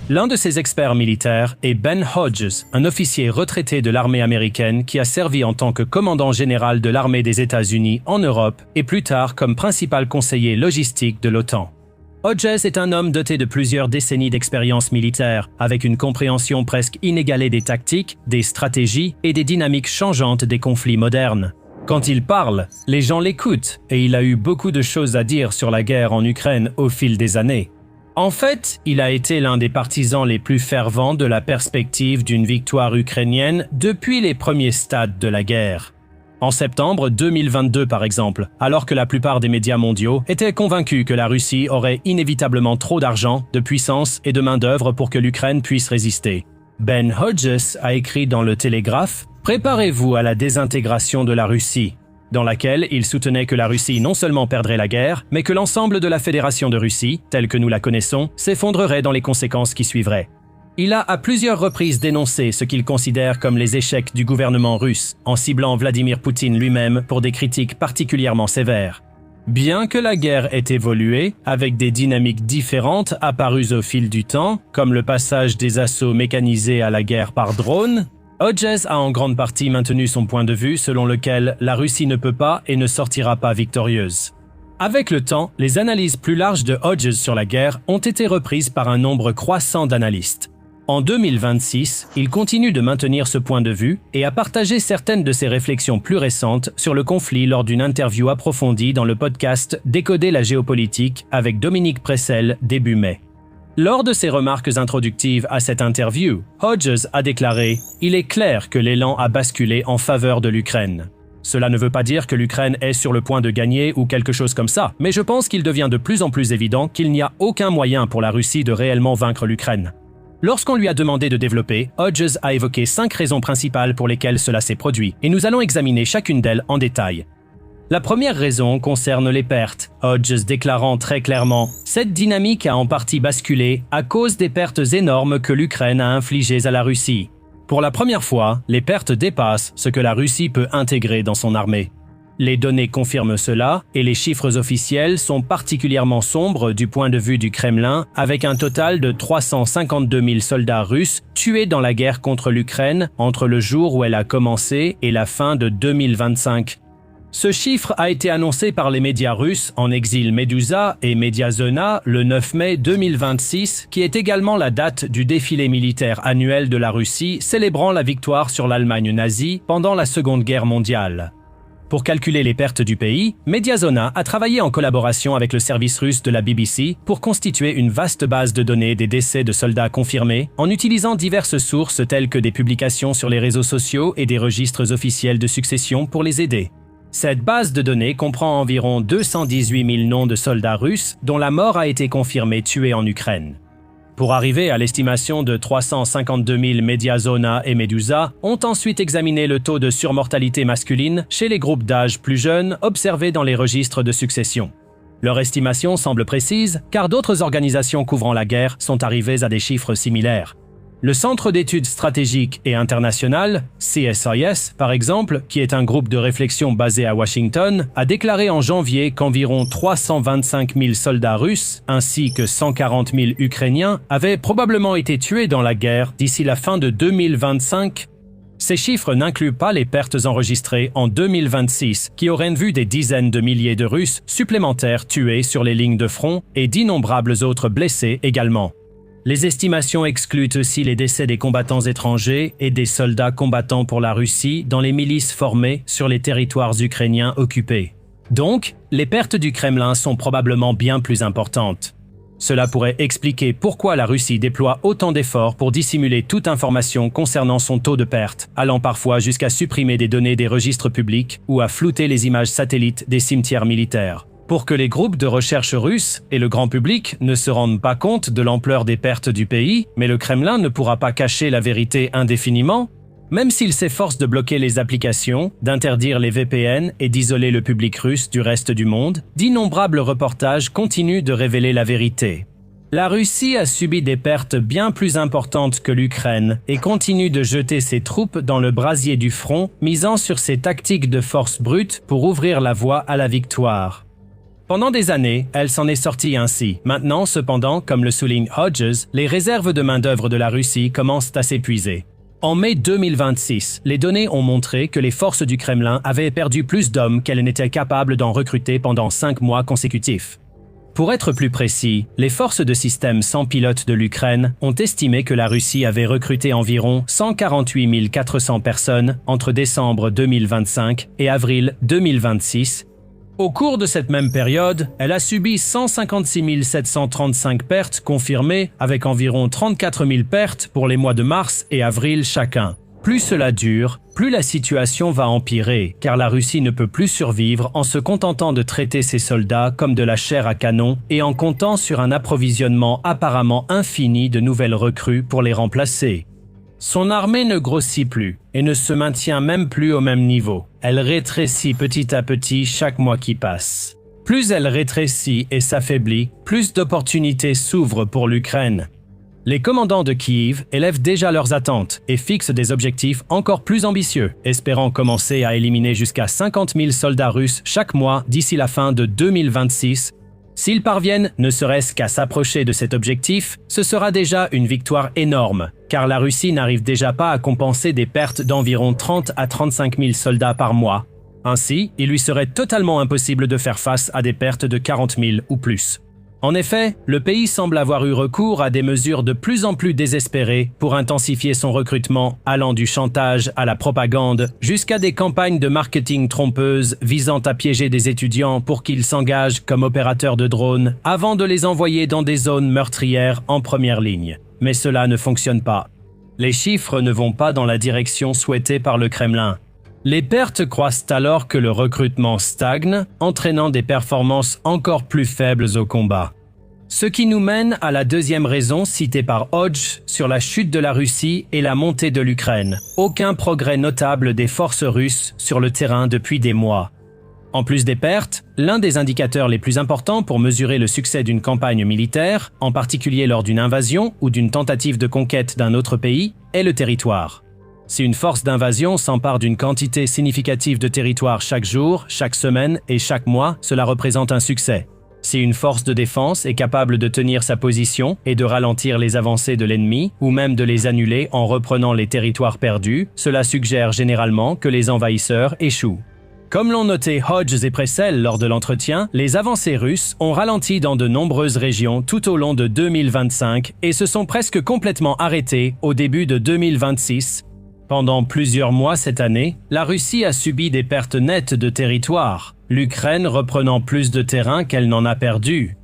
L'un de ces experts militaires est Ben Hodges, un officier retraité de l'armée américaine qui a servi en tant que commandant général de l'armée des États-Unis en Europe et plus tard comme principal conseiller logistique de l'OTAN. Hodges est un homme doté de plusieurs décennies d'expérience militaire, avec une compréhension presque inégalée des tactiques, des stratégies et des dynamiques changeantes des conflits modernes. Quand il parle, les gens l'écoutent et il a eu beaucoup de choses à dire sur la guerre en Ukraine au fil des années. En fait, il a été l'un des partisans les plus fervents de la perspective d'une victoire ukrainienne depuis les premiers stades de la guerre. En septembre 2022 par exemple, alors que la plupart des médias mondiaux étaient convaincus que la Russie aurait inévitablement trop d'argent, de puissance et de main-d'œuvre pour que l'Ukraine puisse résister. Ben Hodges a écrit dans le Télégraphe « Préparez-vous à la désintégration de la Russie », dans laquelle il soutenait que la Russie non seulement perdrait la guerre, mais que l'ensemble de la Fédération de Russie, telle que nous la connaissons, s'effondrerait dans les conséquences qui suivraient. Il a à plusieurs reprises dénoncé ce qu'il considère comme les échecs du gouvernement russe, en ciblant Vladimir Poutine lui-même pour des critiques particulièrement sévères. Bien que la guerre ait évolué, avec des dynamiques différentes apparues au fil du temps, comme le passage des assauts mécanisés à la guerre par drone, Hodges a en grande partie maintenu son point de vue selon lequel la Russie ne peut pas et ne sortira pas victorieuse. Avec le temps, les analyses plus larges de Hodges sur la guerre ont été reprises par un nombre croissant d'analystes. En 2026, il continue de maintenir ce point de vue et a partagé certaines de ses réflexions plus récentes sur le conflit lors d'une interview approfondie dans le podcast Décoder la géopolitique avec Dominique Pressel début mai. Lors de ses remarques introductives à cette interview, Hodges a déclaré « Il est clair que l'élan a basculé en faveur de l'Ukraine. Cela ne veut pas dire que l'Ukraine est sur le point de gagner ou quelque chose comme ça, mais je pense qu'il devient de plus en plus évident qu'il n'y a aucun moyen pour la Russie de réellement vaincre l'Ukraine. » Lorsqu'on lui a demandé de développer, Hodges a évoqué 5 raisons principales pour lesquelles cela s'est produit, et nous allons examiner chacune d'elles en détail. La première raison concerne les pertes, Hodges déclarant très clairement « Cette dynamique a en partie basculé à cause des pertes énormes que l'Ukraine a infligées à la Russie. Pour la première fois, les pertes dépassent ce que la Russie peut intégrer dans son armée. Les données confirment cela, et les chiffres officiels sont particulièrement sombres du point de vue du Kremlin, avec un total de 352 000 soldats russes tués dans la guerre contre l'Ukraine entre le jour où elle a commencé et la fin de 2025. Ce chiffre a été annoncé par les médias russes en exil Meduza et Mediazona le 9 mai 2026, qui est également la date du défilé militaire annuel de la Russie célébrant la victoire sur l'Allemagne nazie pendant la Seconde Guerre mondiale. Pour calculer les pertes du pays, Mediazona a travaillé en collaboration avec le service russe de la BBC pour constituer une vaste base de données des décès de soldats confirmés en utilisant diverses sources telles que des publications sur les réseaux sociaux et des registres officiels de succession pour les aider. Cette base de données comprend environ 218 000 noms de soldats russes dont la mort a été confirmée tués en Ukraine. Pour arriver à l'estimation de 352 000, Mediazona et Meduza ont ensuite examiné le taux de surmortalité masculine chez les groupes d'âge plus jeunes observés dans les registres de succession. Leur estimation semble précise car d'autres organisations couvrant la guerre sont arrivées à des chiffres similaires. Le Centre d'études stratégiques et internationales, CSIS par exemple, qui est un groupe de réflexion basé à Washington, a déclaré en janvier qu'environ 325 000 soldats russes ainsi que 140 000 Ukrainiens avaient probablement été tués dans la guerre d'ici la fin de 2025. Ces chiffres n'incluent pas les pertes enregistrées en 2026, qui auraient vu des dizaines de milliers de Russes supplémentaires tués sur les lignes de front et d'innombrables autres blessés également. Les estimations excluent aussi les décès des combattants étrangers et des soldats combattant pour la Russie dans les milices formées sur les territoires ukrainiens occupés. Donc, les pertes du Kremlin sont probablement bien plus importantes. Cela pourrait expliquer pourquoi la Russie déploie autant d'efforts pour dissimuler toute information concernant son taux de perte, allant parfois jusqu'à supprimer des données des registres publics ou à flouter les images satellites des cimetières militaires. Pour que les groupes de recherche russes et le grand public ne se rendent pas compte de l'ampleur des pertes du pays, mais le Kremlin ne pourra pas cacher la vérité indéfiniment, même s'il s'efforce de bloquer les applications, d'interdire les VPN et d'isoler le public russe du reste du monde, d'innombrables reportages continuent de révéler la vérité. La Russie a subi des pertes bien plus importantes que l'Ukraine et continue de jeter ses troupes dans le brasier du front, misant sur ses tactiques de force brute pour ouvrir la voie à la victoire. Pendant des années, elle s'en est sortie ainsi. Maintenant, cependant, comme le souligne Hodges, les réserves de main-d'œuvre de la Russie commencent à s'épuiser. En mai 2026, les données ont montré que les forces du Kremlin avaient perdu plus d'hommes qu'elles n'étaient capables d'en recruter pendant 5 mois consécutifs. Pour être plus précis, les forces de système sans pilote de l'Ukraine ont estimé que la Russie avait recruté environ 148 400 personnes entre décembre 2025 et avril 2026, Au cours de cette même période, elle a subi 156 735 pertes confirmées, avec environ 34 000 pertes pour les mois de mars et avril chacun. Plus cela dure, plus la situation va empirer, car la Russie ne peut plus survivre en se contentant de traiter ses soldats comme de la chair à canon et en comptant sur un approvisionnement apparemment infini de nouvelles recrues pour les remplacer. Son armée ne grossit plus et ne se maintient même plus au même niveau. Elle rétrécit petit à petit chaque mois qui passe. Plus elle rétrécit et s'affaiblit, plus d'opportunités s'ouvrent pour l'Ukraine. Les commandants de Kiev élèvent déjà leurs attentes et fixent des objectifs encore plus ambitieux, espérant commencer à éliminer jusqu'à 50 000 soldats russes chaque mois d'ici la fin de 2026. S'ils parviennent ne serait-ce qu'à s'approcher de cet objectif, ce sera déjà une victoire énorme, car la Russie n'arrive déjà pas à compenser des pertes d'environ 30 à 35 000 soldats par mois. Ainsi, il lui serait totalement impossible de faire face à des pertes de 40 000 ou plus. En effet, le pays semble avoir eu recours à des mesures de plus en plus désespérées pour intensifier son recrutement, allant du chantage à la propagande, jusqu'à des campagnes de marketing trompeuses visant à piéger des étudiants pour qu'ils s'engagent comme opérateurs de drones, avant de les envoyer dans des zones meurtrières en première ligne. Mais cela ne fonctionne pas. Les chiffres ne vont pas dans la direction souhaitée par le Kremlin. Les pertes croissent alors que le recrutement stagne, entraînant des performances encore plus faibles au combat. Ce qui nous mène à la deuxième raison citée par Hodge sur la chute de la Russie et la montée de l'Ukraine. Aucun progrès notable des forces russes sur le terrain depuis des mois. En plus des pertes, l'un des indicateurs les plus importants pour mesurer le succès d'une campagne militaire, en particulier lors d'une invasion ou d'une tentative de conquête d'un autre pays, est le territoire. Si une force d'invasion s'empare d'une quantité significative de territoire chaque jour, chaque semaine et chaque mois, cela représente un succès. Si une force de défense est capable de tenir sa position et de ralentir les avancées de l'ennemi, ou même de les annuler en reprenant les territoires perdus, cela suggère généralement que les envahisseurs échouent. Comme l'ont noté Hodges et Pressel lors de l'entretien, les avancées russes ont ralenti dans de nombreuses régions tout au long de 2025 et se sont presque complètement arrêtées au début de 2026. Pendant plusieurs mois cette année, la Russie a subi des pertes nettes de territoire, l'Ukraine reprenant plus de terrain qu'elle n'en a perdu.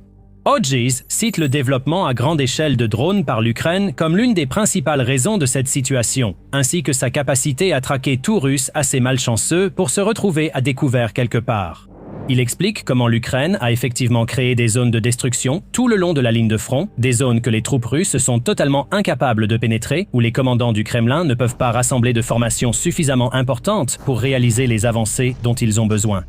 Hodges cite le développement à grande échelle de drones par l'Ukraine comme l'une des principales raisons de cette situation, ainsi que sa capacité à traquer tout Russe assez malchanceux pour se retrouver à découvert quelque part. Il explique comment l'Ukraine a effectivement créé des zones de destruction tout le long de la ligne de front, des zones que les troupes russes sont totalement incapables de pénétrer, où les commandants du Kremlin ne peuvent pas rassembler de formations suffisamment importantes pour réaliser les avancées dont ils ont besoin.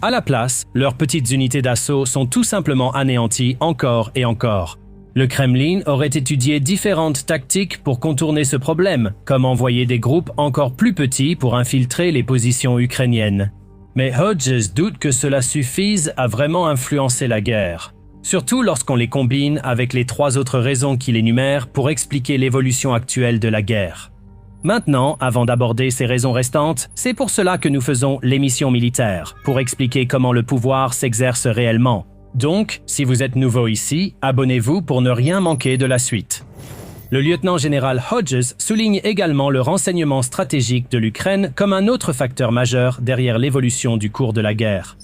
À la place, leurs petites unités d'assaut sont tout simplement anéanties encore et encore. Le Kremlin aurait étudié différentes tactiques pour contourner ce problème, comme envoyer des groupes encore plus petits pour infiltrer les positions ukrainiennes. Mais Hodges doute que cela suffise à vraiment influencer la guerre. Surtout lorsqu'on les combine avec les 3 autres raisons qu'il énumère pour expliquer l'évolution actuelle de la guerre. Maintenant, avant d'aborder ces raisons restantes, c'est pour cela que nous faisons l'émission militaire, pour expliquer comment le pouvoir s'exerce réellement. Donc, si vous êtes nouveau ici, abonnez-vous pour ne rien manquer de la suite. Le lieutenant-général Hodges souligne également le renseignement stratégique de l'Ukraine comme un autre facteur majeur derrière l'évolution du cours de la guerre.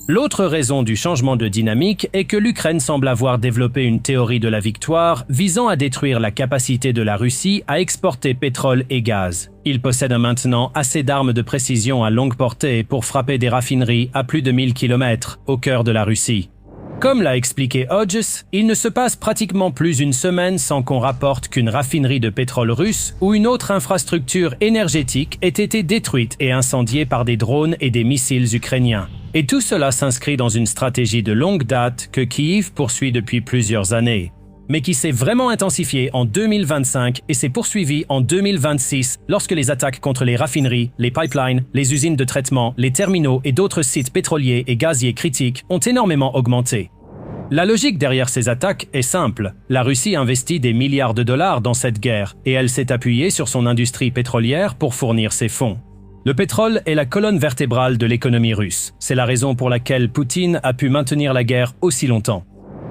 L'autre raison du changement de dynamique est que l'Ukraine semble avoir développé une théorie de la victoire visant à détruire la capacité de la Russie à exporter pétrole et gaz. Il possède maintenant assez d'armes de précision à longue portée pour frapper des raffineries à plus de 1000 km au cœur de la Russie. Comme l'a expliqué Hodges, il ne se passe pratiquement plus une semaine sans qu'on rapporte qu'une raffinerie de pétrole russe ou une autre infrastructure énergétique ait été détruite et incendiée par des drones et des missiles ukrainiens. Et tout cela s'inscrit dans une stratégie de longue date que Kiev poursuit depuis plusieurs années, mais qui s'est vraiment intensifiée en 2025 et s'est poursuivie en 2026 lorsque les attaques contre les raffineries, les pipelines, les usines de traitement, les terminaux et d'autres sites pétroliers et gaziers critiques ont énormément augmenté. La logique derrière ces attaques est simple. La Russie investit des milliards de dollars dans cette guerre et elle s'est appuyée sur son industrie pétrolière pour fournir ses fonds. Le pétrole est la colonne vertébrale de l'économie russe. C'est la raison pour laquelle Poutine a pu maintenir la guerre aussi longtemps.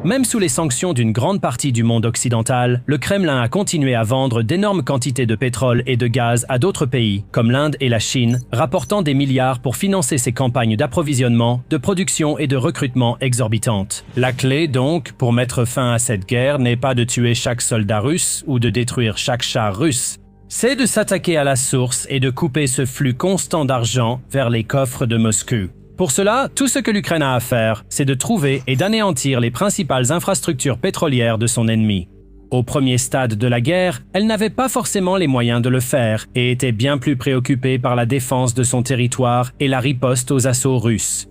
Même sous les sanctions d'une grande partie du monde occidental, le Kremlin a continué à vendre d'énormes quantités de pétrole et de gaz à d'autres pays, comme l'Inde et la Chine, rapportant des milliards pour financer ses campagnes d'approvisionnement, de production et de recrutement exorbitantes. La clé, donc, pour mettre fin à cette guerre n'est pas de tuer chaque soldat russe ou de détruire chaque char russe. C'est de s'attaquer à la source et de couper ce flux constant d'argent vers les coffres de Moscou. Pour cela, tout ce que l'Ukraine a à faire, c'est de trouver et d'anéantir les principales infrastructures pétrolières de son ennemi. Au premier stade de la guerre, elle n'avait pas forcément les moyens de le faire et était bien plus préoccupée par la défense de son territoire et la riposte aux assauts russes.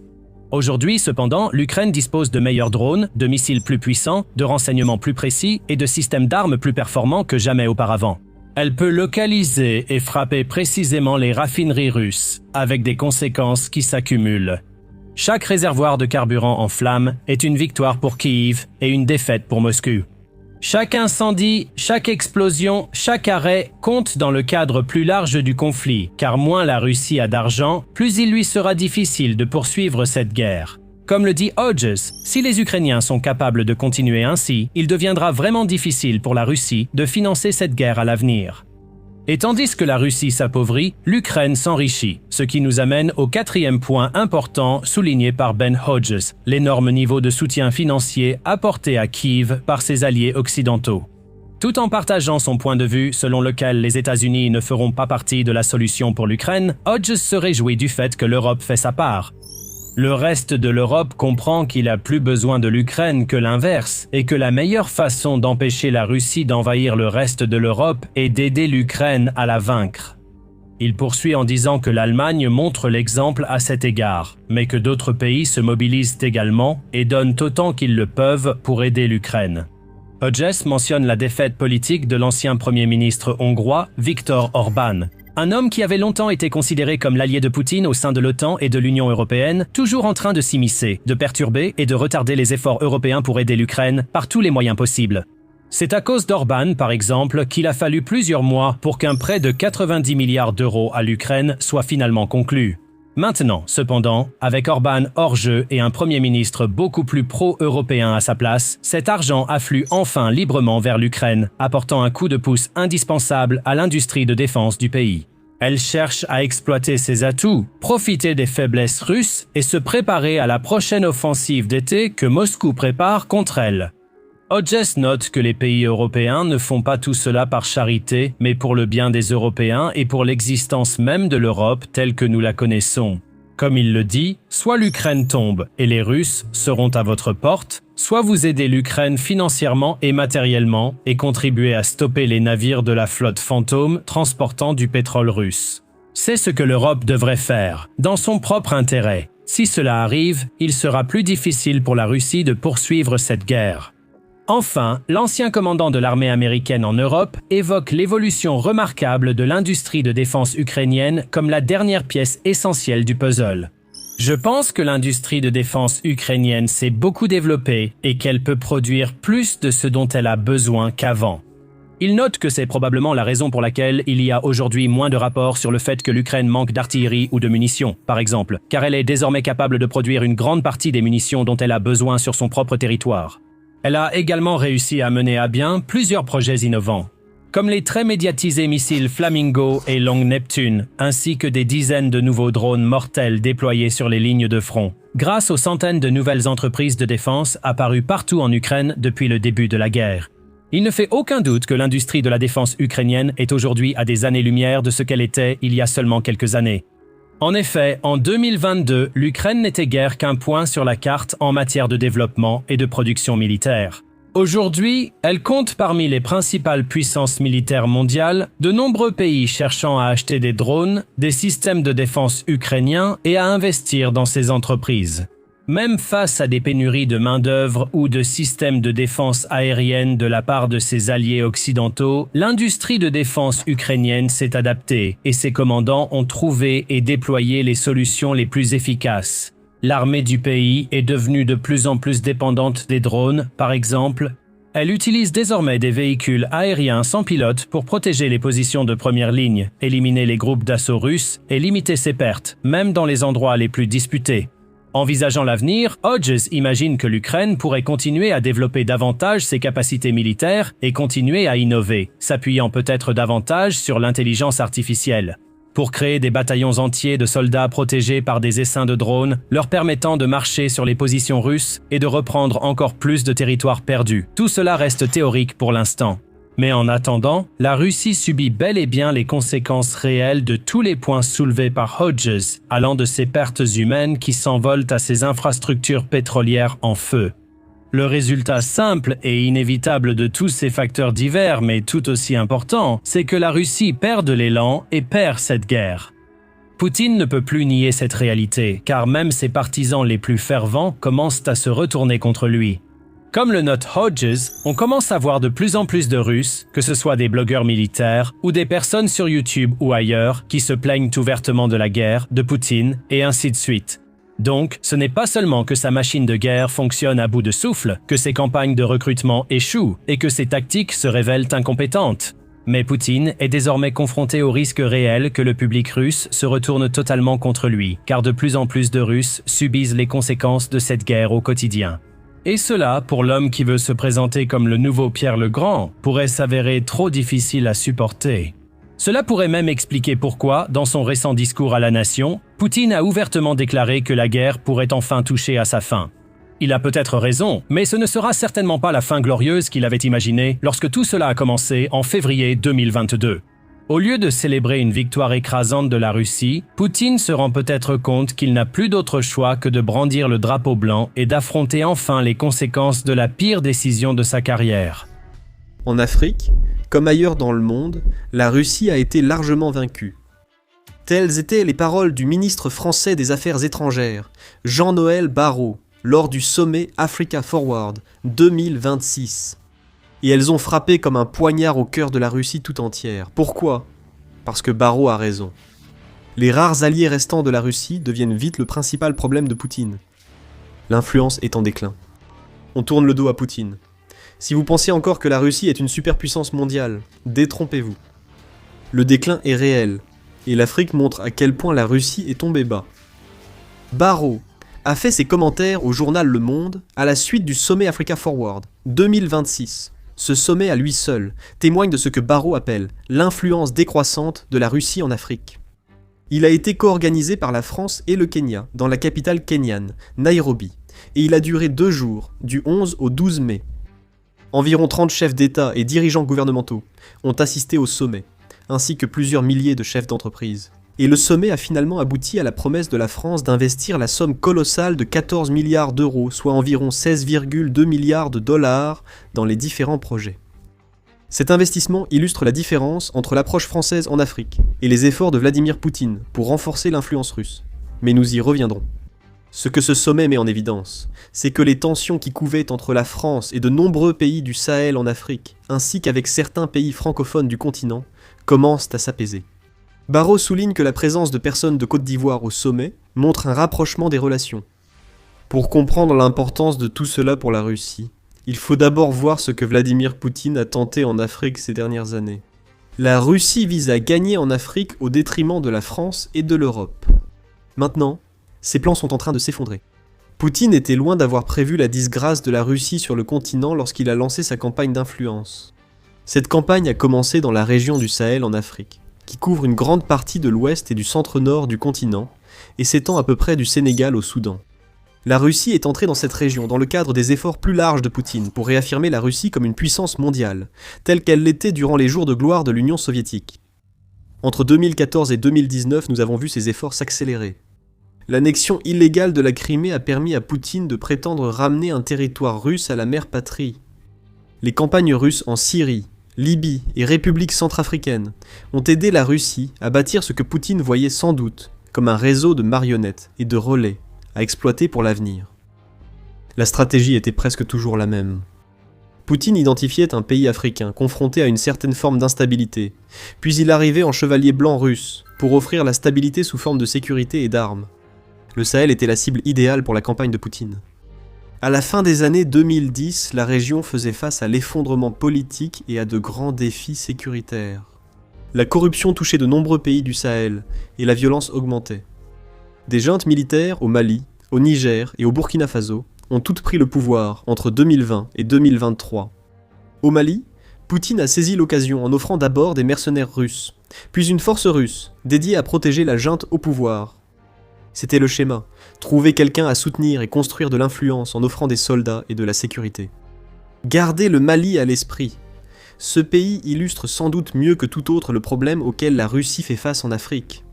Aujourd'hui, cependant, l'Ukraine dispose de meilleurs drones, de missiles plus puissants, de renseignements plus précis et de systèmes d'armes plus performants que jamais auparavant. Elle peut localiser et frapper précisément les raffineries russes, avec des conséquences qui s'accumulent. Chaque réservoir de carburant en flammes est une victoire pour Kiev et une défaite pour Moscou. Chaque incendie, chaque explosion, chaque arrêt compte dans le cadre plus large du conflit, car moins la Russie a d'argent, plus il lui sera difficile de poursuivre cette guerre. Comme le dit Hodges, si les Ukrainiens sont capables de continuer ainsi, il deviendra vraiment difficile pour la Russie de financer cette guerre à l'avenir. Et tandis que la Russie s'appauvrit, l'Ukraine s'enrichit, ce qui nous amène au quatrième point important souligné par Ben Hodges, l'énorme niveau de soutien financier apporté à Kiev par ses alliés occidentaux. Tout en partageant son point de vue selon lequel les États-Unis ne feront pas partie de la solution pour l'Ukraine, Hodges se réjouit du fait que l'Europe fait sa part. Le reste de l'Europe comprend qu'il a plus besoin de l'Ukraine que l'inverse et que la meilleure façon d'empêcher la Russie d'envahir le reste de l'Europe est d'aider l'Ukraine à la vaincre. Il poursuit en disant que l'Allemagne montre l'exemple à cet égard, mais que d'autres pays se mobilisent également et donnent autant qu'ils le peuvent pour aider l'Ukraine. Hodges mentionne la défaite politique de l'ancien Premier ministre hongrois Viktor Orbán, un homme qui avait longtemps été considéré comme l'allié de Poutine au sein de l'OTAN et de l'Union européenne, toujours en train de s'immiscer, de perturber et de retarder les efforts européens pour aider l'Ukraine par tous les moyens possibles. C'est à cause d'Orbán, par exemple, qu'il a fallu plusieurs mois pour qu'un prêt de 90 milliards d'euros à l'Ukraine soit finalement conclu. Maintenant, cependant, avec Orbán hors jeu et un Premier ministre beaucoup plus pro-européen à sa place, cet argent afflue enfin librement vers l'Ukraine, apportant un coup de pouce indispensable à l'industrie de défense du pays. Elle cherche à exploiter ses atouts, profiter des faiblesses russes et se préparer à la prochaine offensive d'été que Moscou prépare contre elle. Hodges note que les pays européens ne font pas tout cela par charité, mais pour le bien des Européens et pour l'existence même de l'Europe telle que nous la connaissons. Comme il le dit, soit l'Ukraine tombe et les Russes seront à votre porte, soit vous aidez l'Ukraine financièrement et matériellement et contribuez à stopper les navires de la flotte fantôme transportant du pétrole russe. C'est ce que l'Europe devrait faire, dans son propre intérêt. Si cela arrive, il sera plus difficile pour la Russie de poursuivre cette guerre. Enfin, l'ancien commandant de l'armée américaine en Europe évoque l'évolution remarquable de l'industrie de défense ukrainienne comme la dernière pièce essentielle du puzzle. Je pense que l'industrie de défense ukrainienne s'est beaucoup développée et qu'elle peut produire plus de ce dont elle a besoin qu'avant. Il note que c'est probablement la raison pour laquelle il y a aujourd'hui moins de rapports sur le fait que l'Ukraine manque d'artillerie ou de munitions, par exemple, car elle est désormais capable de produire une grande partie des munitions dont elle a besoin sur son propre territoire. Elle a également réussi à mener à bien plusieurs projets innovants, comme les très médiatisés missiles Flamingo et Long Neptune, ainsi que des dizaines de nouveaux drones mortels déployés sur les lignes de front, grâce aux centaines de nouvelles entreprises de défense apparues partout en Ukraine depuis le début de la guerre. Il ne fait aucun doute que l'industrie de la défense ukrainienne est aujourd'hui à des années-lumière de ce qu'elle était il y a seulement quelques années. En effet, en 2022, l'Ukraine n'était guère qu'un point sur la carte en matière de développement et de production militaire. Aujourd'hui, elle compte parmi les principales puissances militaires mondiales, de nombreux pays cherchant à acheter des drones, des systèmes de défense ukrainiens et à investir dans ces entreprises. Même face à des pénuries de main-d'œuvre ou de systèmes de défense aérienne de la part de ses alliés occidentaux, l'industrie de défense ukrainienne s'est adaptée et ses commandants ont trouvé et déployé les solutions les plus efficaces. L'armée du pays est devenue de plus en plus dépendante des drones, par exemple. Elle utilise désormais des véhicules aériens sans pilote pour protéger les positions de première ligne, éliminer les groupes d'assaut russes et limiter ses pertes, même dans les endroits les plus disputés. Envisageant l'avenir, Hodges imagine que l'Ukraine pourrait continuer à développer davantage ses capacités militaires et continuer à innover, s'appuyant peut-être davantage sur l'intelligence artificielle, pour créer des bataillons entiers de soldats protégés par des essaims de drones, leur permettant de marcher sur les positions russes et de reprendre encore plus de territoires perdus. Tout cela reste théorique pour l'instant. Mais en attendant, la Russie subit bel et bien les conséquences réelles de tous les points soulevés par Hodges, allant de ses pertes humaines qui s'envolent à ses infrastructures pétrolières en feu. Le résultat simple et inévitable de tous ces facteurs divers, mais tout aussi importants, c'est que la Russie perd de l'élan et perd cette guerre. Poutine ne peut plus nier cette réalité, car même ses partisans les plus fervents commencent à se retourner contre lui. Comme le note Hodges, on commence à voir de plus en plus de Russes, que ce soit des blogueurs militaires ou des personnes sur YouTube ou ailleurs, qui se plaignent ouvertement de la guerre, de Poutine, et ainsi de suite. Donc, ce n'est pas seulement que sa machine de guerre fonctionne à bout de souffle, que ses campagnes de recrutement échouent et que ses tactiques se révèlent incompétentes. Mais Poutine est désormais confronté au risque réel que le public russe se retourne totalement contre lui, car de plus en plus de Russes subissent les conséquences de cette guerre au quotidien. Et cela, pour l'homme qui veut se présenter comme le nouveau Pierre le Grand, pourrait s'avérer trop difficile à supporter. Cela pourrait même expliquer pourquoi, dans son récent discours à la nation, Poutine a ouvertement déclaré que la guerre pourrait enfin toucher à sa fin. Il a peut-être raison, mais ce ne sera certainement pas la fin glorieuse qu'il avait imaginée lorsque tout cela a commencé en février 2022. Au lieu de célébrer une victoire écrasante de la Russie, Poutine se rend peut-être compte qu'il n'a plus d'autre choix que de brandir le drapeau blanc et d'affronter enfin les conséquences de la pire décision de sa carrière. En Afrique, comme ailleurs dans le monde, la Russie a été largement vaincue. Telles étaient les paroles du ministre français des Affaires étrangères, Jean-Noël Barrot, lors du sommet Africa Forward 2026. Et elles ont frappé comme un poignard au cœur de la Russie tout entière. Pourquoi ? Parce que Barrot a raison. Les rares alliés restants de la Russie deviennent vite le principal problème de Poutine. L'influence est en déclin. On tourne le dos à Poutine. Si vous pensez encore que la Russie est une superpuissance mondiale, détrompez-vous. Le déclin est réel, et l'Afrique montre à quel point la Russie est tombée bas. Barrot a fait ses commentaires au journal Le Monde à la suite du sommet Africa Forward 2026. Ce sommet à lui seul témoigne de ce que Barrot appelle l'influence décroissante de la Russie en Afrique. Il a été co-organisé par la France et le Kenya, dans la capitale kenyane, Nairobi, et il a duré 2 jours, du 11 au 12 mai. Environ 30 chefs d'État et dirigeants gouvernementaux ont assisté au sommet, ainsi que plusieurs milliers de chefs d'entreprise. Et le sommet a finalement abouti à la promesse de la France d'investir la somme colossale de 14 milliards d'euros, soit environ 16,2 milliards de dollars, dans les différents projets. Cet investissement illustre la différence entre l'approche française en Afrique et les efforts de Vladimir Poutine pour renforcer l'influence russe. Mais nous y reviendrons. Ce que ce sommet met en évidence, c'est que les tensions qui couvaient entre la France et de nombreux pays du Sahel en Afrique, ainsi qu'avec certains pays francophones du continent, commencent à s'apaiser. Barrot souligne que la présence de personnes de Côte d'Ivoire au sommet montre un rapprochement des relations. Pour comprendre l'importance de tout cela pour la Russie, il faut d'abord voir ce que Vladimir Poutine a tenté en Afrique ces dernières années. La Russie vise à gagner en Afrique au détriment de la France et de l'Europe. Maintenant, ses plans sont en train de s'effondrer. Poutine était loin d'avoir prévu la disgrâce de la Russie sur le continent lorsqu'il a lancé sa campagne d'influence. Cette campagne a commencé dans la région du Sahel en Afrique, qui couvre une grande partie de l'ouest et du centre-nord du continent, et s'étend à peu près du Sénégal au Soudan. La Russie est entrée dans cette région dans le cadre des efforts plus larges de Poutine pour réaffirmer la Russie comme une puissance mondiale, telle qu'elle l'était durant les jours de gloire de l'Union soviétique. Entre 2014 et 2019, nous avons vu ces efforts s'accélérer. L'annexion illégale de la Crimée a permis à Poutine de prétendre ramener un territoire russe à la mère patrie. Les campagnes russes en Syrie, Libye et République centrafricaine ont aidé la Russie à bâtir ce que Poutine voyait sans doute comme un réseau de marionnettes et de relais à exploiter pour l'avenir. La stratégie était presque toujours la même. Poutine identifiait un pays africain confronté à une certaine forme d'instabilité, puis il arrivait en chevalier blanc russe pour offrir la stabilité sous forme de sécurité et d'armes. Le Sahel était la cible idéale pour la campagne de Poutine. À la fin des années 2010, la région faisait face à l'effondrement politique et à de grands défis sécuritaires. La corruption touchait de nombreux pays du Sahel et la violence augmentait. Des juntes militaires au Mali, au Niger et au Burkina Faso ont toutes pris le pouvoir entre 2020 et 2023. Au Mali, Poutine a saisi l'occasion en offrant d'abord des mercenaires russes, puis une force russe dédiée à protéger la junte au pouvoir. C'était le schéma, trouver quelqu'un à soutenir et construire de l'influence en offrant des soldats et de la sécurité. Gardez le Mali à l'esprit. Ce pays illustre sans doute mieux que tout autre le problème auquel la Russie fait face en Afrique.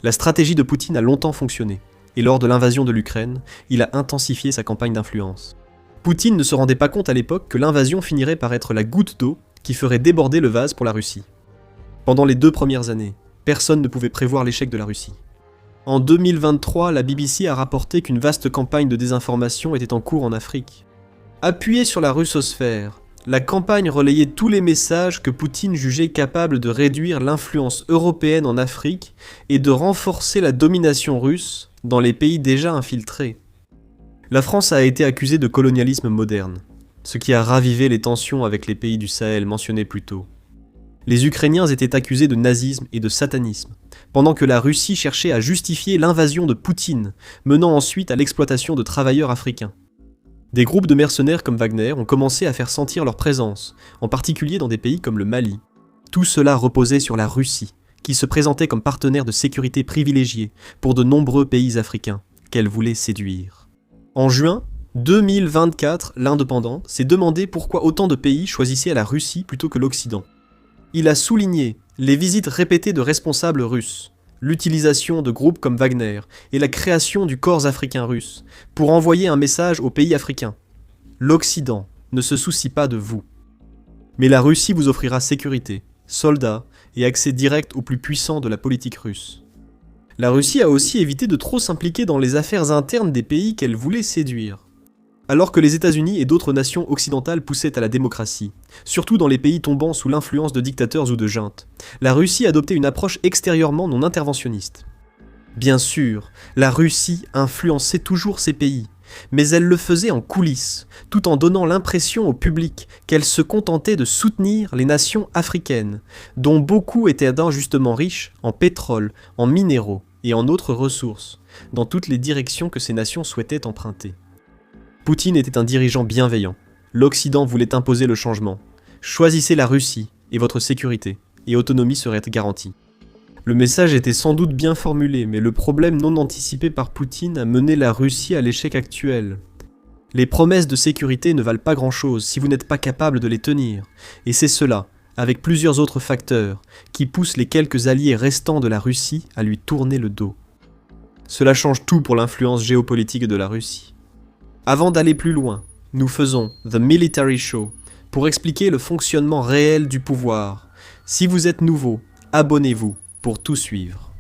La stratégie de Poutine a longtemps fonctionné, et lors de l'invasion de l'Ukraine, il a intensifié sa campagne d'influence. Poutine ne se rendait pas compte à l'époque que l'invasion finirait par être la goutte d'eau qui ferait déborder le vase pour la Russie. Pendant les 2 premières années, personne ne pouvait prévoir l'échec de la Russie. En 2023, la BBC a rapporté qu'une vaste campagne de désinformation était en cours en Afrique. Appuyée sur la russosphère, la campagne relayait tous les messages que Poutine jugeait capables de réduire l'influence européenne en Afrique et de renforcer la domination russe dans les pays déjà infiltrés. La France a été accusée de colonialisme moderne, ce qui a ravivé les tensions avec les pays du Sahel mentionnés plus tôt. Les Ukrainiens étaient accusés de nazisme et de satanisme, pendant que la Russie cherchait à justifier l'invasion de Poutine, menant ensuite à l'exploitation de travailleurs africains. Des groupes de mercenaires comme Wagner ont commencé à faire sentir leur présence, en particulier dans des pays comme le Mali. Tout cela reposait sur la Russie, qui se présentait comme partenaire de sécurité privilégié pour de nombreux pays africains, qu'elle voulait séduire. En juin 2024, l'Indépendant s'est demandé pourquoi autant de pays choisissaient la Russie plutôt que l'Occident. Il a souligné les visites répétées de responsables russes, l'utilisation de groupes comme Wagner et la création du Corps africain russe pour envoyer un message aux pays africains. L'Occident ne se soucie pas de vous. Mais la Russie vous offrira sécurité, soldats et accès direct aux plus puissants de la politique russe. La Russie a aussi évité de trop s'impliquer dans les affaires internes des pays qu'elle voulait séduire. Alors que les États-Unis et d'autres nations occidentales poussaient à la démocratie, surtout dans les pays tombant sous l'influence de dictateurs ou de juntes, la Russie adoptait une approche extérieurement non interventionniste. Bien sûr, la Russie influençait toujours ces pays, mais elle le faisait en coulisses, tout en donnant l'impression au public qu'elle se contentait de soutenir les nations africaines, dont beaucoup étaient injustement riches en pétrole, en minéraux et en autres ressources, dans toutes les directions que ces nations souhaitaient emprunter. Poutine était un dirigeant bienveillant. L'Occident voulait imposer le changement. Choisissez la Russie et votre sécurité, et autonomie serait garantie. Le message était sans doute bien formulé, mais le problème non anticipé par Poutine a mené la Russie à l'échec actuel. Les promesses de sécurité ne valent pas grand-chose si vous n'êtes pas capable de les tenir, et c'est cela, avec plusieurs autres facteurs, qui poussent les quelques alliés restants de la Russie à lui tourner le dos. Cela change tout pour l'influence géopolitique de la Russie. Avant d'aller plus loin, nous faisons The Military Show pour expliquer le fonctionnement réel du pouvoir. Si vous êtes nouveau, abonnez-vous pour tout suivre.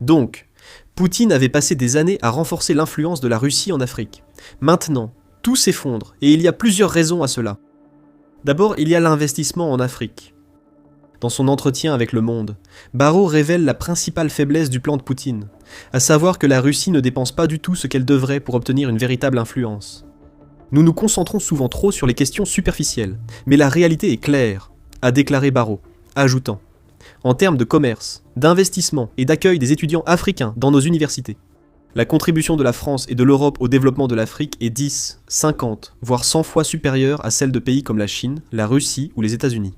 Donc, Poutine avait passé des années à renforcer l'influence de la Russie en Afrique. Maintenant, tout s'effondre et il y a plusieurs raisons à cela. D'abord, il y a l'investissement en Afrique. Dans son entretien avec Le Monde, Barrot révèle la principale faiblesse du plan de Poutine, à savoir que la Russie ne dépense pas du tout ce qu'elle devrait pour obtenir une véritable influence. Nous nous concentrons souvent trop sur les questions superficielles, mais la réalité est claire, a déclaré Barrot, ajoutant « En termes de commerce, d'investissement et d'accueil des étudiants africains dans nos universités, la contribution de la France et de l'Europe au développement de l'Afrique est 10, 50, voire 100 fois supérieure à celle de pays comme la Chine, la Russie ou les États-Unis. »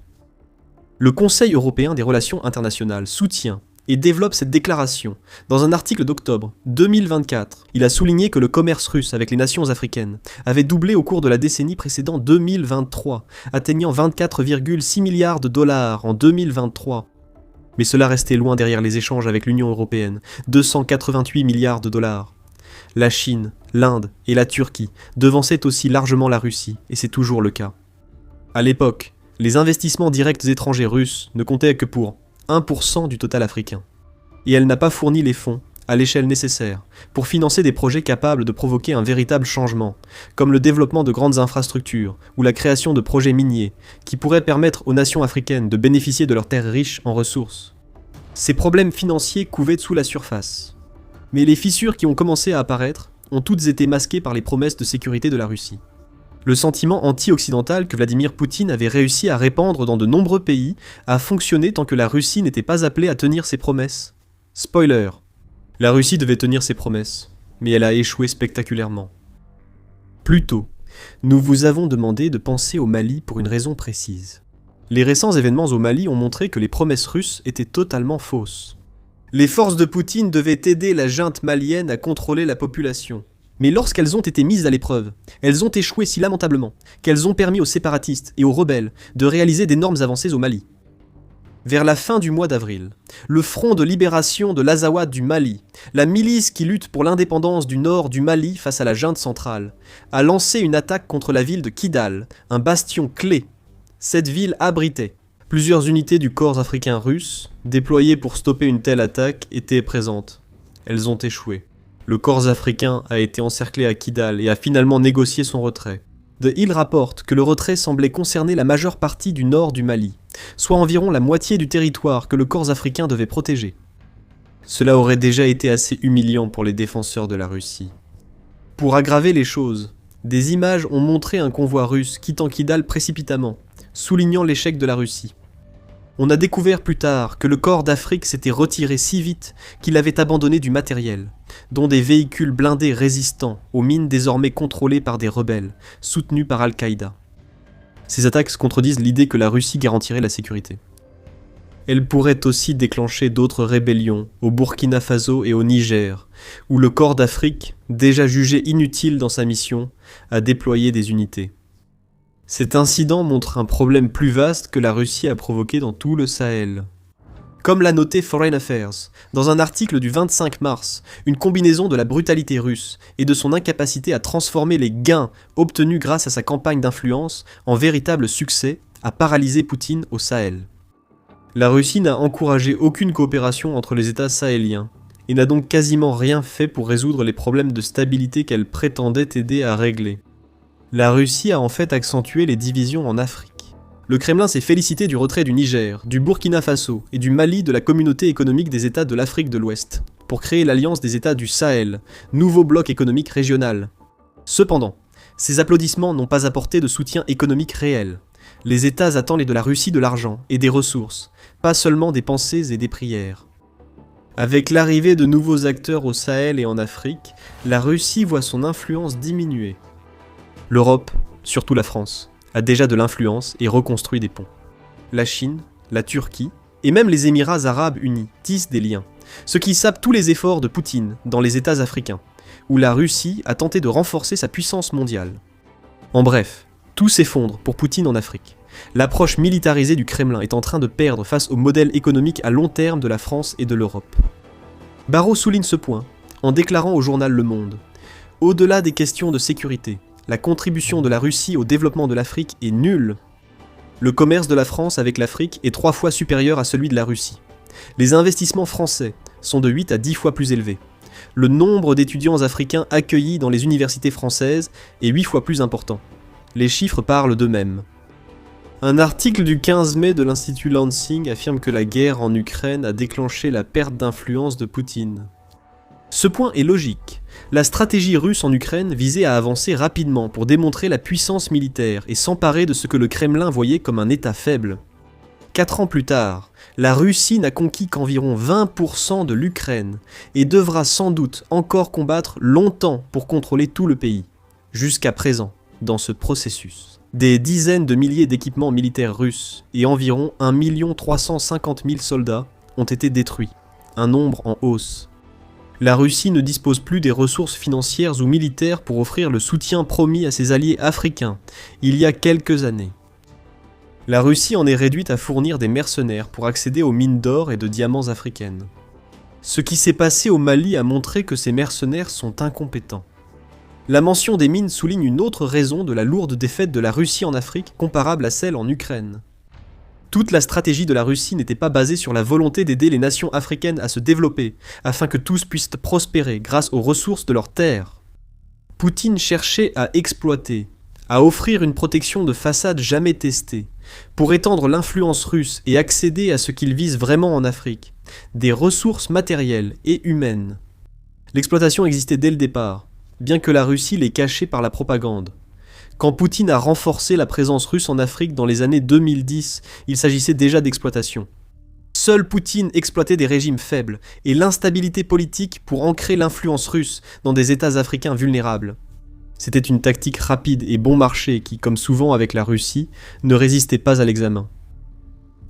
Le Conseil européen des relations internationales soutient et développe cette déclaration. Dans un article d'octobre 2024, il a souligné que le commerce russe avec les nations africaines avait doublé au cours de la décennie précédant 2023, atteignant 24,6 milliards de dollars en 2023. Mais cela restait loin derrière les échanges avec l'Union européenne, 288 milliards de dollars. La Chine, l'Inde et la Turquie devançaient aussi largement la Russie, et c'est toujours le cas. À l'époque, les investissements directs étrangers russes ne comptaient que pour 1% du total africain. Et elle n'a pas fourni les fonds, à l'échelle nécessaire, pour financer des projets capables de provoquer un véritable changement, comme le développement de grandes infrastructures ou la création de projets miniers, qui pourraient permettre aux nations africaines de bénéficier de leurs terres riches en ressources. Ces problèmes financiers couvaient sous la surface. Mais les fissures qui ont commencé à apparaître ont toutes été masquées par les promesses de sécurité de la Russie. Le sentiment anti-occidental que Vladimir Poutine avait réussi à répandre dans de nombreux pays a fonctionné tant que la Russie n'était pas appelée à tenir ses promesses. Spoiler, la Russie devait tenir ses promesses. mais elle a échoué spectaculairement. Plus tôt, nous vous avons demandé de penser au Mali pour une raison précise. Les récents événements au Mali ont montré que les promesses russes étaient totalement fausses. Les forces de Poutine devaient aider la junte malienne à contrôler la population. Mais lorsqu'elles ont été mises à l'épreuve, elles ont échoué si lamentablement qu'elles ont permis aux séparatistes et aux rebelles de réaliser d'énormes avancées au Mali. Vers la fin du mois d'avril, le Front de libération de l'Azawad du Mali, la milice qui lutte pour l'indépendance du nord du Mali face à la junte centrale, a lancé une attaque contre la ville de Kidal, un bastion clé. Cette ville abritait. Plusieurs unités du corps africain russe, déployées pour stopper une telle attaque, étaient présentes. Elles ont échoué. Le corps africain a été encerclé à Kidal et a finalement négocié son retrait. The Hill rapporte que le retrait semblait concerner la majeure partie du nord du Mali, soit environ la moitié du territoire que le corps africain devait protéger. Cela aurait déjà été assez humiliant pour les défenseurs de la Russie. Pour aggraver les choses, des images ont montré un convoi russe quittant Kidal précipitamment, soulignant l'échec de la Russie. On a découvert plus tard que le corps d'Afrique s'était retiré si vite qu'il avait abandonné du matériel, dont des véhicules blindés résistants aux mines désormais contrôlées par des rebelles, soutenus par Al-Qaïda. Ces attaques contredisent l'idée que la Russie garantirait la sécurité. Elles pourraient aussi déclencher d'autres rébellions au Burkina Faso et au Niger, où le corps d'Afrique, déjà jugé inutile dans sa mission, a déployé des unités. Cet incident montre un problème plus vaste que la Russie a provoqué dans tout le Sahel. Comme l'a noté Foreign Affairs, dans un article du 25 mars, une combinaison de la brutalité russe et de son incapacité à transformer les gains obtenus grâce à sa campagne d'influence en véritable succès a paralysé Poutine au Sahel. La Russie n'a encouragé aucune coopération entre les États sahéliens et n'a donc quasiment rien fait pour résoudre les problèmes de stabilité qu'elle prétendait aider à régler. La Russie a en fait accentué les divisions en Afrique. Le Kremlin s'est félicité du retrait du Niger, du Burkina Faso et du Mali de la communauté économique des États de l'Afrique de l'Ouest, pour créer l'Alliance des États du Sahel, nouveau bloc économique régional. Cependant, ces applaudissements n'ont pas apporté de soutien économique réel. Les États attendent de la Russie de l'argent et des ressources, pas seulement des pensées et des prières. Avec l'arrivée de nouveaux acteurs au Sahel et en Afrique, la Russie voit son influence diminuer. L'Europe, surtout la France, a déjà de l'influence et reconstruit des ponts. La Chine, la Turquie et même les Émirats arabes unis tissent des liens, ce qui sape tous les efforts de Poutine dans les États africains, où la Russie a tenté de renforcer sa puissance mondiale. En bref, tout s'effondre pour Poutine en Afrique. L'approche militarisée du Kremlin est en train de perdre face au modèle économique à long terme de la France et de l'Europe. Barrot souligne ce point en déclarant au journal Le Monde « Au-delà des questions de sécurité, la contribution de la Russie au développement de l'Afrique est nulle. Le commerce de la France avec l'Afrique est 3 fois supérieur à celui de la Russie. Les investissements français sont de 8 à 10 fois plus élevés. Le nombre d'étudiants africains accueillis dans les universités françaises est 8 fois plus important. Les chiffres parlent d'eux-mêmes. » Un article du 15 mai de l'Institut Lansing affirme que la guerre en Ukraine a déclenché la perte d'influence de Poutine. Ce point est logique. La stratégie russe en Ukraine visait à avancer rapidement pour démontrer la puissance militaire et s'emparer de ce que le Kremlin voyait comme un État faible. 4 ans plus tard, la Russie n'a conquis qu'environ 20% de l'Ukraine et devra sans doute encore combattre longtemps pour contrôler tout le pays. Jusqu'à présent, dans ce processus, des dizaines de milliers d'équipements militaires russes et environ 1 350 000 soldats ont été détruits, un nombre en hausse. La Russie ne dispose plus des ressources financières ou militaires pour offrir le soutien promis à ses alliés africains, il y a quelques années. La Russie en est réduite à fournir des mercenaires pour accéder aux mines d'or et de diamants africaines. Ce qui s'est passé au Mali a montré que ces mercenaires sont incompétents. La mention des mines souligne une autre raison de la lourde défaite de la Russie en Afrique comparable à celle en Ukraine. Toute la stratégie de la Russie n'était pas basée sur la volonté d'aider les nations africaines à se développer, afin que tous puissent prospérer grâce aux ressources de leurs terres. Poutine cherchait à exploiter, à offrir une protection de façade jamais testée, pour étendre l'influence russe et accéder à ce qu'il vise vraiment en Afrique, des ressources matérielles et humaines. L'exploitation existait dès le départ, bien que la Russie l'ait cachée par la propagande. Quand Poutine a renforcé la présence russe en Afrique dans les années 2010, il s'agissait déjà d'exploitation. Seul Poutine exploitait des régimes faibles et l'instabilité politique pour ancrer l'influence russe dans des États africains vulnérables. C'était une tactique rapide et bon marché qui, comme souvent avec la Russie, ne résistait pas à l'examen.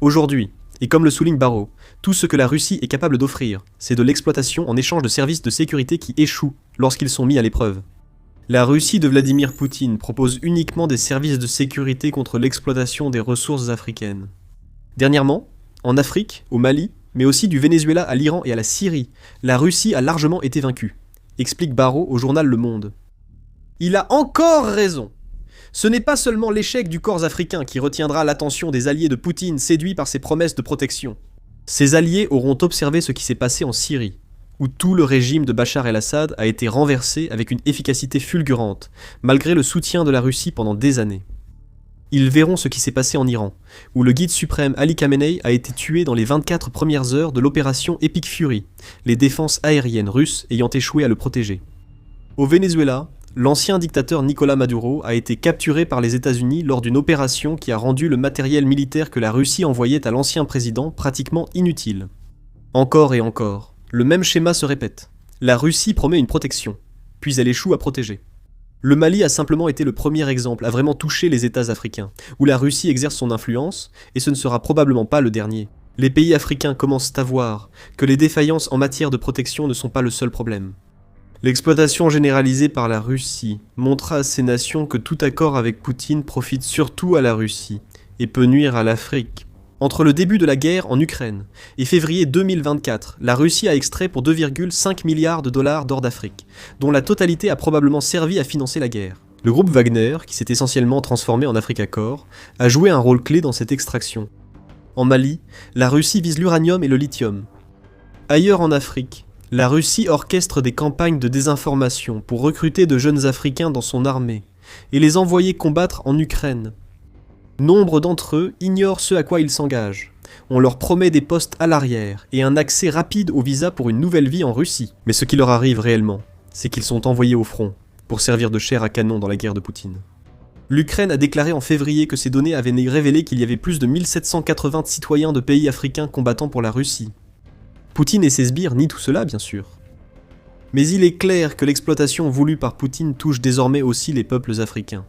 Aujourd'hui, et comme le souligne Barrot, tout ce que la Russie est capable d'offrir, c'est de l'exploitation en échange de services de sécurité qui échouent lorsqu'ils sont mis à l'épreuve. La Russie de Vladimir Poutine propose uniquement des services de sécurité contre l'exploitation des ressources africaines. Dernièrement, en Afrique, au Mali, mais aussi du Venezuela à l'Iran et à la Syrie, la Russie a largement été vaincue, explique Barrot au journal Le Monde. Il a encore raison. Ce n'est pas seulement l'échec du corps africain qui retiendra l'attention des alliés de Poutine séduits par ses promesses de protection. Ces alliés auront observé ce qui s'est passé en Syrie, où tout le régime de Bachar el-Assad a été renversé avec une efficacité fulgurante, malgré le soutien de la Russie pendant des années. Ils verront ce qui s'est passé en Iran, où le guide suprême Ali Khamenei a été tué dans les 24 premières heures de l'opération Epic Fury, les défenses aériennes russes ayant échoué à le protéger. Au Venezuela, l'ancien dictateur Nicolás Maduro a été capturé par les États-Unis lors d'une opération qui a rendu le matériel militaire que la Russie envoyait à l'ancien président pratiquement inutile. Encore et encore, le même schéma se répète. La Russie promet une protection, puis elle échoue à protéger. Le Mali a simplement été le premier exemple à vraiment toucher les États africains, où la Russie exerce son influence, et ce ne sera probablement pas le dernier. Les pays africains commencent à voir que les défaillances en matière de protection ne sont pas le seul problème. L'exploitation généralisée par la Russie montra à ces nations que tout accord avec Poutine profite surtout à la Russie, et peut nuire à l'Afrique. Entre le début de la guerre en Ukraine et février 2024, la Russie a extrait pour 2,5 milliards de dollars d'or d'Afrique, dont la totalité a probablement servi à financer la guerre. Le groupe Wagner, qui s'est essentiellement transformé en Africa Corps, a joué un rôle clé dans cette extraction. En Mali, la Russie vise l'uranium et le lithium. Ailleurs en Afrique, la Russie orchestre des campagnes de désinformation pour recruter de jeunes Africains dans son armée et les envoyer combattre en Ukraine. Nombre d'entre eux ignorent ce à quoi ils s'engagent. On leur promet des postes à l'arrière et un accès rapide au visa pour une nouvelle vie en Russie. Mais ce qui leur arrive réellement, c'est qu'ils sont envoyés au front pour servir de chair à canon dans la guerre de Poutine. L'Ukraine a déclaré en février que ces données avaient révélé qu'il y avait plus de 1780 citoyens de pays africains combattant pour la Russie. Poutine et ses sbires nient tout cela, bien sûr. Mais il est clair que l'exploitation voulue par Poutine touche désormais aussi les peuples africains.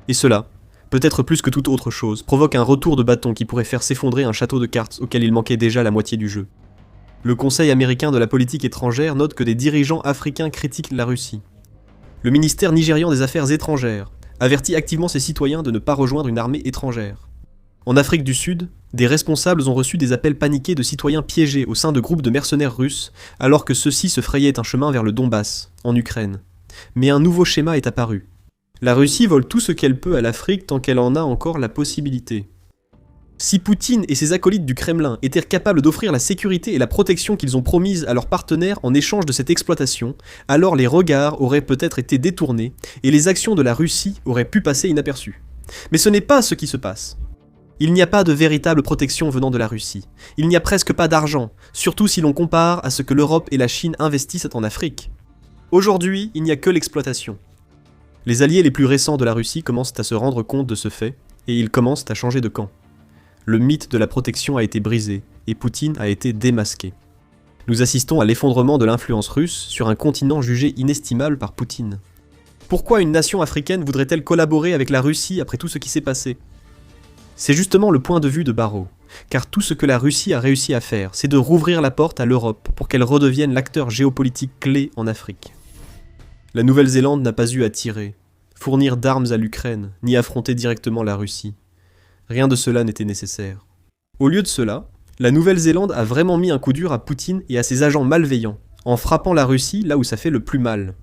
Et cela, peut-être plus que toute autre chose, provoque un retour de bâton qui pourrait faire s'effondrer un château de cartes auquel il manquait déjà la moitié du jeu. Le Conseil américain de la politique étrangère note que des dirigeants africains critiquent la Russie. Le ministère nigérian des Affaires étrangères avertit activement ses citoyens de ne pas rejoindre une armée étrangère. En Afrique du Sud, des responsables ont reçu des appels paniqués de citoyens piégés au sein de groupes de mercenaires russes, alors que ceux-ci se frayaient un chemin vers le Donbass, en Ukraine. Mais un nouveau schéma est apparu. La Russie vole tout ce qu'elle peut à l'Afrique tant qu'elle en a encore la possibilité. Si Poutine et ses acolytes du Kremlin étaient capables d'offrir la sécurité et la protection qu'ils ont promises à leurs partenaires en échange de cette exploitation, alors les regards auraient peut-être été détournés et les actions de la Russie auraient pu passer inaperçues. Mais ce n'est pas ce qui se passe. Il n'y a pas de véritable protection venant de la Russie. Il n'y a presque pas d'argent, surtout si l'on compare à ce que l'Europe et la Chine investissent en Afrique. Aujourd'hui, il n'y a que l'exploitation. Les alliés les plus récents de la Russie commencent à se rendre compte de ce fait, et ils commencent à changer de camp. Le mythe de la protection a été brisé, et Poutine a été démasqué. Nous assistons à l'effondrement de l'influence russe sur un continent jugé inestimable par Poutine. Pourquoi une nation africaine voudrait-elle collaborer avec la Russie après tout ce qui s'est passé ? C'est justement le point de vue de Barrot, car tout ce que la Russie a réussi à faire, c'est de rouvrir la porte à l'Europe pour qu'elle redevienne l'acteur géopolitique clé en Afrique. La Nouvelle-Zélande n'a pas eu à tirer, fournir d'armes à l'Ukraine, ni affronter directement la Russie. Rien de cela n'était nécessaire. Au lieu de cela, la Nouvelle-Zélande a vraiment mis un coup dur à Poutine et à ses agents malveillants, en frappant la Russie là où ça fait le plus mal.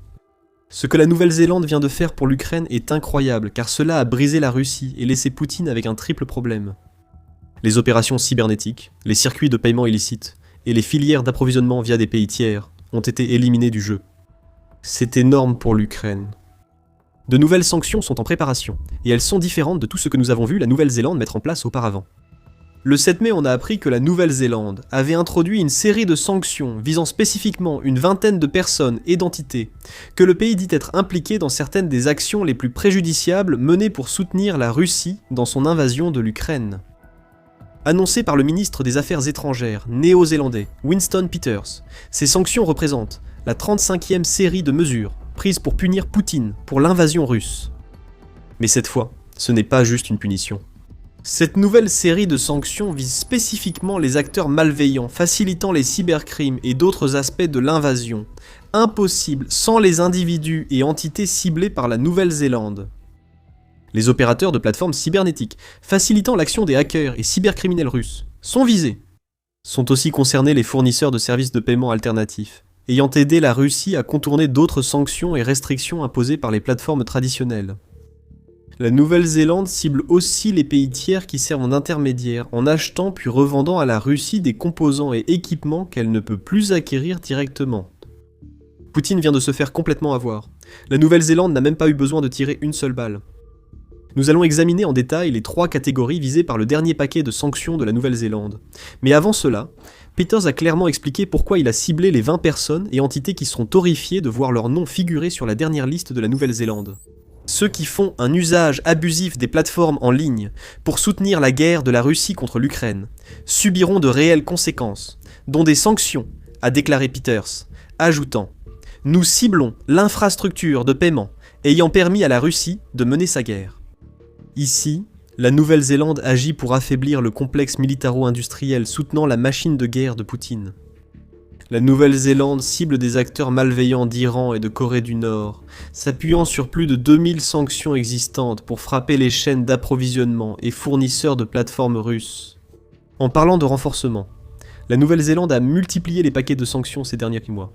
Ce que la Nouvelle-Zélande vient de faire pour l'Ukraine est incroyable, car cela a brisé la Russie et laissé Poutine avec un triple problème. Les opérations cybernétiques, les circuits de paiement illicites et les filières d'approvisionnement via des pays tiers ont été éliminés du jeu. C'est énorme pour l'Ukraine. De nouvelles sanctions sont en préparation, et elles sont différentes de tout ce que nous avons vu la Nouvelle-Zélande mettre en place auparavant. Le 7 mai, on a appris que la Nouvelle-Zélande avait introduit une série de sanctions visant spécifiquement une vingtaine de personnes et d'entités, que le pays dit être impliqué dans certaines des actions les plus préjudiciables menées pour soutenir la Russie dans son invasion de l'Ukraine. Annoncées par le ministre des Affaires étrangères néo-zélandais Winston Peters, ces sanctions représentent la 35e série de mesures prises pour punir Poutine pour l'invasion russe. Mais cette fois, ce n'est pas juste une punition. Cette nouvelle série de sanctions vise spécifiquement les acteurs malveillants, facilitant les cybercrimes et d'autres aspects de l'invasion, impossible sans les individus et entités ciblés par la Nouvelle-Zélande. Les opérateurs de plateformes cybernétiques, facilitant l'action des hackers et cybercriminels russes, sont visés. Sont aussi concernés les fournisseurs de services de paiement alternatifs, ayant aidé la Russie à contourner d'autres sanctions et restrictions imposées par les plateformes traditionnelles. La Nouvelle-Zélande cible aussi les pays tiers qui servent d'intermédiaires en achetant puis revendant à la Russie des composants et équipements qu'elle ne peut plus acquérir directement. Poutine vient de se faire complètement avoir. La Nouvelle-Zélande n'a même pas eu besoin de tirer une seule balle. Nous allons examiner en détail les 3 catégories visées par le dernier paquet de sanctions de la Nouvelle-Zélande. Mais avant cela, Peters a clairement expliqué pourquoi il a ciblé les 20 personnes et entités qui seront horrifiées de voir leur nom figurer sur la dernière liste de la Nouvelle-Zélande. Ceux qui font un usage abusif des plateformes en ligne pour soutenir la guerre de la Russie contre l'Ukraine subiront de réelles conséquences, dont des sanctions, a déclaré Peters, ajoutant « Nous ciblons l'infrastructure de paiement ayant permis à la Russie de mener sa guerre. » Ici, la Nouvelle-Zélande agit pour affaiblir le complexe militaro-industriel soutenant la machine de guerre de Poutine. La Nouvelle-Zélande cible des acteurs malveillants d'Iran et de Corée du Nord, s'appuyant sur plus de 2000 sanctions existantes pour frapper les chaînes d'approvisionnement et fournisseurs de plateformes russes. En parlant de renforcement, la Nouvelle-Zélande a multiplié les paquets de sanctions ces derniers mois.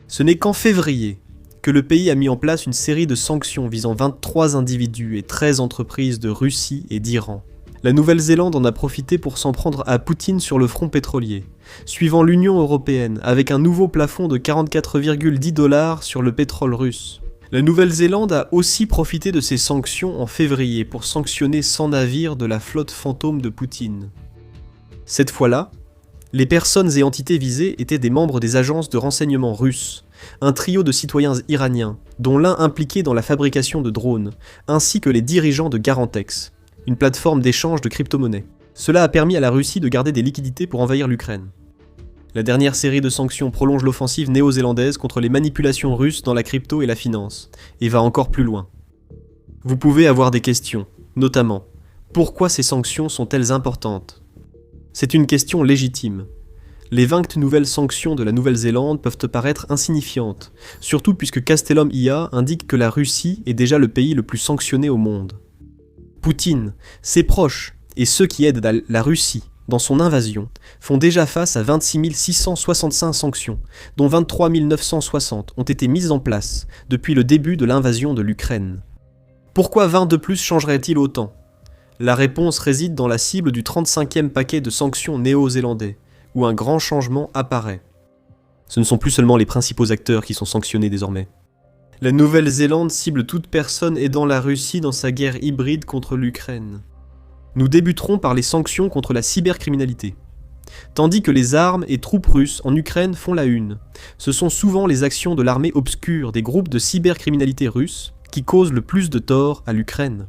Ce n'est qu'en février que le pays a mis en place une série de sanctions visant 23 individus et 13 entreprises de Russie et d'Iran. La Nouvelle-Zélande en a profité pour s'en prendre à Poutine sur le front pétrolier, suivant l'Union européenne avec un nouveau plafond de 44,10 $ sur le pétrole russe. La Nouvelle-Zélande a aussi profité de ces sanctions en février pour sanctionner 100 navires de la flotte fantôme de Poutine. Cette fois-là, les personnes et entités visées étaient des membres des agences de renseignement russes, un trio de citoyens iraniens, dont l'un impliqué dans la fabrication de drones, ainsi que les dirigeants de Garantex, une plateforme d'échange de crypto-monnaies. Cela a permis à la Russie de garder des liquidités pour envahir l'Ukraine. La dernière série de sanctions prolonge l'offensive néo-zélandaise contre les manipulations russes dans la crypto et la finance, et va encore plus loin. Vous pouvez avoir des questions, notamment, pourquoi ces sanctions sont-elles importantes ? C'est une question légitime. Les 20 nouvelles sanctions de la Nouvelle-Zélande peuvent te paraître insignifiantes, surtout puisque Castellum IA indique que la Russie est déjà le pays le plus sanctionné au monde. Poutine, ses proches et ceux qui aident la Russie dans son invasion font déjà face à 26 665 sanctions, dont 23 960 ont été mises en place depuis le début de l'invasion de l'Ukraine. Pourquoi 20 de plus changerait-il autant ? La réponse réside dans la cible du 35e paquet de sanctions néo-zélandais, où un grand changement apparaît. Ce ne sont plus seulement les principaux acteurs qui sont sanctionnés désormais. La Nouvelle-Zélande cible toute personne aidant la Russie dans sa guerre hybride contre l'Ukraine. Nous débuterons par les sanctions contre la cybercriminalité. Tandis que les armes et troupes russes en Ukraine font la une, ce sont souvent les actions de l'armée obscure des groupes de cybercriminalité russes qui causent le plus de tort à l'Ukraine.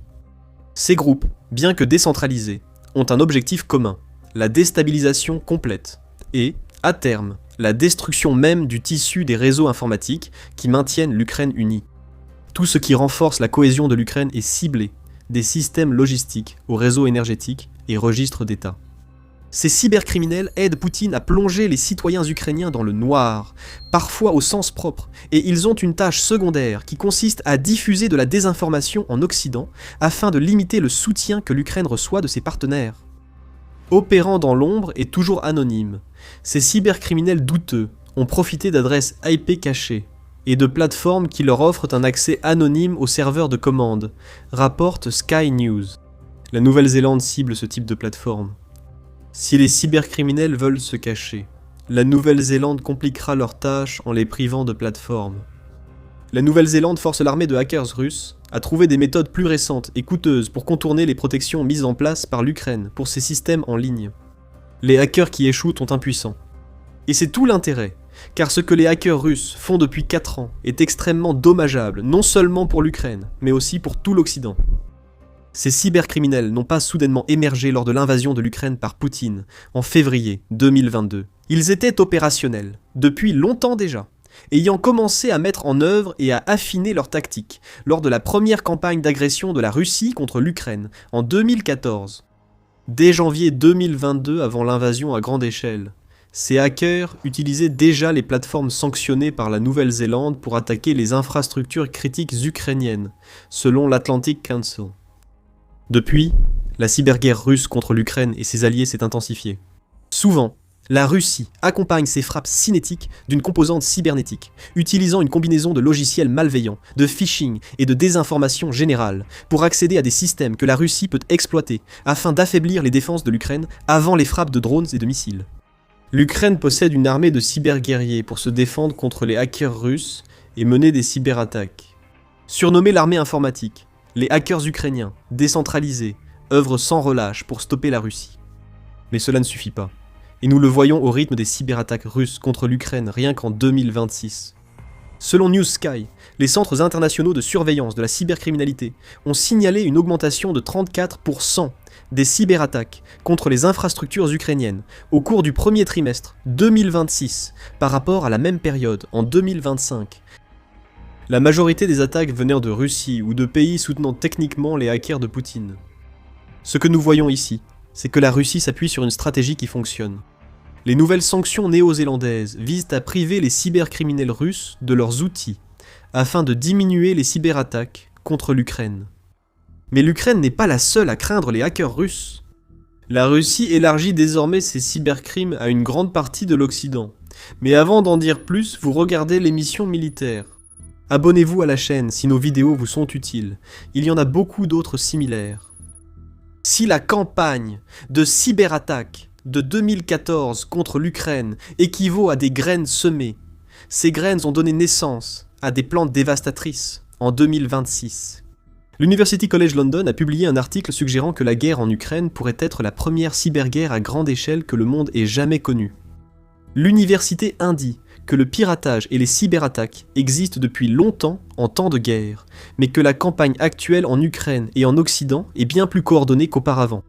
Ces groupes, bien que décentralisés, ont un objectif commun, la déstabilisation complète et, à terme, la destruction même du tissu des réseaux informatiques qui maintiennent l'Ukraine unie. Tout ce qui renforce la cohésion de l'Ukraine est ciblé, des systèmes logistiques aux réseaux énergétiques et registres d'État. Ces cybercriminels aident Poutine à plonger les citoyens ukrainiens dans le noir, parfois au sens propre, et ils ont une tâche secondaire qui consiste à diffuser de la désinformation en Occident afin de limiter le soutien que l'Ukraine reçoit de ses partenaires. Opérant dans l'ombre et toujours anonymes, ces cybercriminels douteux ont profité d'adresses IP cachées et de plateformes qui leur offrent un accès anonyme aux serveurs de commande, rapporte Sky News. La Nouvelle-Zélande cible ce type de plateforme. Si les cybercriminels veulent se cacher, la Nouvelle-Zélande compliquera leur tâche en les privant de plateformes. La Nouvelle-Zélande force l'armée de hackers russes à trouver des méthodes plus récentes et coûteuses pour contourner les protections mises en place par l'Ukraine pour ses systèmes en ligne. Les hackers qui échouent sont impuissants. Et c'est tout l'intérêt, car ce que les hackers russes font depuis 4 ans est extrêmement dommageable, non seulement pour l'Ukraine, mais aussi pour tout l'Occident. Ces cybercriminels n'ont pas soudainement émergé lors de l'invasion de l'Ukraine par Poutine, en février 2022. Ils étaient opérationnels, depuis longtemps déjà, ayant commencé à mettre en œuvre et à affiner leurs tactiques lors de la première campagne d'agression de la Russie contre l'Ukraine en 2014. Dès janvier 2022, avant l'invasion à grande échelle, ces hackers utilisaient déjà les plateformes sanctionnées par la Nouvelle-Zélande pour attaquer les infrastructures critiques ukrainiennes, selon l'Atlantic Council. Depuis, la cyberguerre russe contre l'Ukraine et ses alliés s'est intensifiée. Souvent, la Russie accompagne ses frappes cinétiques d'une composante cybernétique, utilisant une combinaison de logiciels malveillants, de phishing et de désinformation générale pour accéder à des systèmes que la Russie peut exploiter afin d'affaiblir les défenses de l'Ukraine avant les frappes de drones et de missiles. L'Ukraine possède une armée de cyberguerriers pour se défendre contre les hackers russes et mener des cyberattaques. Surnommée l'armée informatique, les hackers ukrainiens, décentralisés, œuvrent sans relâche pour stopper la Russie. Mais cela ne suffit pas. Et nous le voyons au rythme des cyberattaques russes contre l'Ukraine rien qu'en 2026. Selon News Sky, les centres internationaux de surveillance de la cybercriminalité ont signalé une augmentation de 34% des cyberattaques contre les infrastructures ukrainiennes au cours du premier trimestre 2026 par rapport à la même période en 2025. La majorité des attaques venant de Russie ou de pays soutenant techniquement les hackers de Poutine. Ce que nous voyons ici, c'est que la Russie s'appuie sur une stratégie qui fonctionne. Les nouvelles sanctions néo-zélandaises visent à priver les cybercriminels russes de leurs outils, afin de diminuer les cyberattaques contre l'Ukraine. Mais l'Ukraine n'est pas la seule à craindre les hackers russes. La Russie élargit désormais ses cybercrimes à une grande partie de l'Occident. Mais avant d'en dire plus, vous regardez l'émission militaire. Abonnez-vous à la chaîne si nos vidéos vous sont utiles, il y en a beaucoup d'autres similaires. Si la campagne de cyberattaque de 2014 contre l'Ukraine équivaut à des graines semées, ces graines ont donné naissance à des plantes dévastatrices en 2026. L'University College London a publié un article suggérant que la guerre en Ukraine pourrait être la première cyberguerre à grande échelle que le monde ait jamais connue. L'université indique que le piratage et les cyberattaques existent depuis longtemps en temps de guerre, mais que la campagne actuelle en Ukraine et en Occident est bien plus coordonnée qu'auparavant.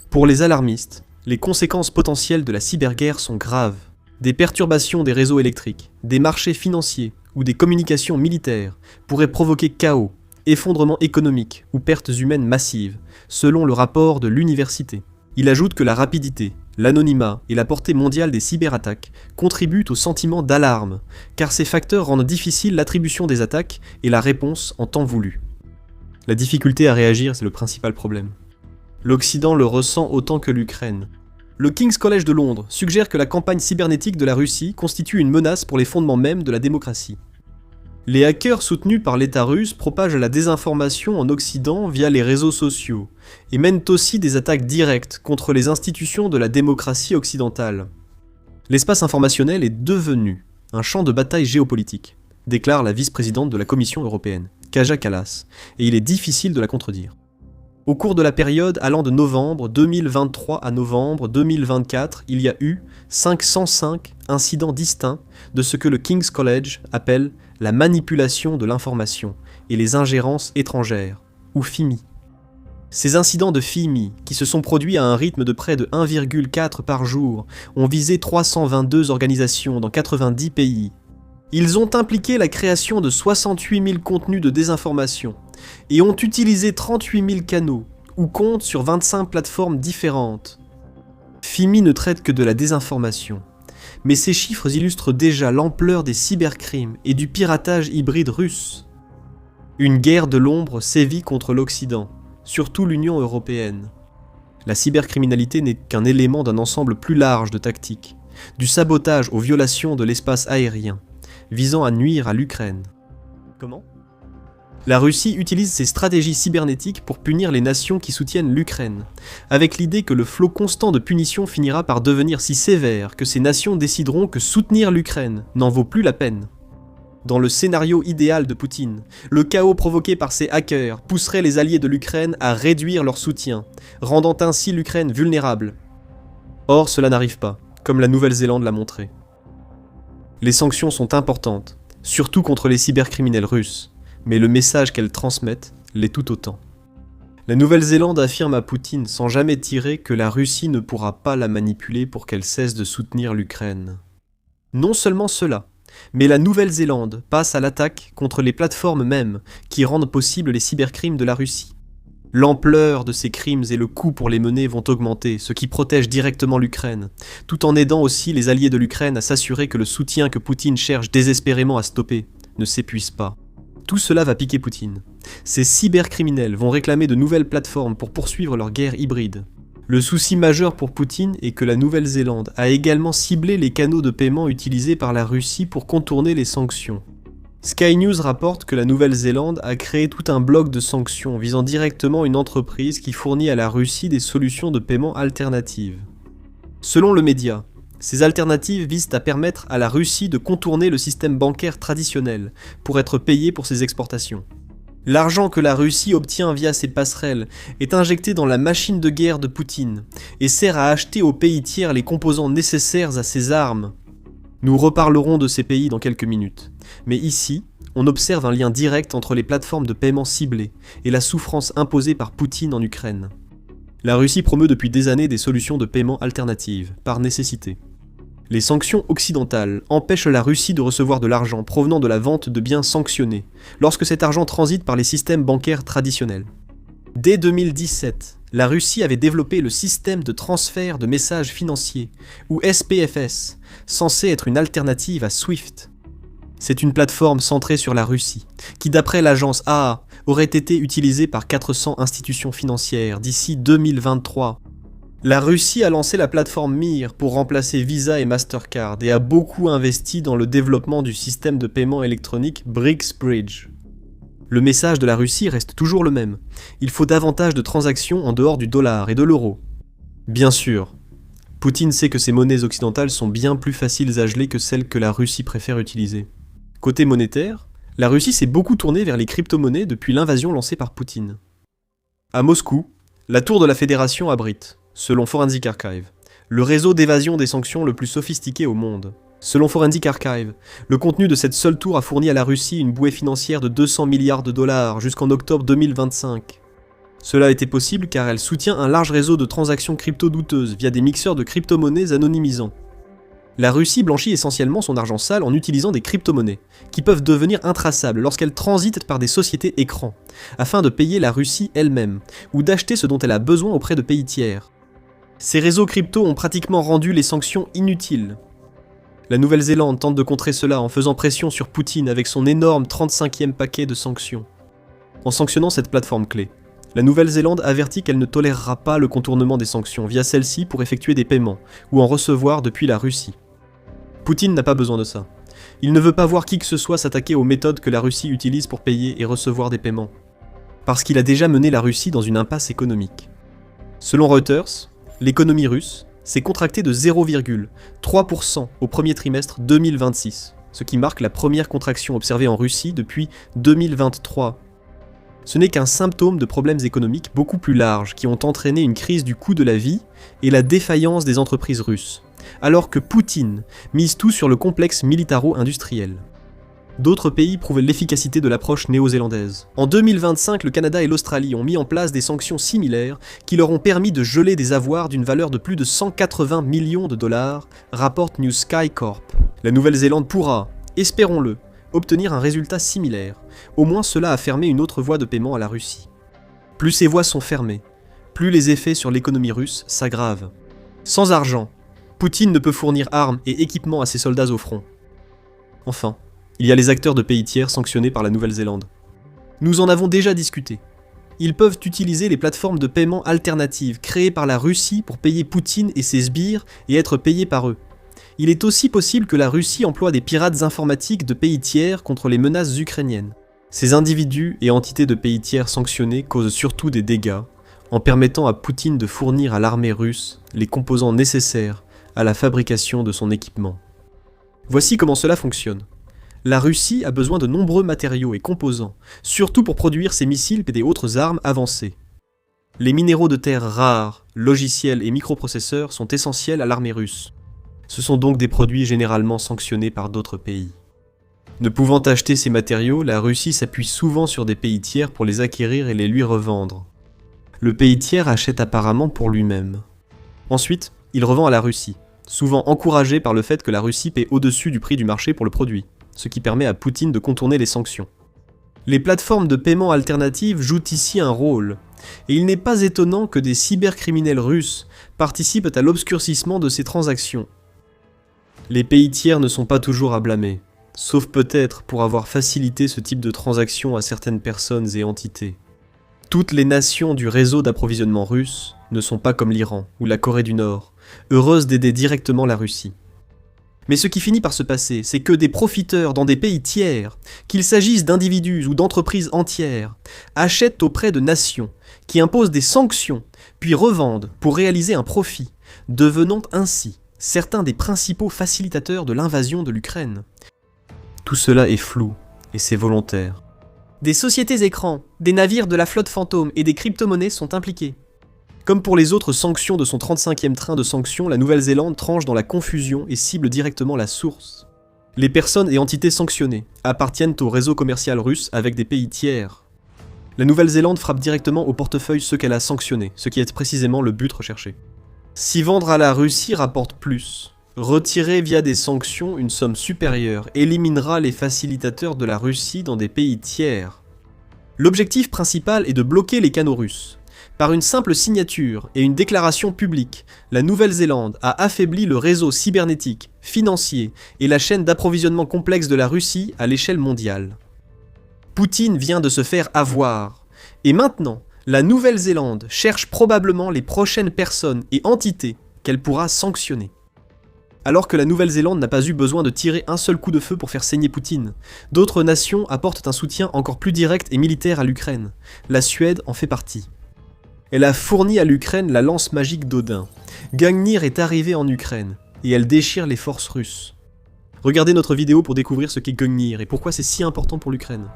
Pour les alarmistes, les conséquences potentielles de la cyberguerre sont graves. Des perturbations des réseaux électriques, des marchés financiers ou des communications militaires pourraient provoquer chaos, effondrement économique ou pertes humaines massives, selon le rapport de l'université. Il ajoute que la rapidité, l'anonymat et la portée mondiale des cyberattaques contribuent au sentiment d'alarme, car ces facteurs rendent difficile l'attribution des attaques et la réponse en temps voulu. La difficulté à réagir, c'est le principal problème. L'Occident le ressent autant que l'Ukraine. Le King's College de Londres suggère que la campagne cybernétique de la Russie constitue une menace pour les fondements mêmes de la démocratie. Les hackers soutenus par l'État russe propagent la désinformation en Occident via les réseaux sociaux et mènent aussi des attaques directes contre les institutions de la démocratie occidentale. L'espace informationnel est devenu un champ de bataille géopolitique, déclare la vice-présidente de la Commission européenne, Kaja Kallas, et il est difficile de la contredire. Au cours de la période allant de novembre 2023 à novembre 2024, il y a eu 505 incidents distincts de ce que le King's College appelle la manipulation de l'information et les ingérences étrangères, ou FIMI. Ces incidents de FIMI, qui se sont produits à un rythme de près de 1,4 par jour, ont visé 322 organisations dans 90 pays. Ils ont impliqué la création de 68 000 contenus de désinformation et ont utilisé 38 000 canaux ou comptes sur 25 plateformes différentes. FIMI ne traite que de la désinformation. Mais ces chiffres illustrent déjà l'ampleur des cybercrimes et du piratage hybride russe. Une guerre de l'ombre sévit contre l'Occident, surtout l'Union européenne. La cybercriminalité n'est qu'un élément d'un ensemble plus large de tactiques, du sabotage aux violations de l'espace aérien, visant à nuire à l'Ukraine. Comment ? La Russie utilise ses stratégies cybernétiques pour punir les nations qui soutiennent l'Ukraine, avec l'idée que le flot constant de punitions finira par devenir si sévère que ces nations décideront que soutenir l'Ukraine n'en vaut plus la peine. Dans le scénario idéal de Poutine, le chaos provoqué par ces hackers pousserait les alliés de l'Ukraine à réduire leur soutien, rendant ainsi l'Ukraine vulnérable. Or, cela n'arrive pas, comme la Nouvelle-Zélande l'a montré. Les sanctions sont importantes, surtout contre les cybercriminels russes, mais le message qu'elles transmettent l'est tout autant. La Nouvelle-Zélande affirme à Poutine sans jamais tirer que la Russie ne pourra pas la manipuler pour qu'elle cesse de soutenir l'Ukraine. Non seulement cela, mais la Nouvelle-Zélande passe à l'attaque contre les plateformes mêmes qui rendent possibles les cybercrimes de la Russie. L'ampleur de ces crimes et le coût pour les mener vont augmenter, ce qui protège directement l'Ukraine, tout en aidant aussi les alliés de l'Ukraine à s'assurer que le soutien que Poutine cherche désespérément à stopper ne s'épuise pas. Tout cela va piquer Poutine. Ces cybercriminels vont réclamer de nouvelles plateformes pour poursuivre leur guerre hybride. Le souci majeur pour Poutine est que la Nouvelle-Zélande a également ciblé les canaux de paiement utilisés par la Russie pour contourner les sanctions. Sky News rapporte que la Nouvelle-Zélande a créé tout un bloc de sanctions visant directement une entreprise qui fournit à la Russie des solutions de paiement alternatives. Selon le média, ces alternatives visent à permettre à la Russie de contourner le système bancaire traditionnel pour être payée pour ses exportations. L'argent que la Russie obtient via ces passerelles est injecté dans la machine de guerre de Poutine et sert à acheter aux pays tiers les composants nécessaires à ses armes. Nous reparlerons de ces pays dans quelques minutes, mais ici, on observe un lien direct entre les plateformes de paiement ciblées et la souffrance imposée par Poutine en Ukraine. La Russie promeut depuis des années des solutions de paiement alternatives, par nécessité. Les sanctions occidentales empêchent la Russie de recevoir de l'argent provenant de la vente de biens sanctionnés, lorsque cet argent transite par les systèmes bancaires traditionnels. Dès 2017, la Russie avait développé le système de transfert de messages financiers, ou SPFS, censé être une alternative à SWIFT. C'est une plateforme centrée sur la Russie, qui d'après l'agence AA aurait été utilisée par 400 institutions financières d'ici 2023. La Russie a lancé la plateforme Mir pour remplacer Visa et Mastercard et a beaucoup investi dans le développement du système de paiement électronique BRICS-Bridge. Le message de la Russie reste toujours le même. Il faut davantage de transactions en dehors du dollar et de l'euro. Bien sûr, Poutine sait que ces monnaies occidentales sont bien plus faciles à geler que celles que la Russie préfère utiliser. Côté monétaire, la Russie s'est beaucoup tournée vers les crypto-monnaies depuis l'invasion lancée par Poutine. À Moscou, la tour de la Fédération abrite, selon Forensic Archive, le réseau d'évasion des sanctions le plus sophistiqué au monde. Selon Forensic Archive, le contenu de cette seule tour a fourni à la Russie une bouée financière de 200 milliards de dollars jusqu'en octobre 2025. Cela a été possible car elle soutient un large réseau de transactions crypto douteuses via des mixeurs de crypto-monnaies anonymisants. La Russie blanchit essentiellement son argent sale en utilisant des crypto-monnaies, qui peuvent devenir intraçables lorsqu'elles transitent par des sociétés écrans, afin de payer la Russie elle-même, ou d'acheter ce dont elle a besoin auprès de pays tiers. Ces réseaux crypto ont pratiquement rendu les sanctions inutiles. La Nouvelle-Zélande tente de contrer cela en faisant pression sur Poutine avec son énorme 35e paquet de sanctions. En sanctionnant cette plateforme clé, la Nouvelle-Zélande avertit qu'elle ne tolérera pas le contournement des sanctions via celle-ci pour effectuer des paiements, ou en recevoir depuis la Russie. Poutine n'a pas besoin de ça. Il ne veut pas voir qui que ce soit s'attaquer aux méthodes que la Russie utilise pour payer et recevoir des paiements. Parce qu'il a déjà mené la Russie dans une impasse économique. Selon Reuters, l'économie russe s'est contractée de 0,3% au premier trimestre 2026, ce qui marque la première contraction observée en Russie depuis 2023. Ce n'est qu'un symptôme de problèmes économiques beaucoup plus larges qui ont entraîné une crise du coût de la vie et la défaillance des entreprises russes, alors que Poutine mise tout sur le complexe militaro-industriel. D'autres pays prouvent l'efficacité de l'approche néo-zélandaise. En 2025, le Canada et l'Australie ont mis en place des sanctions similaires qui leur ont permis de geler des avoirs d'une valeur de plus de 180 millions de dollars, rapporte New Sky Corp. La Nouvelle-Zélande pourra, espérons-le, obtenir un résultat similaire. Au moins cela a fermé une autre voie de paiement à la Russie. Plus ces voies sont fermées, plus les effets sur l'économie russe s'aggravent. Sans argent, Poutine ne peut fournir armes et équipements à ses soldats au front. Enfin, il y a les acteurs de pays tiers sanctionnés par la Nouvelle-Zélande. Nous en avons déjà discuté. Ils peuvent utiliser les plateformes de paiement alternatives créées par la Russie pour payer Poutine et ses sbires et être payés par eux. Il est aussi possible que la Russie emploie des pirates informatiques de pays tiers contre les menaces ukrainiennes. Ces individus et entités de pays tiers sanctionnés causent surtout des dégâts, en permettant à Poutine de fournir à l'armée russe les composants nécessaires à la fabrication de son équipement. Voici comment cela fonctionne. La Russie a besoin de nombreux matériaux et composants, surtout pour produire ses missiles et des autres armes avancées. Les minéraux de terre rares, logiciels et microprocesseurs sont essentiels à l'armée russe. Ce sont donc des produits généralement sanctionnés par d'autres pays. Ne pouvant acheter ces matériaux, la Russie s'appuie souvent sur des pays tiers pour les acquérir et les lui revendre. Le pays tiers achète apparemment pour lui-même. Ensuite, il revend à la Russie, souvent encouragé par le fait que la Russie paie au-dessus du prix du marché pour le produit, ce qui permet à Poutine de contourner les sanctions. Les plateformes de paiement alternatives jouent ici un rôle, et il n'est pas étonnant que des cybercriminels russes participent à l'obscurcissement de ces transactions. Les pays tiers ne sont pas toujours à blâmer, sauf peut-être pour avoir facilité ce type de transactions à certaines personnes et entités. Toutes les nations du réseau d'approvisionnement russe ne sont pas comme l'Iran ou la Corée du Nord, heureuses d'aider directement la Russie. Mais ce qui finit par se passer, c'est que des profiteurs dans des pays tiers, qu'il s'agisse d'individus ou d'entreprises entières, achètent auprès de nations qui imposent des sanctions, puis revendent pour réaliser un profit, devenant ainsi certains des principaux facilitateurs de l'invasion de l'Ukraine. Tout cela est flou, et c'est volontaire. Des sociétés écrans, des navires de la flotte fantôme et des crypto-monnaies sont impliqués. Comme pour les autres sanctions de son 35e train de sanctions, la Nouvelle-Zélande tranche dans la confusion et cible directement la source. Les personnes et entités sanctionnées appartiennent au réseau commercial russe avec des pays tiers. La Nouvelle-Zélande frappe directement au portefeuille ceux qu'elle a sanctionnés, ce qui est précisément le but recherché. Si vendre à la Russie rapporte plus, retirer via des sanctions une somme supérieure éliminera les facilitateurs de la Russie dans des pays tiers. L'objectif principal est de bloquer les canaux russes. Par une simple signature et une déclaration publique, la Nouvelle-Zélande a affaibli le réseau cybernétique, financier et la chaîne d'approvisionnement complexe de la Russie à l'échelle mondiale. Poutine vient de se faire avoir, et maintenant, la Nouvelle-Zélande cherche probablement les prochaines personnes et entités qu'elle pourra sanctionner. Alors que la Nouvelle-Zélande n'a pas eu besoin de tirer un seul coup de feu pour faire saigner Poutine, d'autres nations apportent un soutien encore plus direct et militaire à l'Ukraine. La Suède en fait partie. Elle a fourni à l'Ukraine la lance magique d'Odin. Gungnir est arrivée en Ukraine, et elle déchire les forces russes. Regardez notre vidéo pour découvrir ce qu'est Gungnir et pourquoi c'est si important pour l'Ukraine.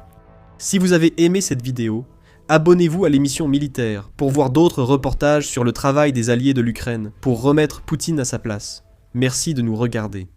Si vous avez aimé cette vidéo, abonnez-vous à l'émission Militaire pour voir d'autres reportages sur le travail des alliés de l'Ukraine pour remettre Poutine à sa place. Merci de nous regarder.